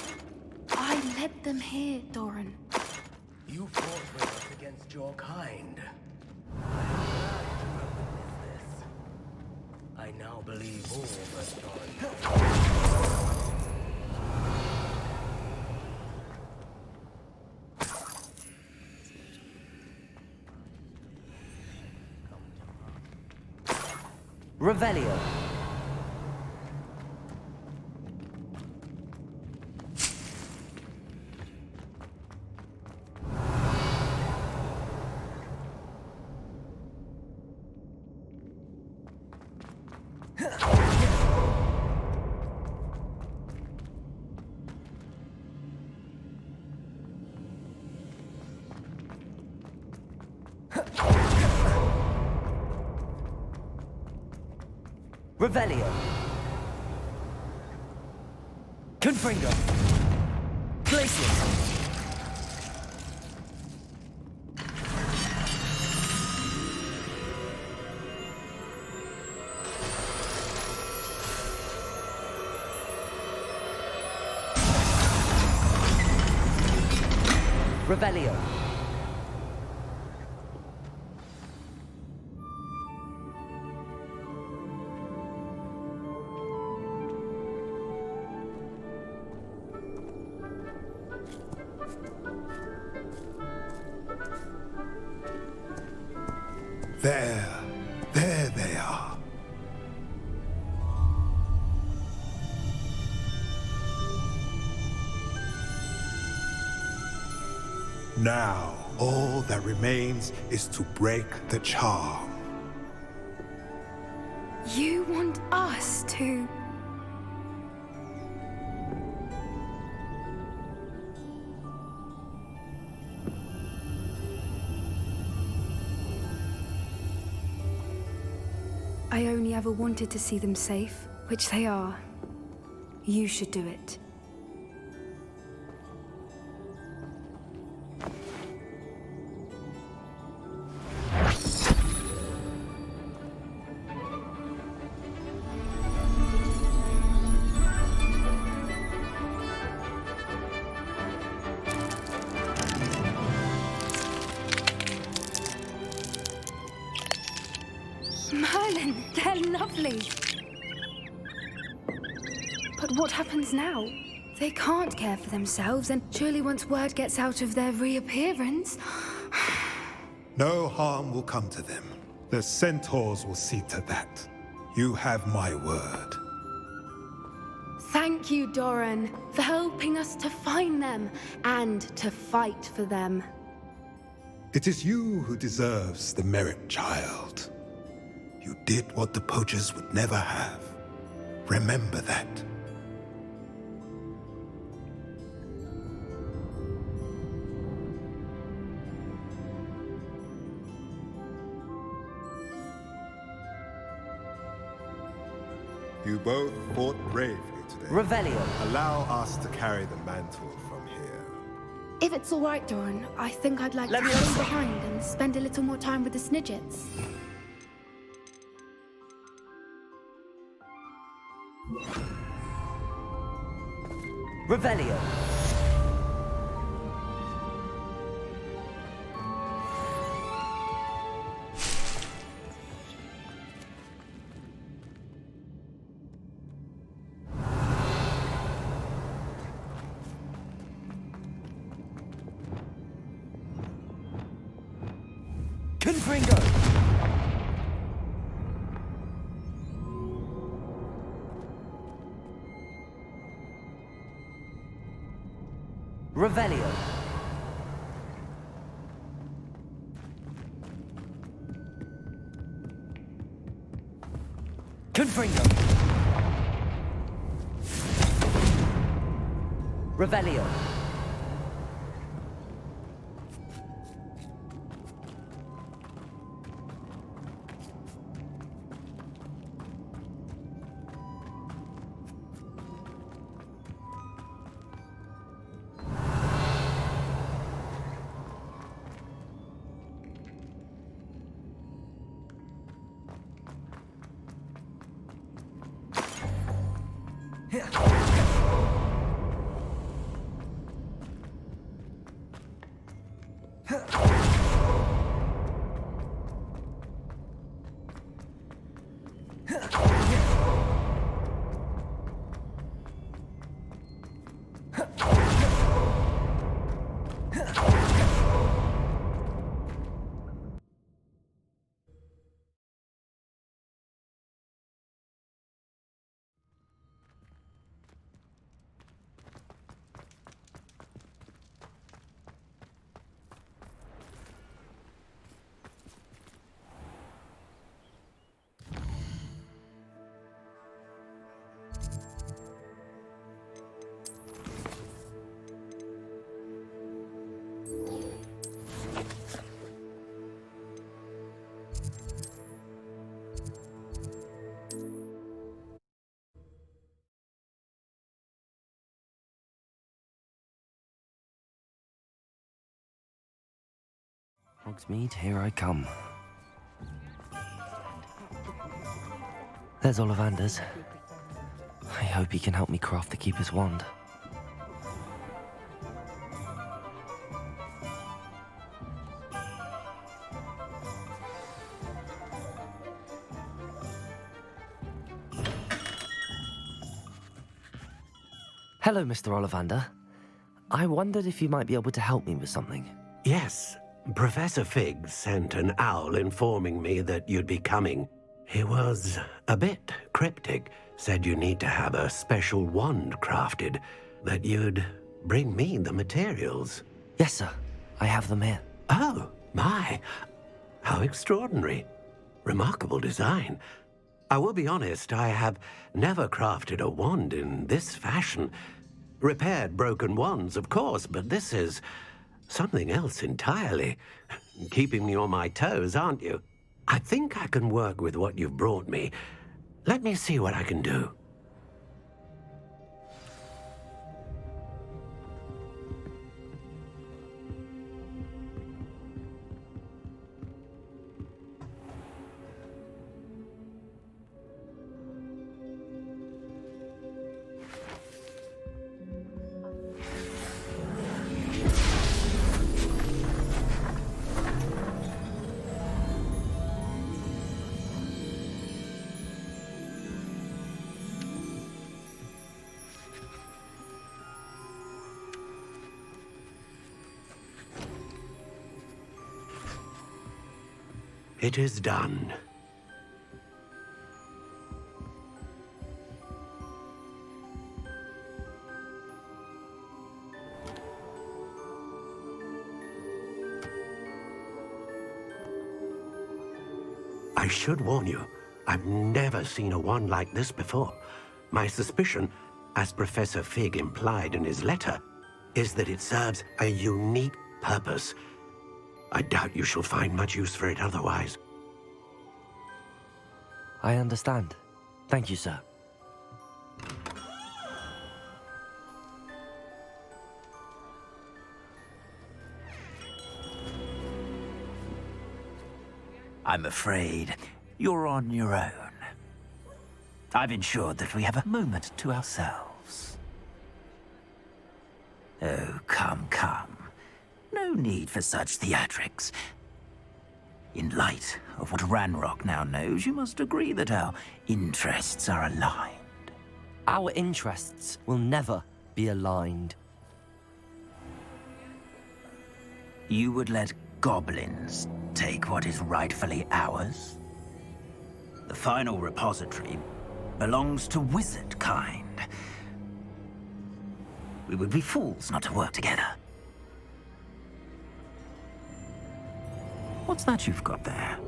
I led them here, Doran. You fought with us against your kind. I now believe all the story. Revelio. Revelio. Confringo. Glacius. Revelio. There they are. Now, all that remains is to break the charm. You want us to... I only ever wanted to see them safe, which they are. You should do it. Merlin, they're lovely. But what happens now? They can't care for themselves, and surely once word gets out of their reappearance... No harm will come to them. The centaurs will see to that. You have my word. Thank you, Doran, for helping us to find them and to fight for them. It is you who deserves the merit, child. You did what the poachers would never have. Remember that. You both fought bravely today. Revelio. Allow us to carry the mantle from here. If it's all right, Doran, I think I'd like to stay behind and spend a little more time with the Snidgets. Revelio. Confringo! Revelio. Confringo. Revelio. Hogsmeade, here I come. There's Ollivander's. I hope he can help me craft the Keeper's Wand. Hello, Mr. Ollivander. I wondered if you might be able to help me with something. Yes, Professor Fig sent an owl informing me that you'd be coming. He was a bit cryptic, said you need to have a special wand crafted, that you'd bring me the materials. Yes, sir. I have them here. Oh, my. How extraordinary. Remarkable design. I will be honest, I have never crafted a wand in this fashion. Repaired broken wands, of course, but this is something else entirely. Keeping me on my toes, aren't you? I think I can work with what you've brought me. Let me see what I can do. It is done. I should warn you, I've never seen a wand like this before. My suspicion, as Professor Fig implied in his letter, is that it serves a unique purpose. I doubt you shall find much use for it otherwise. I understand. Thank you, sir. I'm afraid you're on your own. I've ensured that we have a moment to ourselves. Oh, come, come. No need for such theatrics. In light of what Ranrock now knows, you must agree that our interests are aligned. Our interests will never be aligned. You would let goblins take what is rightfully ours? The final repository belongs to wizard kind. We would be fools not to work together. What's that you've got there?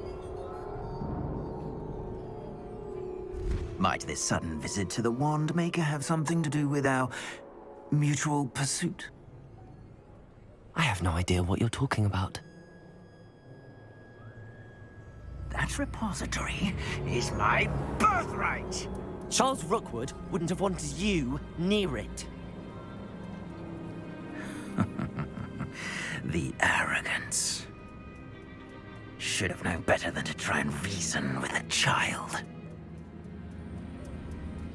Might this sudden visit to the Wand Maker have something to do with our mutual pursuit? I have no idea what you're talking about. That repository is my birthright! Charles Rookwood wouldn't have wanted you near it. The arrogance. Should have known better than to try and reason with a child.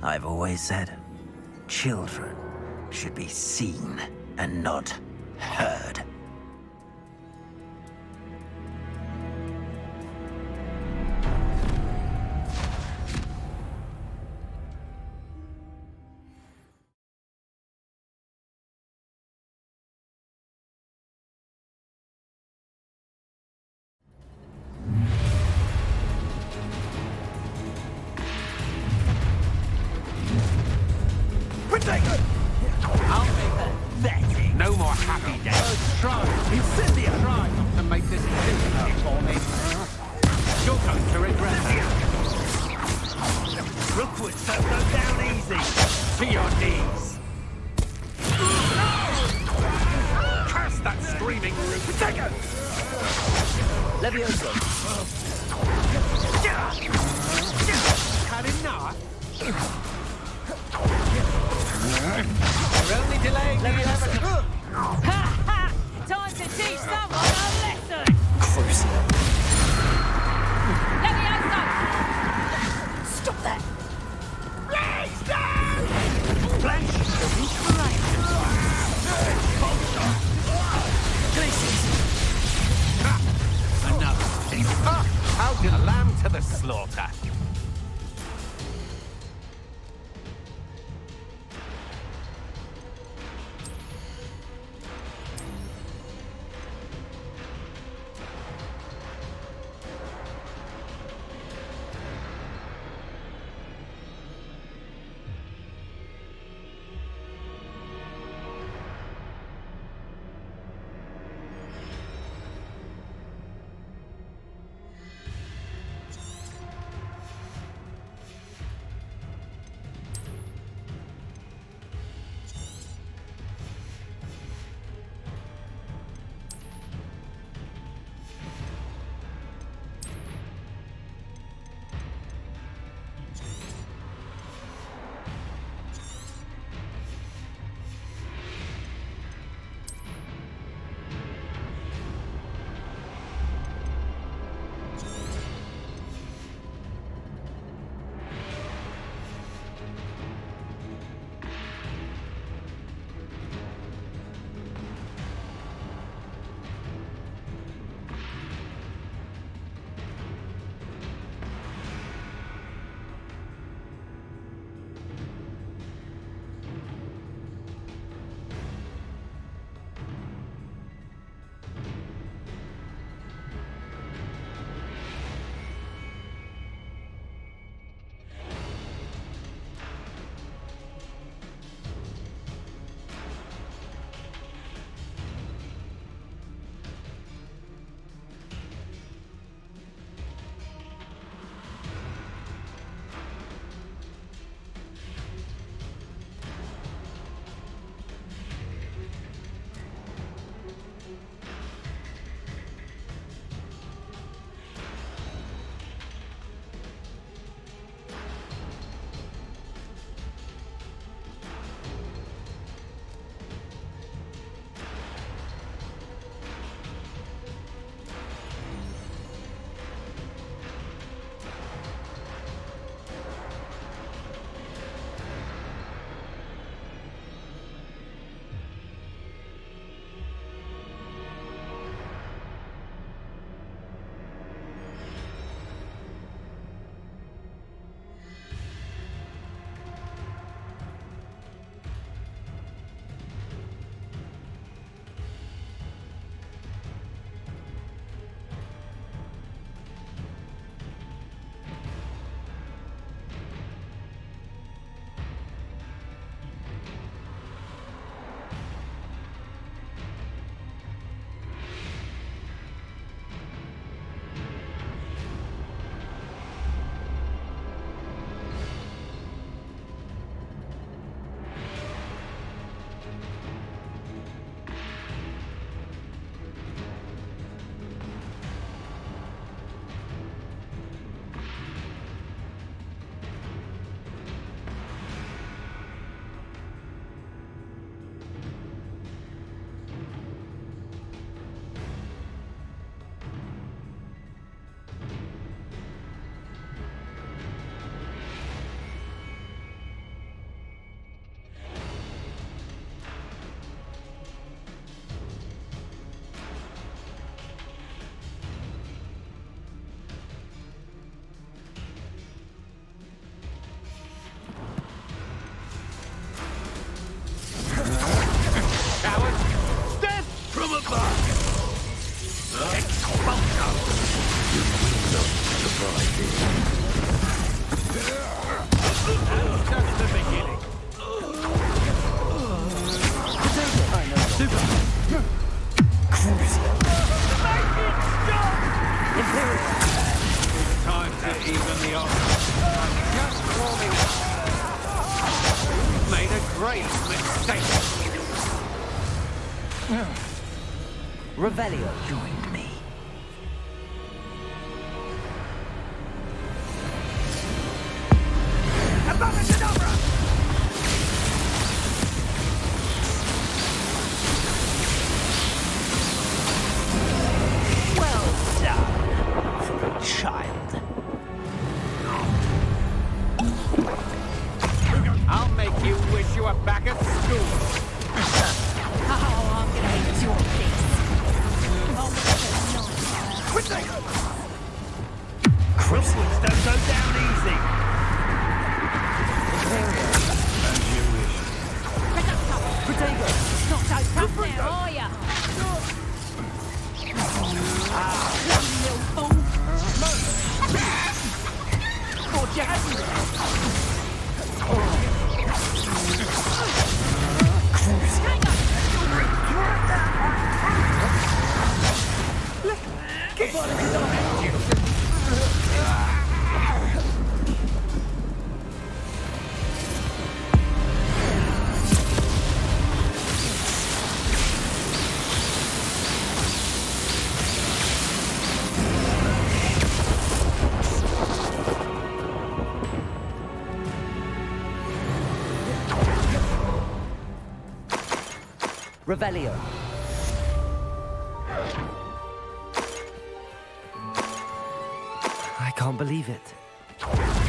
I've always said, children should be seen and not heard. I'll make that betting. No more happy days. Try. Incendia. Try not to make this difficult for me. You're going to regret that. Rookwood, so go down easy. To your knees. Curse that screaming root. Take it! Levioso. Had enough? You're only delaying the inevitable. Ha ha! Time to teach someone a lesson! Cruise. Levioso! Stop that! Raise down! Flash the inspiration. Another thing. How did a lamb to the slaughter? Revelio. Joined me. Well done for a child. I'll make you wish you were back at school. Oh, I'm gonna eat your face. Oh, that's a nice Crookwoods don't go down easy. Protego! Not so tough now, are ya? Bloody little fool! Thought you hadn't. Revelio. I can't believe it.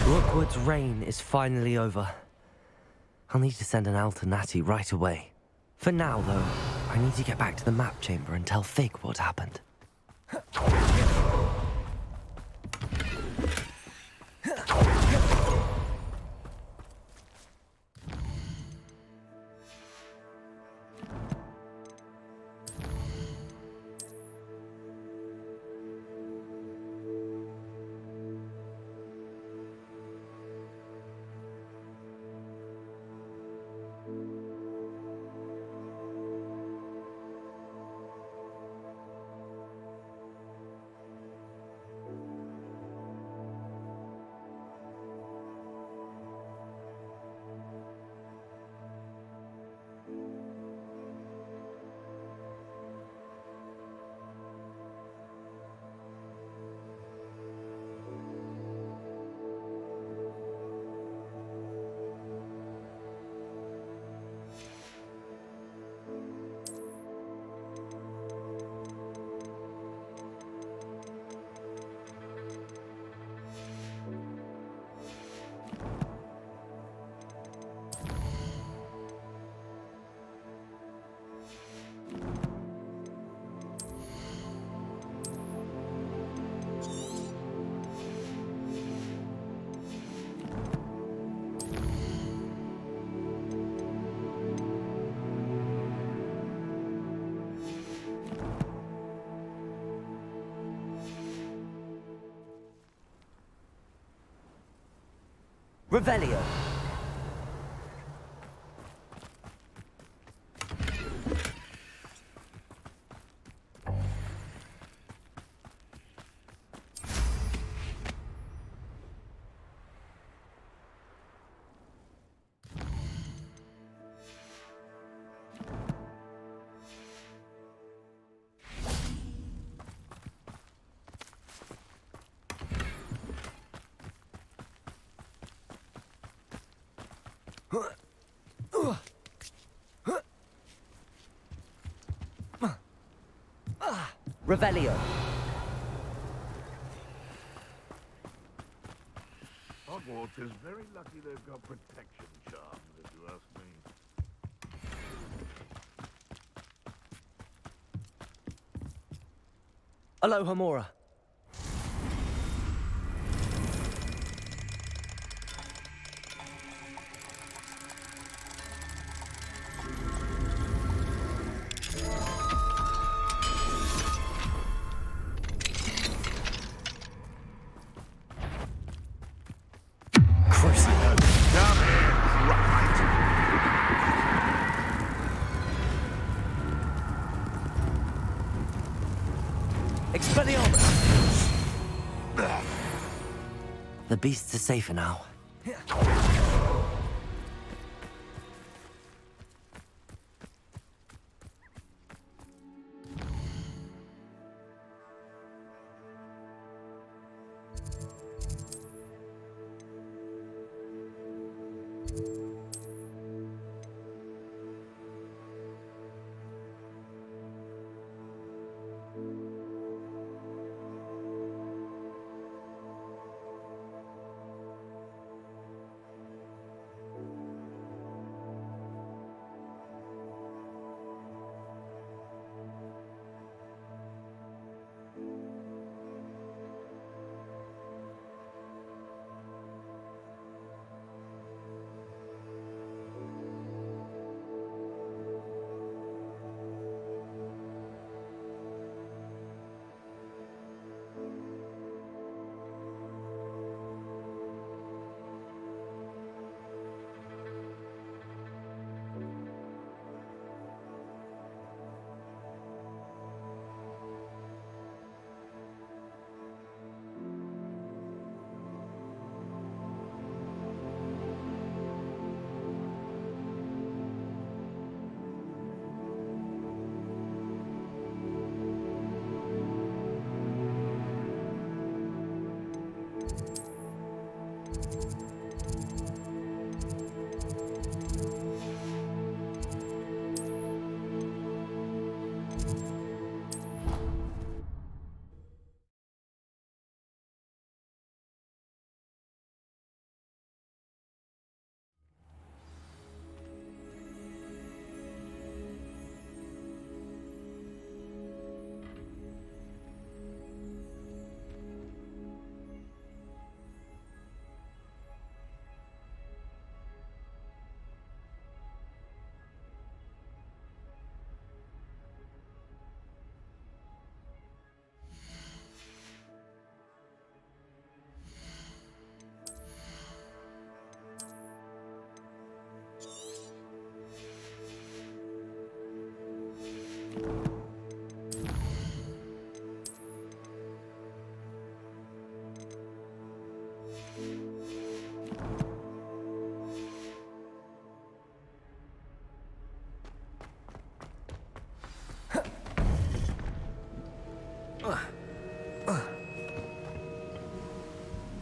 Rookwood's reign is finally over. I'll need to send an Alternati right away. For now, though, I need to get back to the map chamber and tell Fig what happened. Revelio. Revelio. Hogwarts is very lucky they've got protection charms, if you ask me. Aloha Mora. The beasts are safer now.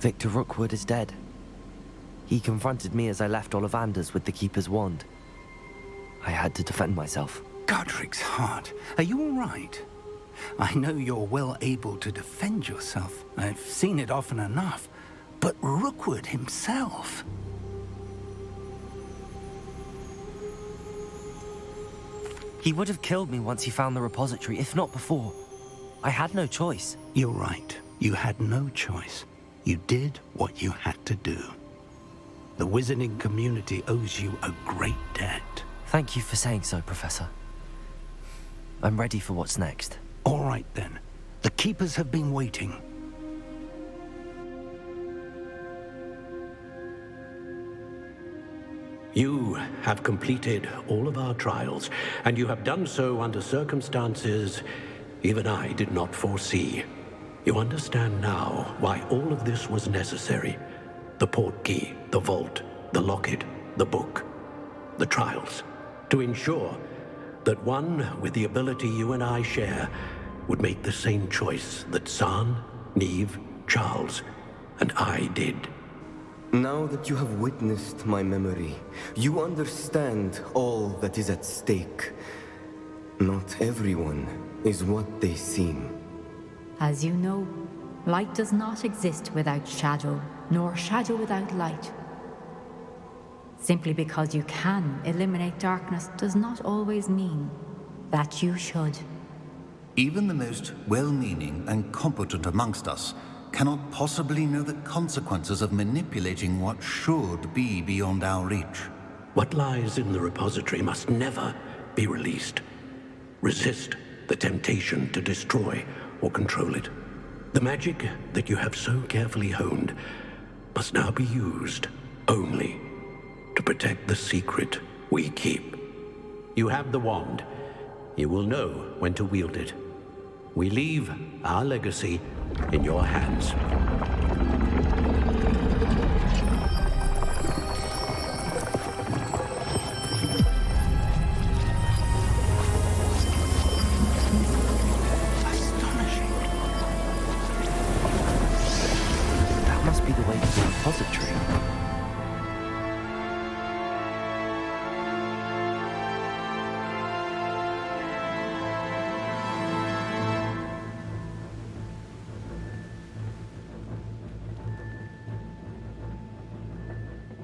Victor Rookwood is dead. He confronted me as I left Ollivander's with the Keeper's wand. I had to defend myself. Godric's heart. Are you all right? I know you're well able to defend yourself. I've seen it often enough. But Rookwood himself... He would have killed me once he found the repository, if not before. I had no choice. You're right. You had no choice. You did what you had to do. The wizarding community owes you a great debt. Thank you for saying so, Professor. I'm ready for what's next. All right, then. The Keepers have been waiting. You have completed all of our trials, and you have done so under circumstances even I did not foresee. You understand now why all of this was necessary. The portkey, the vault, the locket, the book, the trials. To ensure that one with the ability you and I share would make the same choice that San, Neve, Charles, and I did. Now that you have witnessed my memory, you understand all that is at stake. Not everyone is what they seem. As you know, light does not exist without shadow, nor shadow without light. Simply because you can eliminate darkness does not always mean that you should. Even the most well-meaning and competent amongst us cannot possibly know the consequences of manipulating what should be beyond our reach. What lies in the repository must never be released. Resist the temptation to destroy or control it. The magic that you have so carefully honed must now be used only to protect the secret we keep. You have the wand. You will know when to wield it. We leave our legacy in your hands. That must be the way to the repository.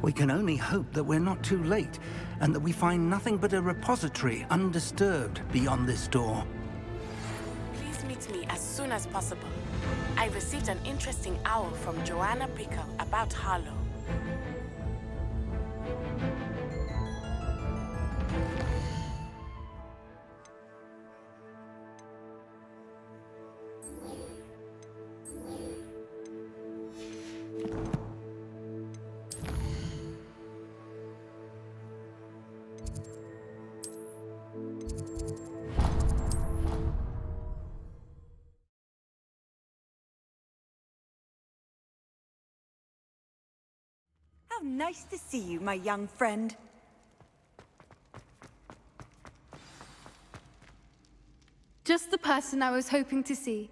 We can only hope that we're not too late, and that we find nothing but a repository undisturbed beyond this door. Please meet me as soon as possible. I received an interesting owl from Joanna Bickle about Harlow. How nice to see you, my young friend. Just the person I was hoping to see.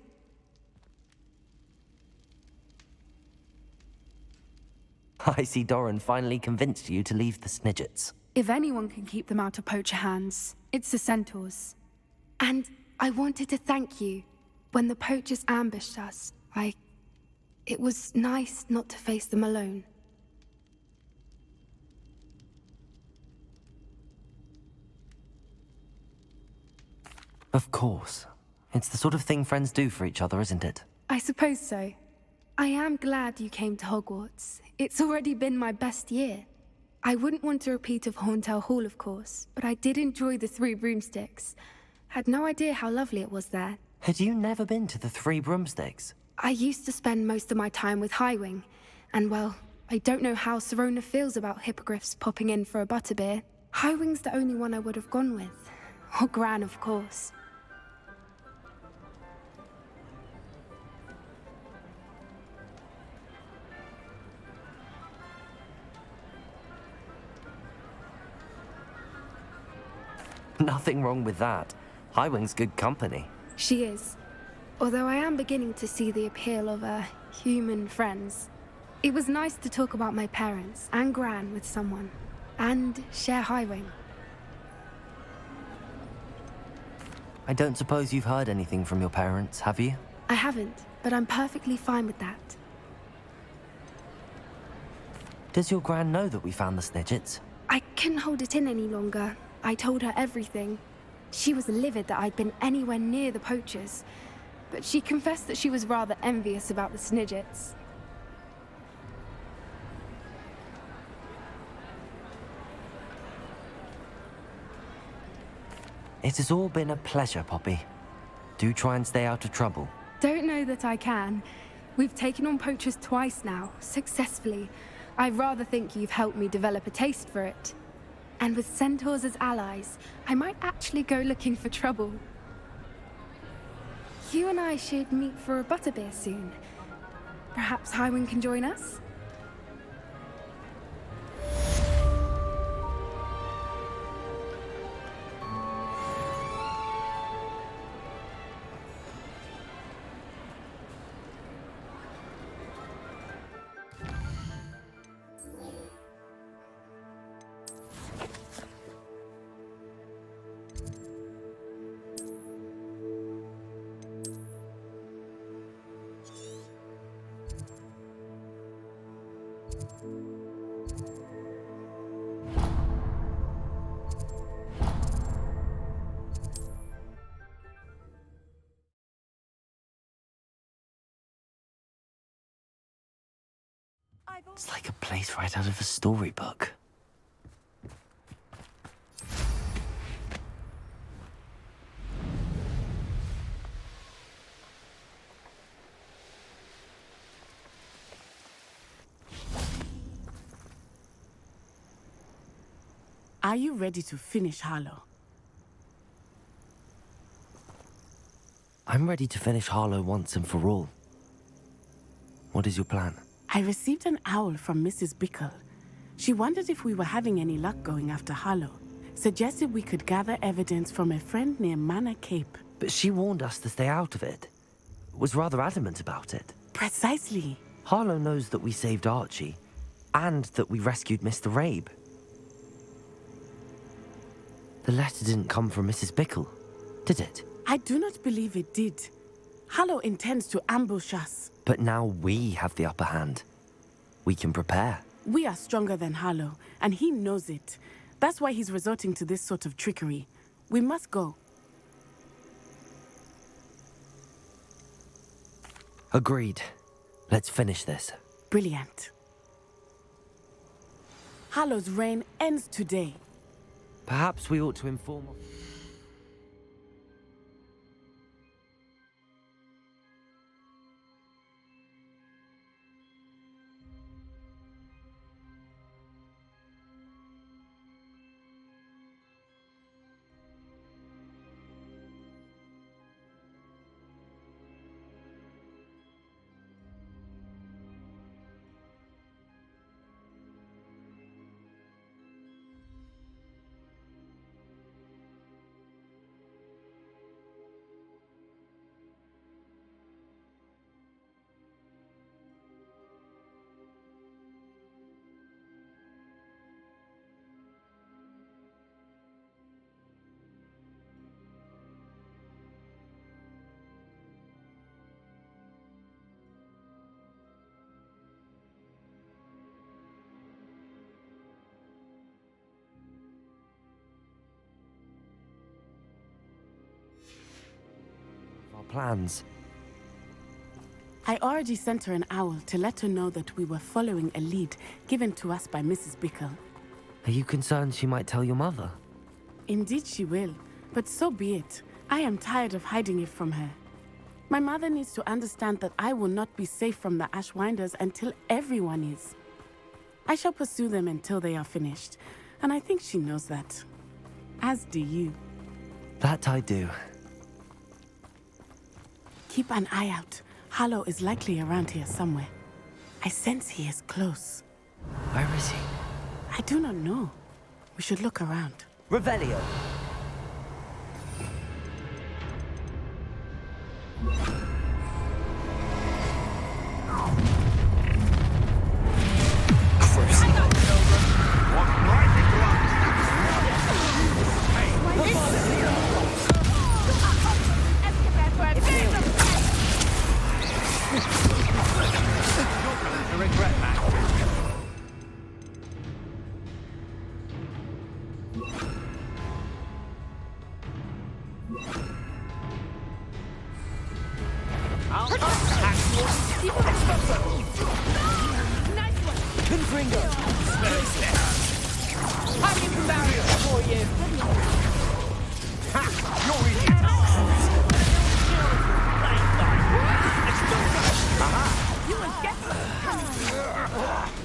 I see Doran finally convinced you to leave the Snidgets. If anyone can keep them out of poacher hands, it's the centaurs. And I wanted to thank you. When the poachers ambushed us, it was nice not to face them alone. Of course. It's the sort of thing friends do for each other, isn't it? I suppose so. I am glad you came to Hogwarts. It's already been my best year. I wouldn't want a repeat of Horntail Hall, of course, but I did enjoy the Three Broomsticks. Had no idea how lovely it was there. Had you never been to the Three Broomsticks? I used to spend most of my time with Highwing, and well, I don't know how Serona feels about hippogriffs popping in for a butterbeer. Highwing's the only one I would have gone with. Or Gran, of course. Nothing wrong with that. Highwing's good company. She is. Although I am beginning to see the appeal of human friends. It was nice to talk about my parents and Gran with someone. And share Highwing. I don't suppose you've heard anything from your parents, have you? I haven't, but I'm perfectly fine with that. Does your Gran know that we found the Snidgets? I couldn't hold it in any longer. I told her everything. She was livid that I'd been anywhere near the poachers, but she confessed that she was rather envious about the Snidgets. It has all been a pleasure, Poppy. Do try and stay out of trouble. Don't know that I can. We've taken on poachers twice now, successfully. I rather think you've helped me develop a taste for it. And with centaurs as allies, I might actually go looking for trouble. You and I should meet for a butterbeer soon. Perhaps Highwing can join us? It's like a place right out of a storybook. Are you ready to finish Harlow? I'm ready to finish Harlow once and for all. What is your plan? I received an owl from Mrs. Bickle. She wondered if we were having any luck going after Harlow. Suggested we could gather evidence from a friend near Manor Cape. But she warned us to stay out of it. Was rather adamant about it. Precisely. Harlow knows that we saved Archie, and that we rescued Mr. Rabe. The letter didn't come from Mrs. Bickle, did it? I do not believe it did. Harlow intends to ambush us. But now we have the upper hand. We can prepare. We are stronger than Harlow, and he knows it. That's why he's resorting to this sort of trickery. We must go. Agreed. Let's finish this. Brilliant. Harlow's reign ends today. Perhaps we ought to inform... plans. I already sent her an owl to let her know that we were following a lead given to us by Mrs. Bickle. Are you concerned she might tell your mother? Indeed she will, but so be it. I am tired of hiding it from her. My mother needs to understand that I will not be safe from the Ashwinders until everyone is. I shall pursue them until they are finished, and I think she knows that. As do you. That I do. Keep an eye out. Harlow is likely around here somewhere. I sense he is close. Where is he? I do not know. We should look around. Revelio.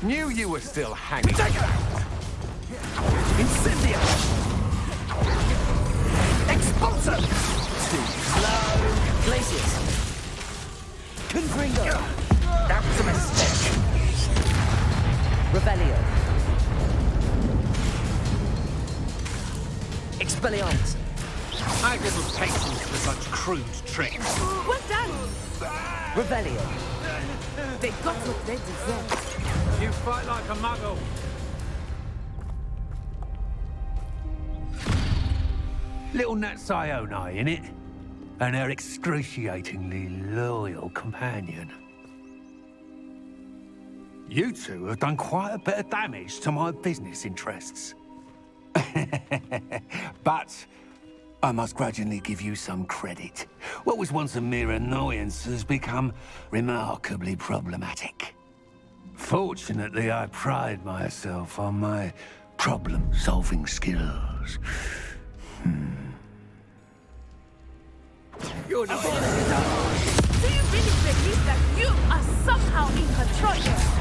Knew you were still hanging. Take it out! Incendio! Expulso! Too slow. Glaciers. Confringo. That was a mistake. Revelio. Expelliarmus. I have little patience for such crude tricks. Well done! Revelio. They got what they deserved. You fight like a muggle. Little Nat Sione, innit? And her excruciatingly loyal companion. You two have done quite a bit of damage to my business interests. But I must grudgingly give you some credit. What was once a mere annoyance has become remarkably problematic. Fortunately, I pride myself on my problem-solving skills. You're not... Do you really believe that you are somehow in control here?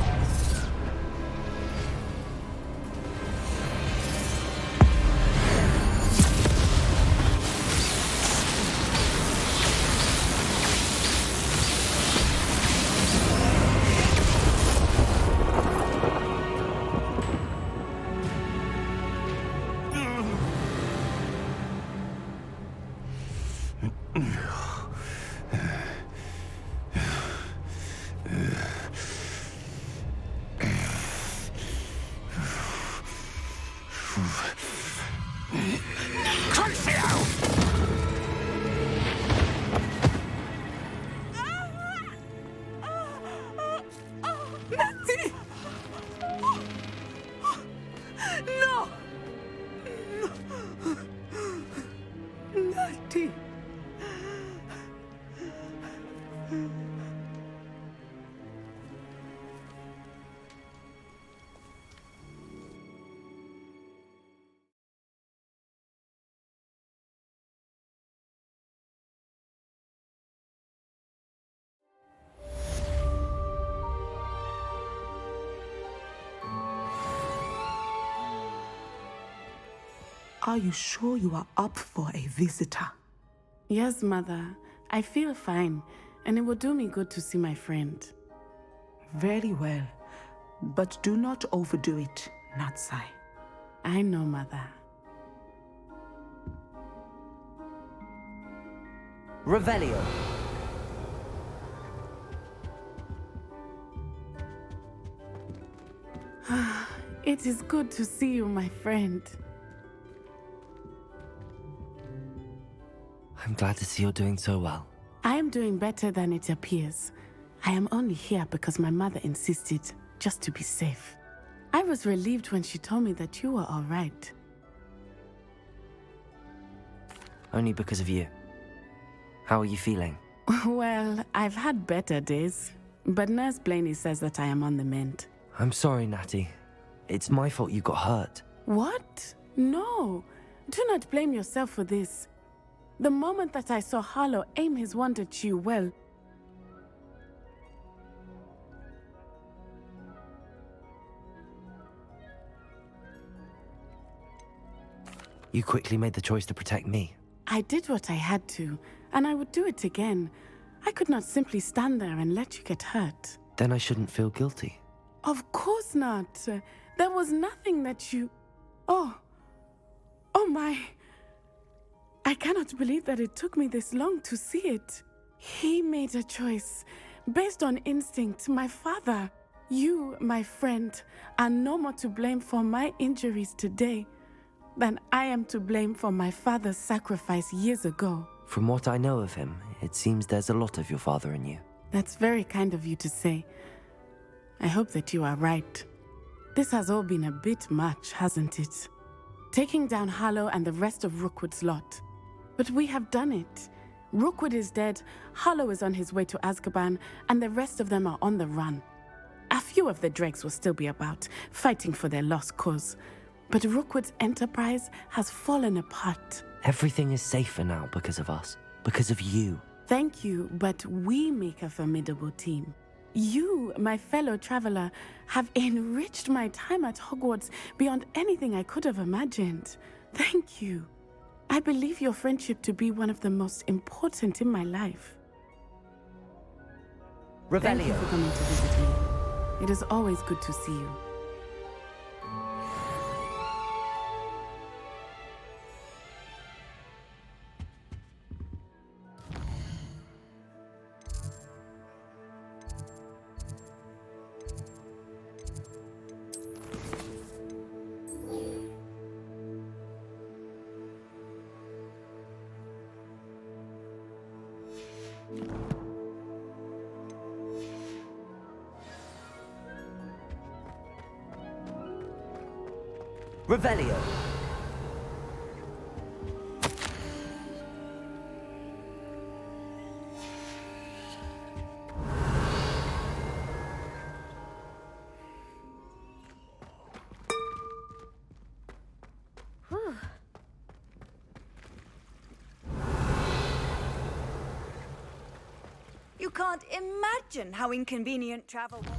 No! Natty! Are you sure you are up for a visitor? Yes, Mother. I feel fine, and it will do me good to see my friend. Very well. But do not overdo it, Natsai. I know, Mother. Revelio. It is good to see you, my friend. I'm glad to see you're doing so well. I am doing better than it appears. I am only here because my mother insisted, just to be safe. I was relieved when she told me that you were all right. Only because of you. How are you feeling? Well, I've had better days, but Nurse Blaney says that I am on the mend. I'm sorry, Natty. It's my fault you got hurt. What? No. Do not blame yourself for this. The moment that I saw Harlow aim his wand at you, well... You quickly made the choice to protect me. I did what I had to, and I would do it again. I could not simply stand there and let you get hurt. Then I shouldn't feel guilty. Of course not. There was nothing that you... Oh my... I cannot believe that it took me this long to see it. He made a choice based on instinct. My father, you, my friend, are no more to blame for my injuries today than I am to blame for my father's sacrifice years ago. From what I know of him, it seems there's a lot of your father in you. That's very kind of you to say. I hope that you are right. This has all been a bit much, hasn't it? Taking down Harlow and the rest of Rookwood's lot. But we have done it. Rookwood is dead, Harlow is on his way to Azkaban, and the rest of them are on the run. A few of the dregs will still be about, fighting for their lost cause. But Rookwood's enterprise has fallen apart. Everything is safer now because of us. Because of you. Thank you, but we make a formidable team. You, my fellow traveler, have enriched my time at Hogwarts beyond anything I could have imagined. Thank you. I believe your friendship to be one of the most important in my life. Revelio. Thank you for coming to visit me. It is always good to see you. Revelio. You can't imagine how inconvenient travel was.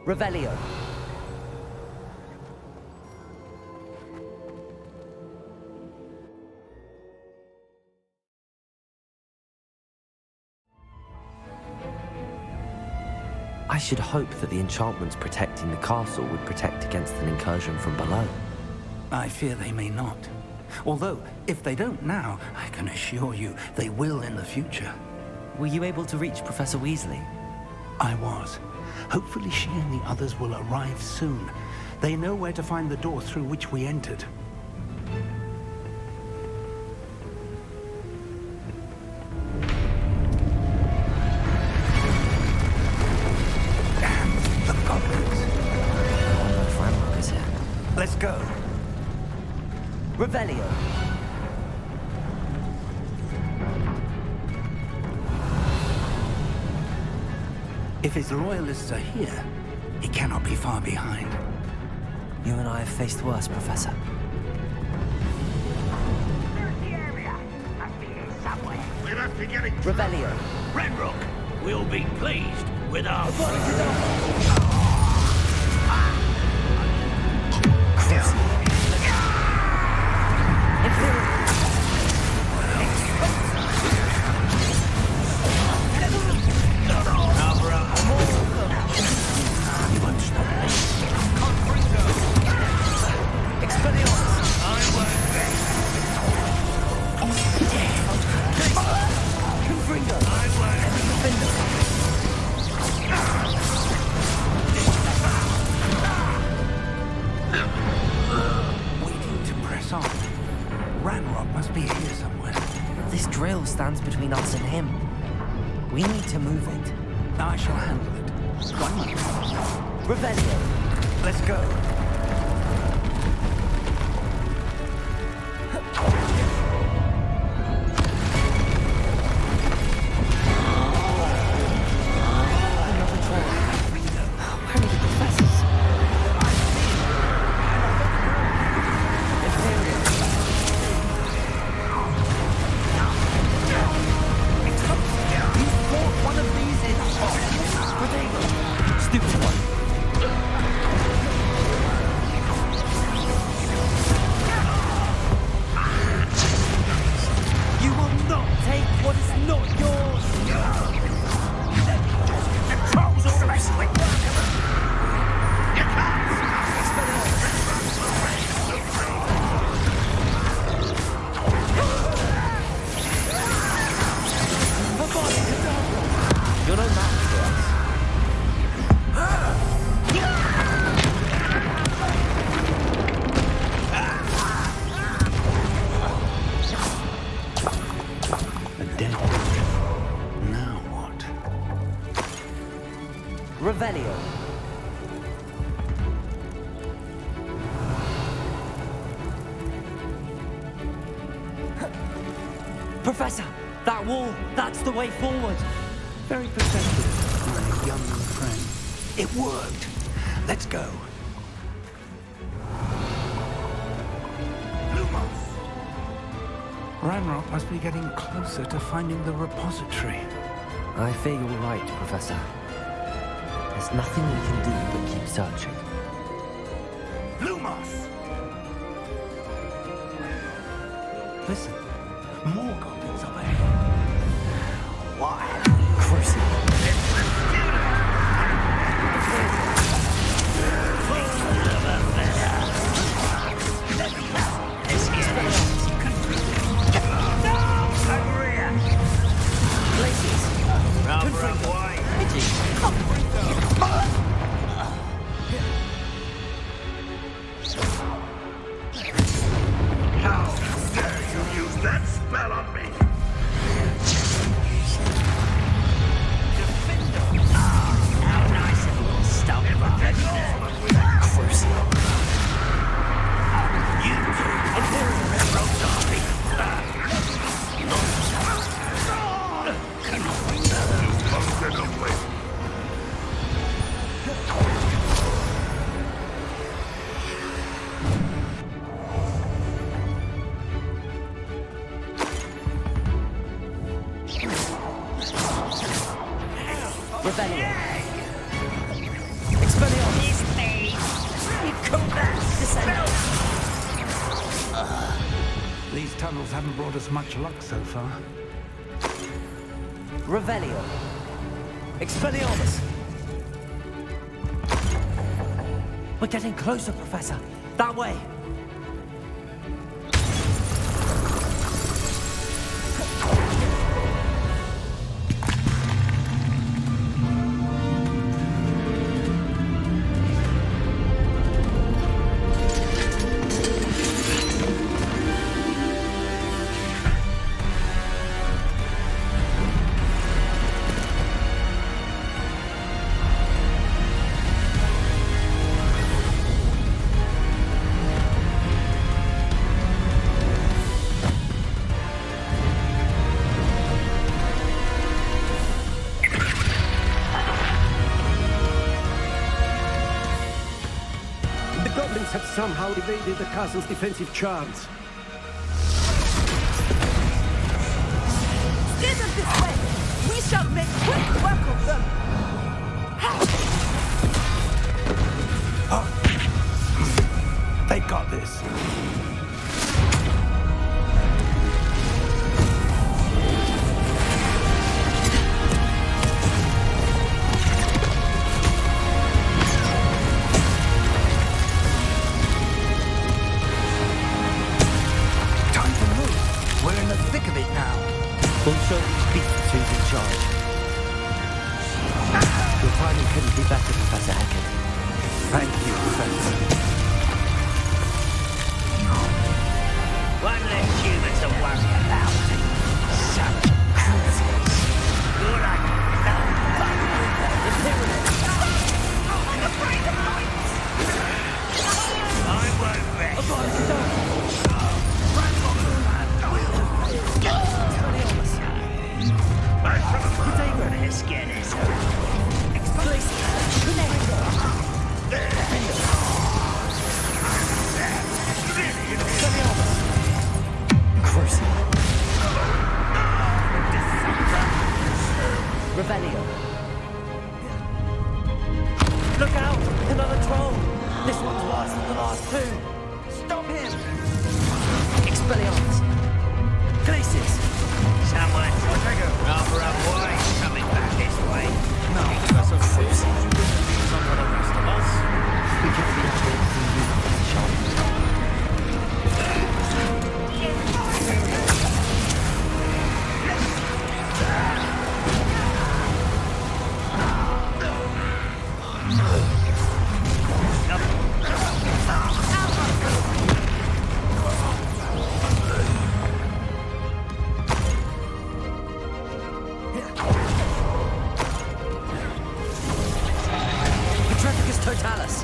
Revelio. I should hope that the enchantments protecting the castle would protect against an incursion from below. I fear they may not. Although, if they don't now, I can assure you they will in the future. Were you able to reach Professor Weasley? I was. Hopefully she and the others will arrive soon. They know where to find the door through which we entered. Damn the goblins. I wonder if Ranrock is here. Let's go. Revelio. If his loyalists are here, he cannot be far behind. You and I have faced worse, Professor. We must be getting... Revelio. Ranrock will be pleased with our... Waiting to press on. Ranrock must be here somewhere. This drill stands between us and him. We need to move it. I shall handle it. 1 moment. Revelio. Let's go. Revelio. Professor, that wall, that's the way forward. Very perceptive, my young friend. It worked. Let's go. Ranrock must be getting closer to finding the repository. I fear you're right, Professor. There's nothing we can do but keep searching. Lumos! Listen, more goblins are there. Why? Crucible. How dare you use that spell on me? How nice of you to stop by. Crucible. You two, Imperial Railroad Derby. Revelio. Expelliarmus. These tunnels haven't brought us much luck so far. Revelio. Expelliarmus. We're getting closer, Professor. That way. somehow evaded the castle's defensive charms. Steer them this way! We shall make quick work of them! They've got this. Time to move. We're in the thick of it now. We'll show these beasts who's in charge. Your timing couldn't be better, Professor Hackett. Thank you, Professor. One less human to worry about. Some cruises. You're like no fun. The pyramid. I'm afraid of heights. I won't rest. Let's get this. Revelio. Look out! Another troll! This one's worse than the last two! Stop him! Expelliarmus! Glacis! Someone rather avoid coming back this way. No, Professor Fawcett, you wouldn't be some for the rest of us. We can be Totalis!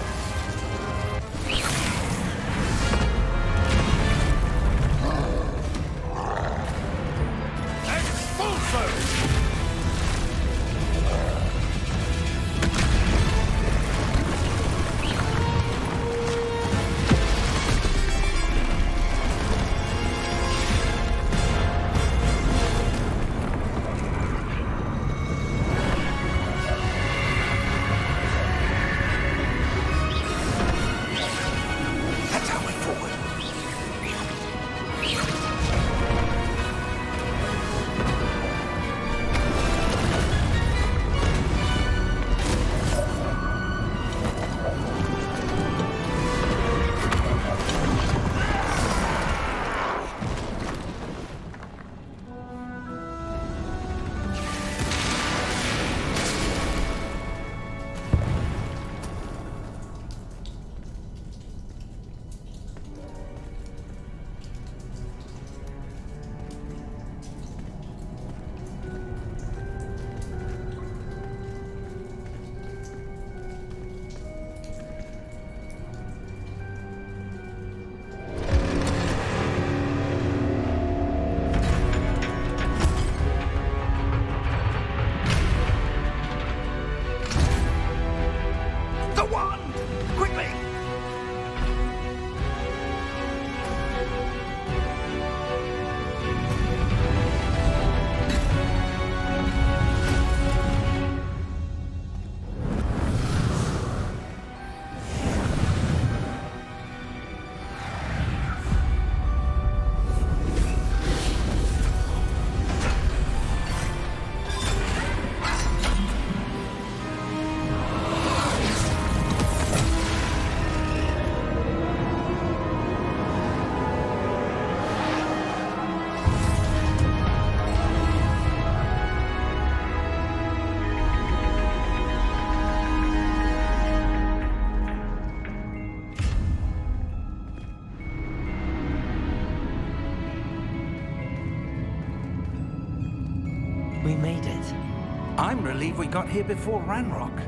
We made it. I'm relieved we got here before Ranrock.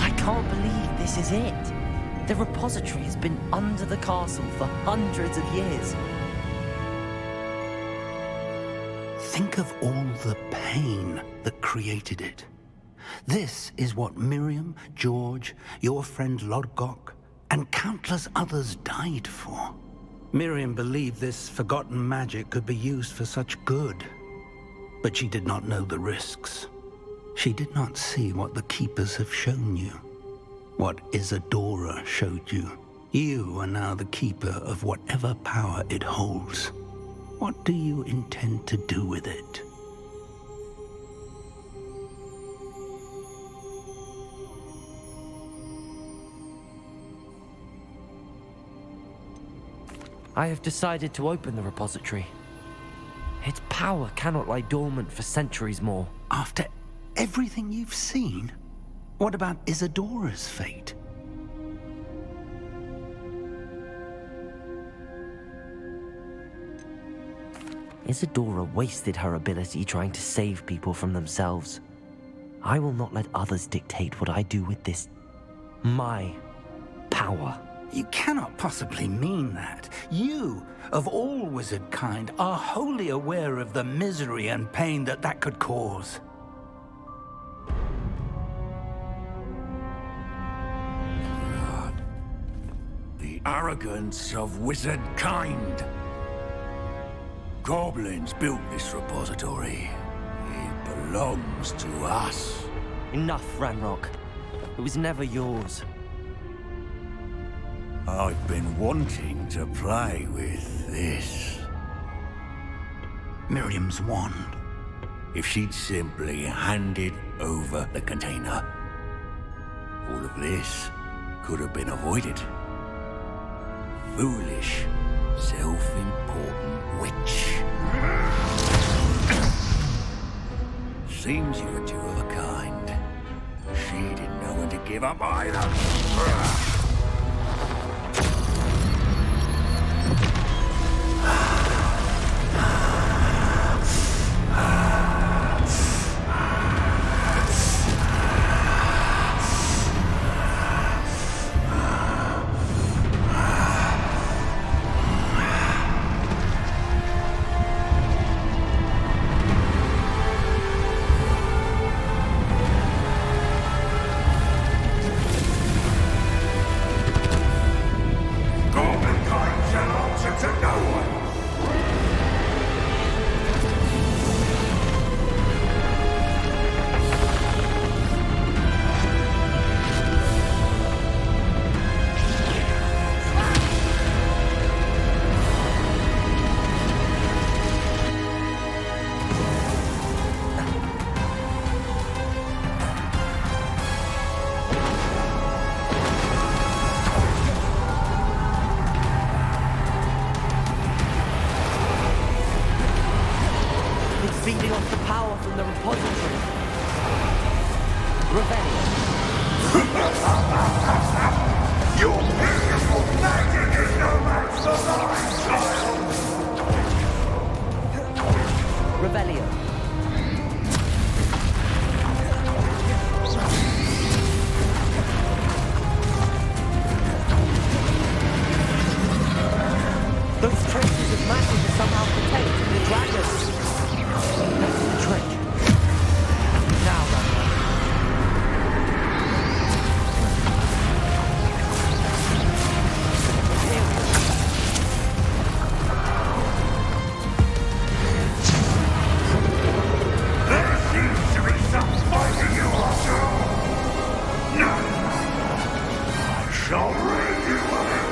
I can't believe this is it. The repository has been under the castle for hundreds of years. Think of all the pain that created it. This is what Miriam, George, your friend Lodgok, and countless others died for. Miriam believed this forgotten magic could be used for such good, but she did not know the risks. She did not see what the Keepers have shown you, what Isadora showed you. You are now the Keeper of whatever power it holds. What do you intend to do with it? I have decided to open the repository. Its power cannot lie dormant for centuries more. After everything you've seen, what about Isadora's fate? Isadora wasted her ability trying to save people from themselves. I will not let others dictate what I do with this. My power. You cannot possibly mean that. You, of all wizard kind, are wholly aware of the misery and pain that could cause. The arrogance of wizard kind. Goblins built this repository. It belongs to us. Enough, Ranrock. It was never yours. I've been wanting to play with this. Miriam's wand. If she'd simply handed over the container, all of this could have been avoided. Foolish, self-important witch. Seems you're two of a kind. She didn't know when to give up either. Feeding off the power from the repository. Revelio. Your beautiful magic is no match for mine, child! Revelio. Those traces of magic are somehow protected in the dragons. Trick. Now, There seems to be some fighting you after all. No. I shall rid you of it.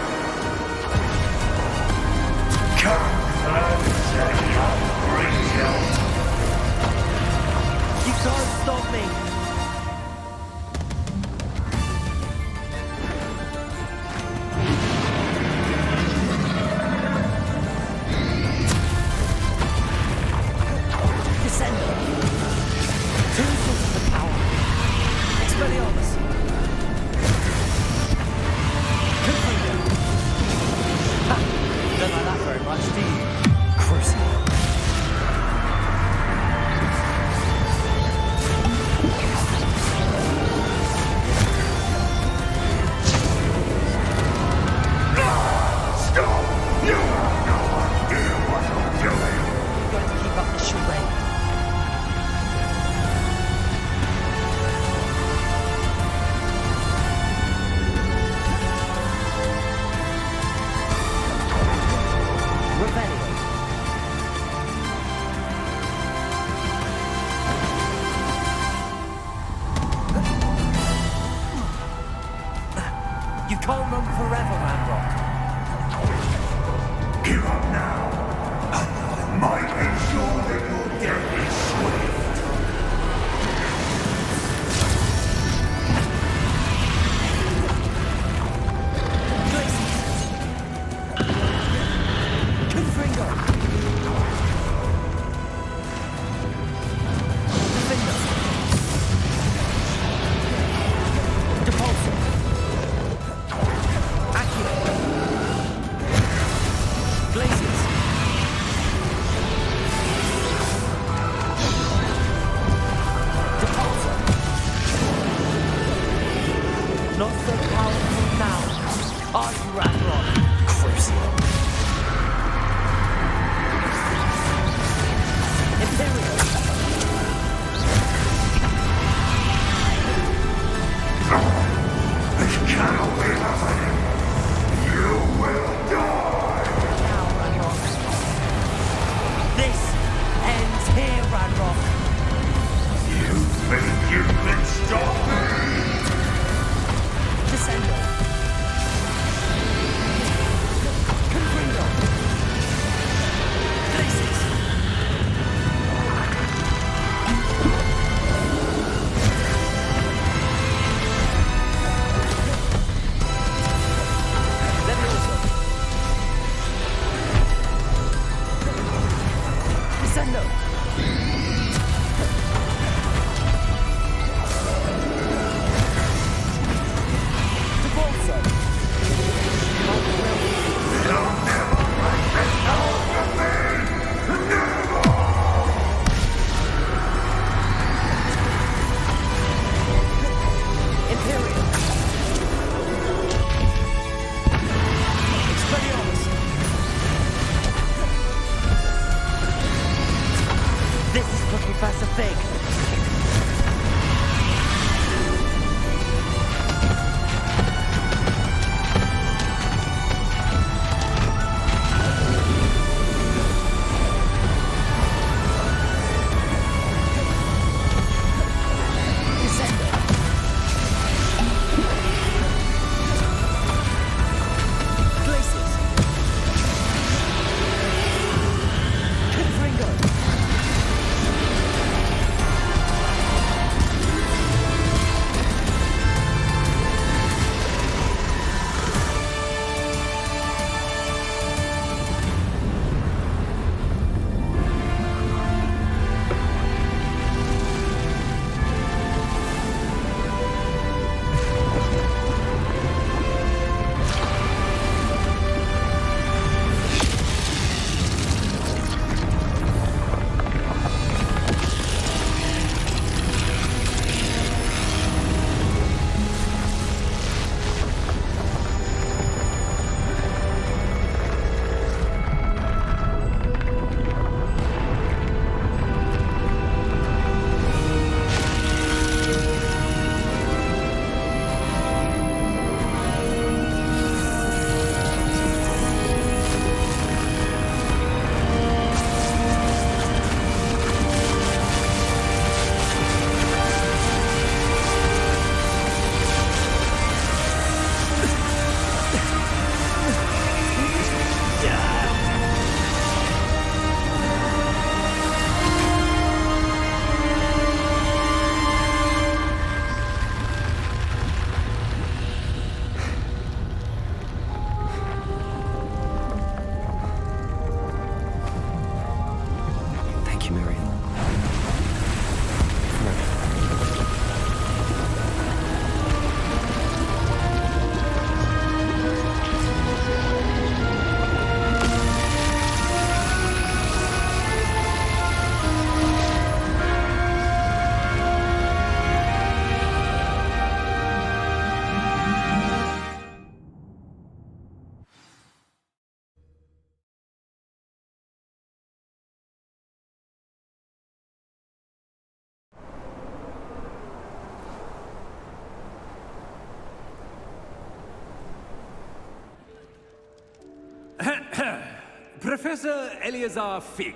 Professor Eleazar Fig.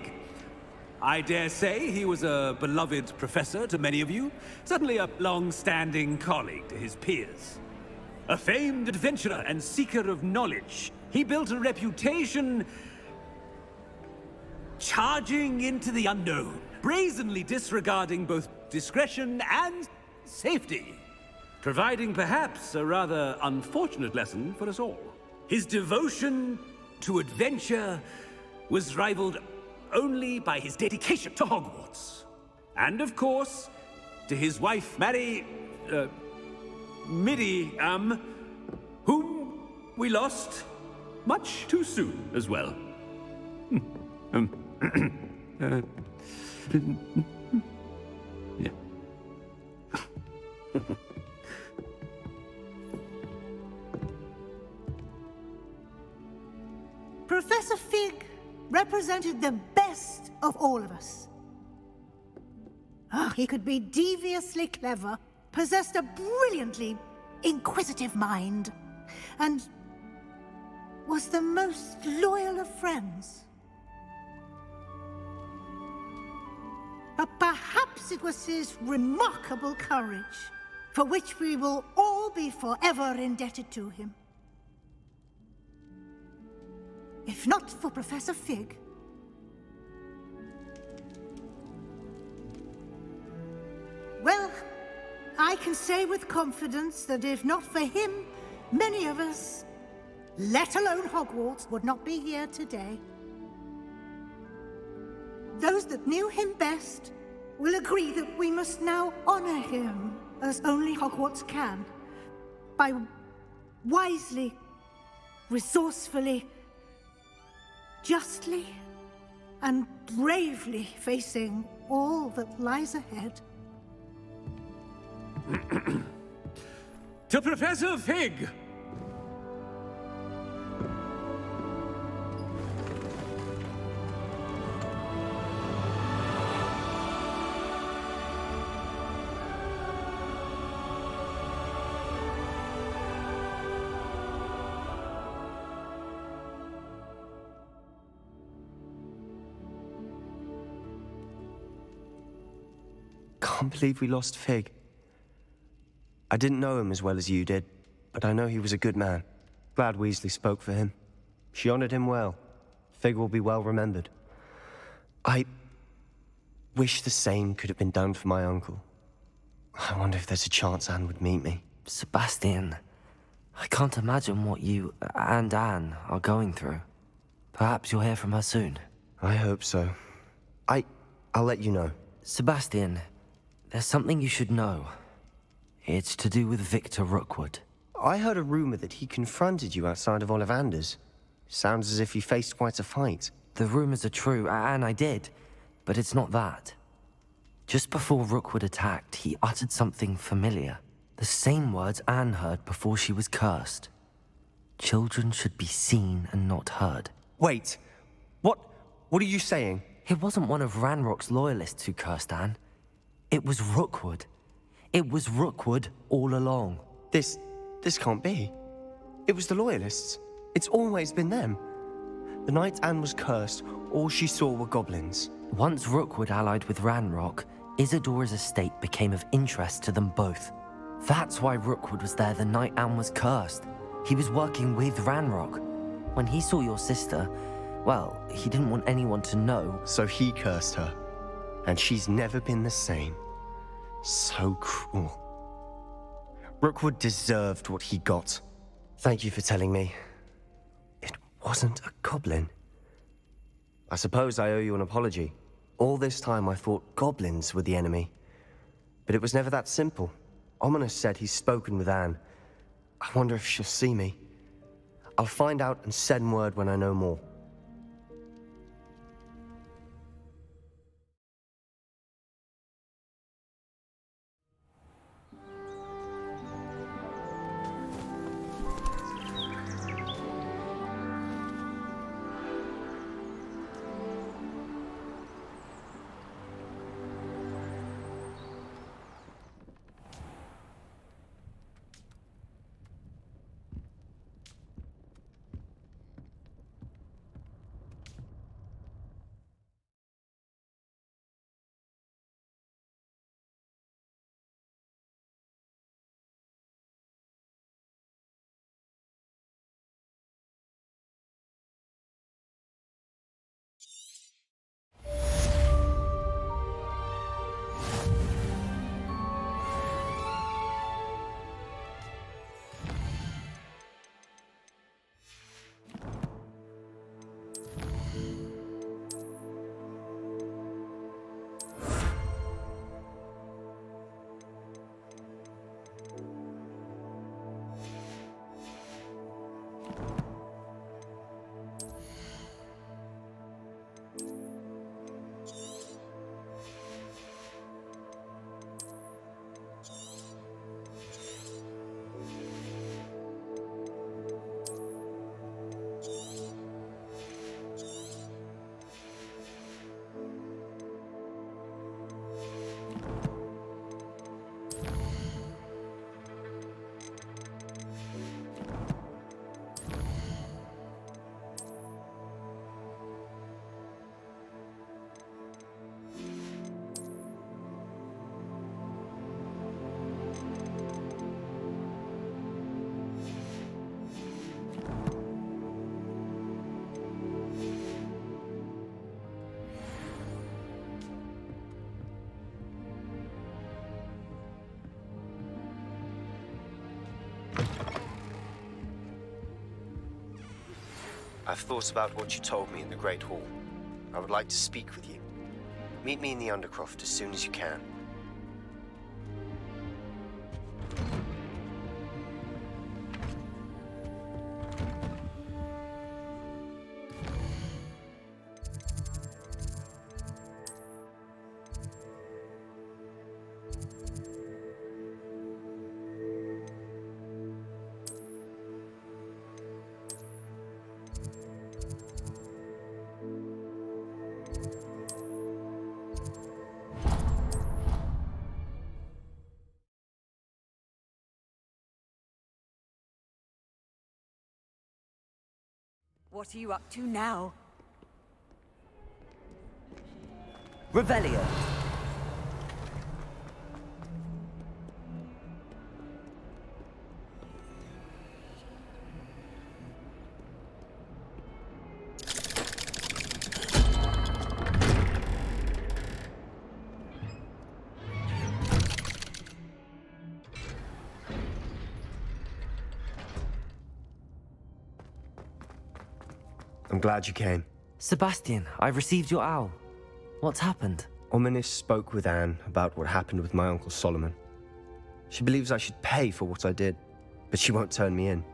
I dare say he was a beloved professor to many of you, certainly a long-standing colleague to his peers. A famed adventurer and seeker of knowledge, he built a reputation charging into the unknown, brazenly disregarding both discretion and safety, providing perhaps a rather unfortunate lesson for us all. His devotion to adventure was rivaled only by his dedication to Hogwarts. And of course, to his wife, Midi, whom we lost much too soon as well. Yeah. Professor Fig represented the best of all of us. He could be deviously clever, possessed a brilliantly inquisitive mind, and was the most loyal of friends. But perhaps it was his remarkable courage, for which we will all be forever indebted to him. If not for Professor Fig, well, I can say with confidence that if not for him, many of us, let alone Hogwarts, would not be here today. Those that knew him best will agree that we must now honor him as only Hogwarts can, by wisely, resourcefully, justly, and bravely facing all that lies ahead. To Professor Fig! Can't believe we lost Fig. I didn't know him as well as you did, but I know he was a good man. Glad Weasley spoke for him. She honored him well. Fig will be well remembered. I wish the same could have been done for my uncle. I wonder if there's a chance Anne would meet me. Sebastian, I can't imagine what you and Anne are going through. Perhaps you'll hear from her soon. I hope so. I'll let you know. Sebastian, there's something you should know. It's to do with Victor Rookwood. I heard a rumor that he confronted you outside of Ollivander's. Sounds as if he faced quite a fight. The rumors are true, and I did, but it's not that. Just before Rookwood attacked, he uttered something familiar. The same words Anne heard before she was cursed. Children should be seen and not heard. Wait, what are you saying? It wasn't one of Ranrock's loyalists who cursed Anne. It was Rookwood. It was Rookwood all along. This can't be. It was the Loyalists. It's always been them. The night Anne was cursed, all she saw were goblins. Once Rookwood allied with Ranrock, Isadora's estate became of interest to them both. That's why Rookwood was there the night Anne was cursed. He was working with Ranrock. When he saw your sister, well, he didn't want anyone to know. So he cursed her. And she's never been the same. So cruel. Rookwood deserved what he got. Thank you for telling me. It wasn't a goblin. I suppose I owe you an apology. All this time I thought goblins were the enemy. But it was never that simple. Ominous said he's spoken with Anne. I wonder if she'll see me. I'll find out and send word when I know more. I've thought about what you told me in the Great Hall. I would like to speak with you. Meet me in the Undercroft as soon as you can. What are you up to now? Revelio. I'm glad you came. Sebastian, I received your owl. What's happened? Ominis spoke with Anne about what happened with my Uncle Solomon. She believes I should pay for what I did, but she won't turn me in.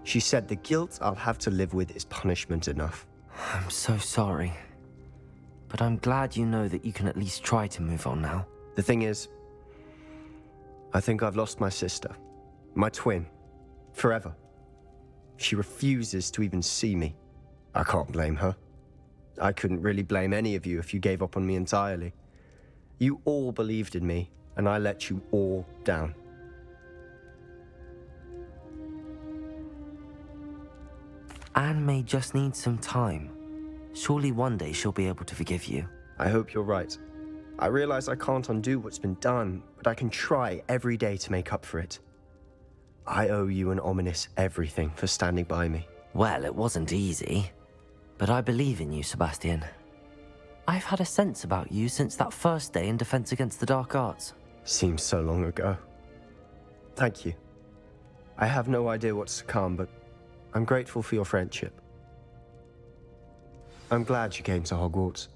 She said the guilt I'll have to live with is punishment enough. I'm so sorry. But I'm glad you know that you can at least try to move on now. The thing is, I think I've lost my sister, my twin, forever. She refuses to even see me. I can't blame her. I couldn't really blame any of you if you gave up on me entirely. You all believed in me, and I let you all down. Anne may just need some time. Surely one day she'll be able to forgive you. I hope you're right. I realize I can't undo what's been done, but I can try every day to make up for it. I owe you and Ominis everything for standing by me. Well, it wasn't easy, but I believe in you, Sebastian. I've had a sense about you since that first day in Defense Against the Dark Arts. Seems so long ago. Thank you. I have no idea what's to come, but I'm grateful for your friendship. I'm glad you came to Hogwarts.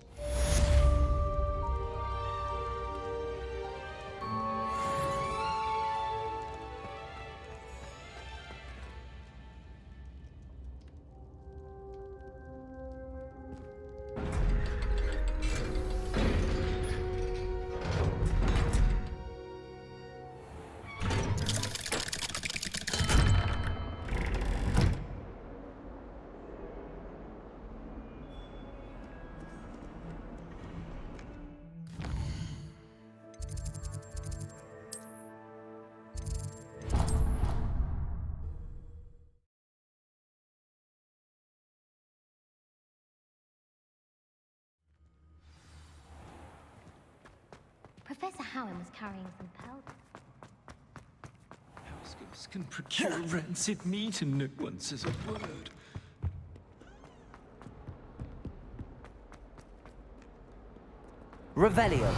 Professor Howard was carrying some powder. Houseguests can procure rancid meat and no one says a word. Revelio.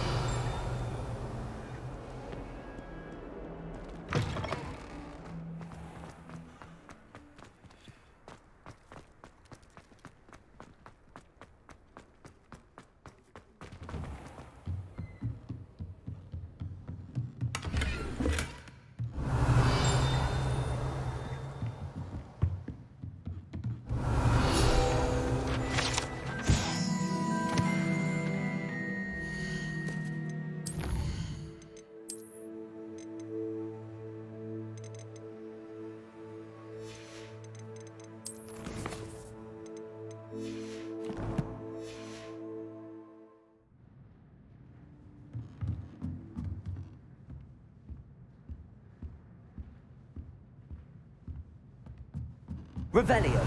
Revelio.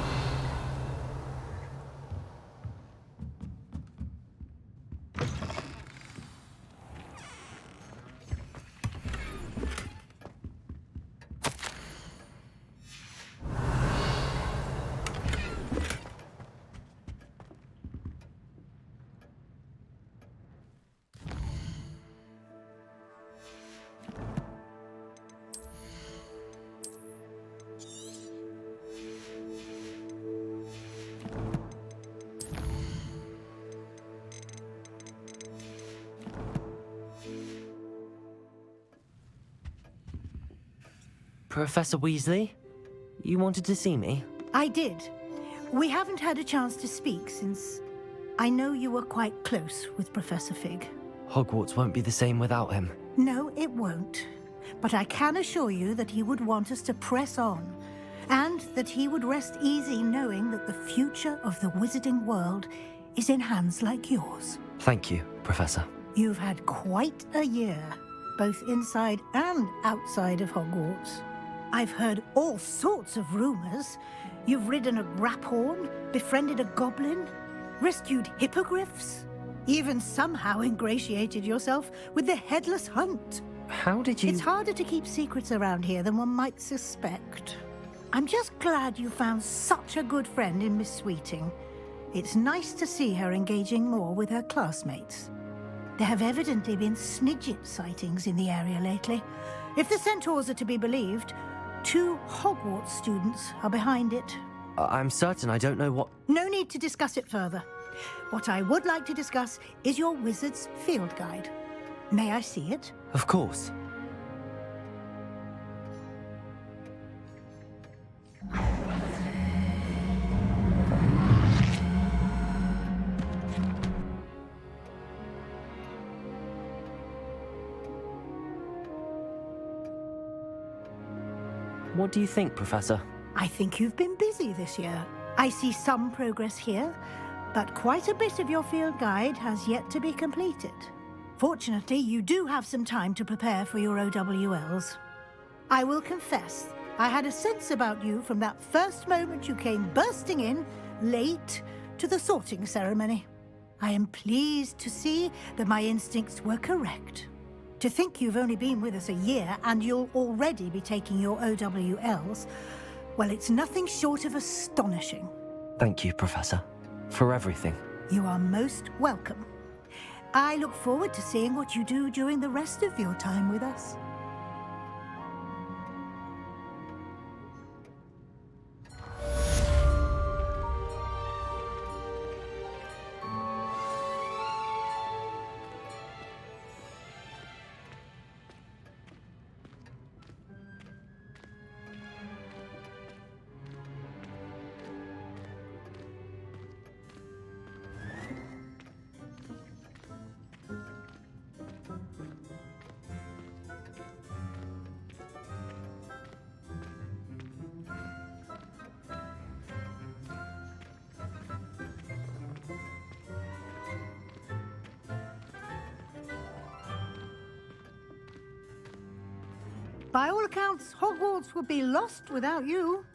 Professor Weasley? You wanted to see me? I did. We haven't had a chance to speak since I know you were quite close with Professor Fig. Hogwarts won't be the same without him. No, it won't. But I can assure you that he would want us to press on, and that he would rest easy knowing that the future of the wizarding world is in hands like yours. Thank you, Professor. You've had quite a year, both inside and outside of Hogwarts. I've heard all sorts of rumors. You've ridden a graphorn, befriended a goblin, rescued hippogriffs, even somehow ingratiated yourself with the Headless Hunt. How did you... It's harder to keep secrets around here than one might suspect. I'm just glad you found such a good friend in Miss Sweeting. It's nice to see her engaging more with her classmates. There have evidently been Snidget sightings in the area lately. If the centaurs are to be believed, 2 Hogwarts students are behind it. I'm certain I don't know what... No need to discuss it further. What I would like to discuss is your wizard's field guide. May I see it? Of course. What do you think, Professor? I think you've been busy this year. I see some progress here, but quite a bit of your field guide has yet to be completed. Fortunately, you do have some time to prepare for your OWLs. I will confess, I had a sense about you from that first moment you came bursting in, late, to the sorting ceremony. I am pleased to see that my instincts were correct. To think you've only been with us a year and you'll already be taking your OWLs, well, it's nothing short of astonishing. Thank you, Professor, for everything. You are most welcome. I look forward to seeing what you do during the rest of your time with us. By all accounts, Hogwarts would be lost without you.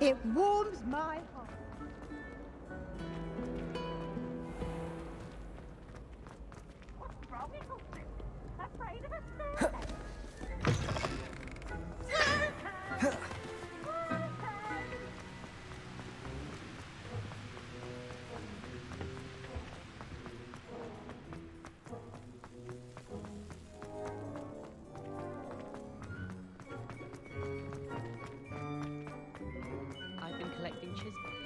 It warms my heart. What's wrong with you? Afraid of a I've been collecting chisels.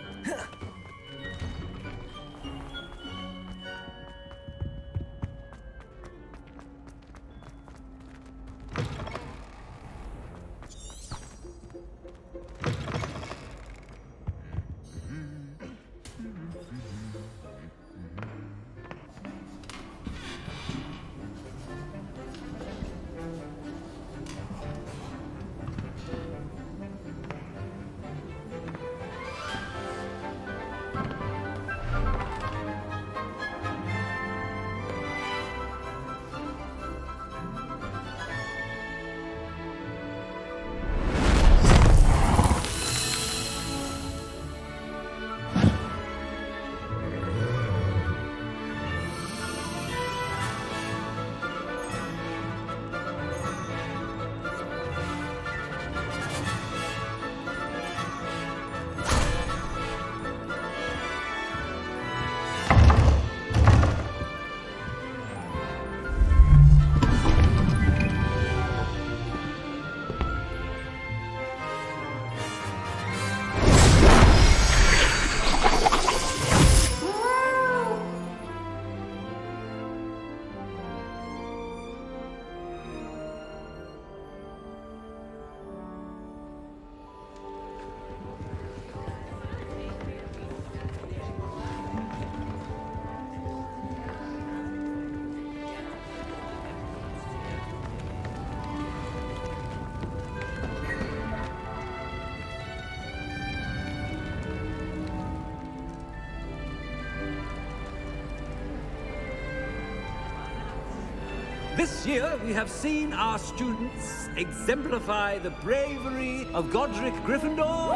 This year, we have seen our students exemplify the bravery of Godric Gryffindor.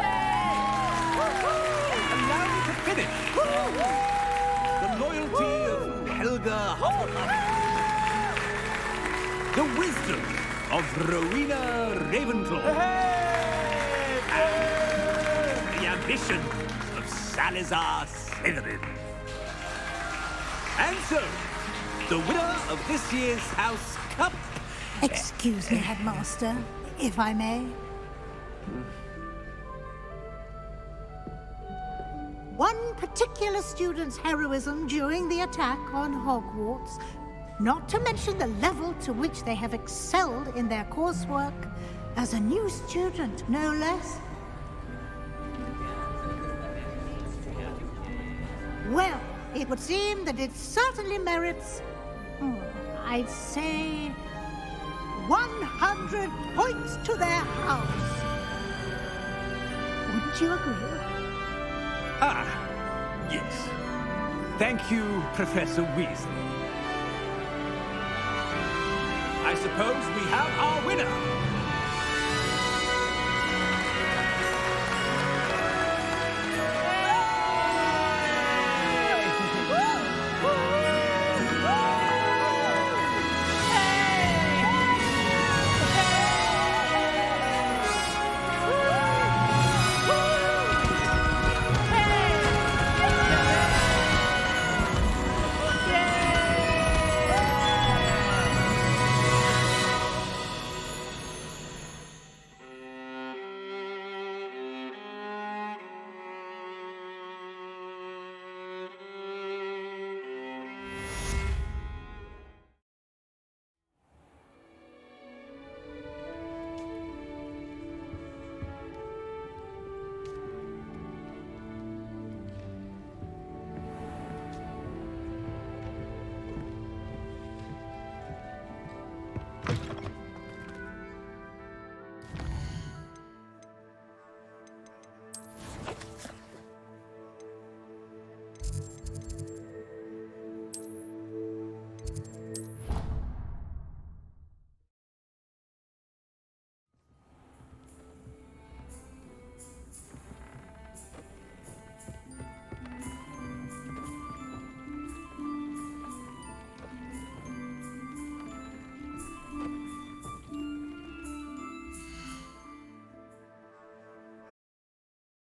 And now to finish, the loyalty of Helga Hufflepuff. The wisdom of Rowena Ravenclaw. And the ambition of Salazar Slytherin. And so, the winner of this year's House Cup... Excuse me, Headmaster, if I may. One particular student's heroism during the attack on Hogwarts, not to mention the level to which they have excelled in their coursework, as a new student, no less. Well, it would seem that it certainly merits, I'd say, 100 points to their house. Wouldn't you agree? Ah, yes. Thank you, Professor Weasley. I suppose we have our winner.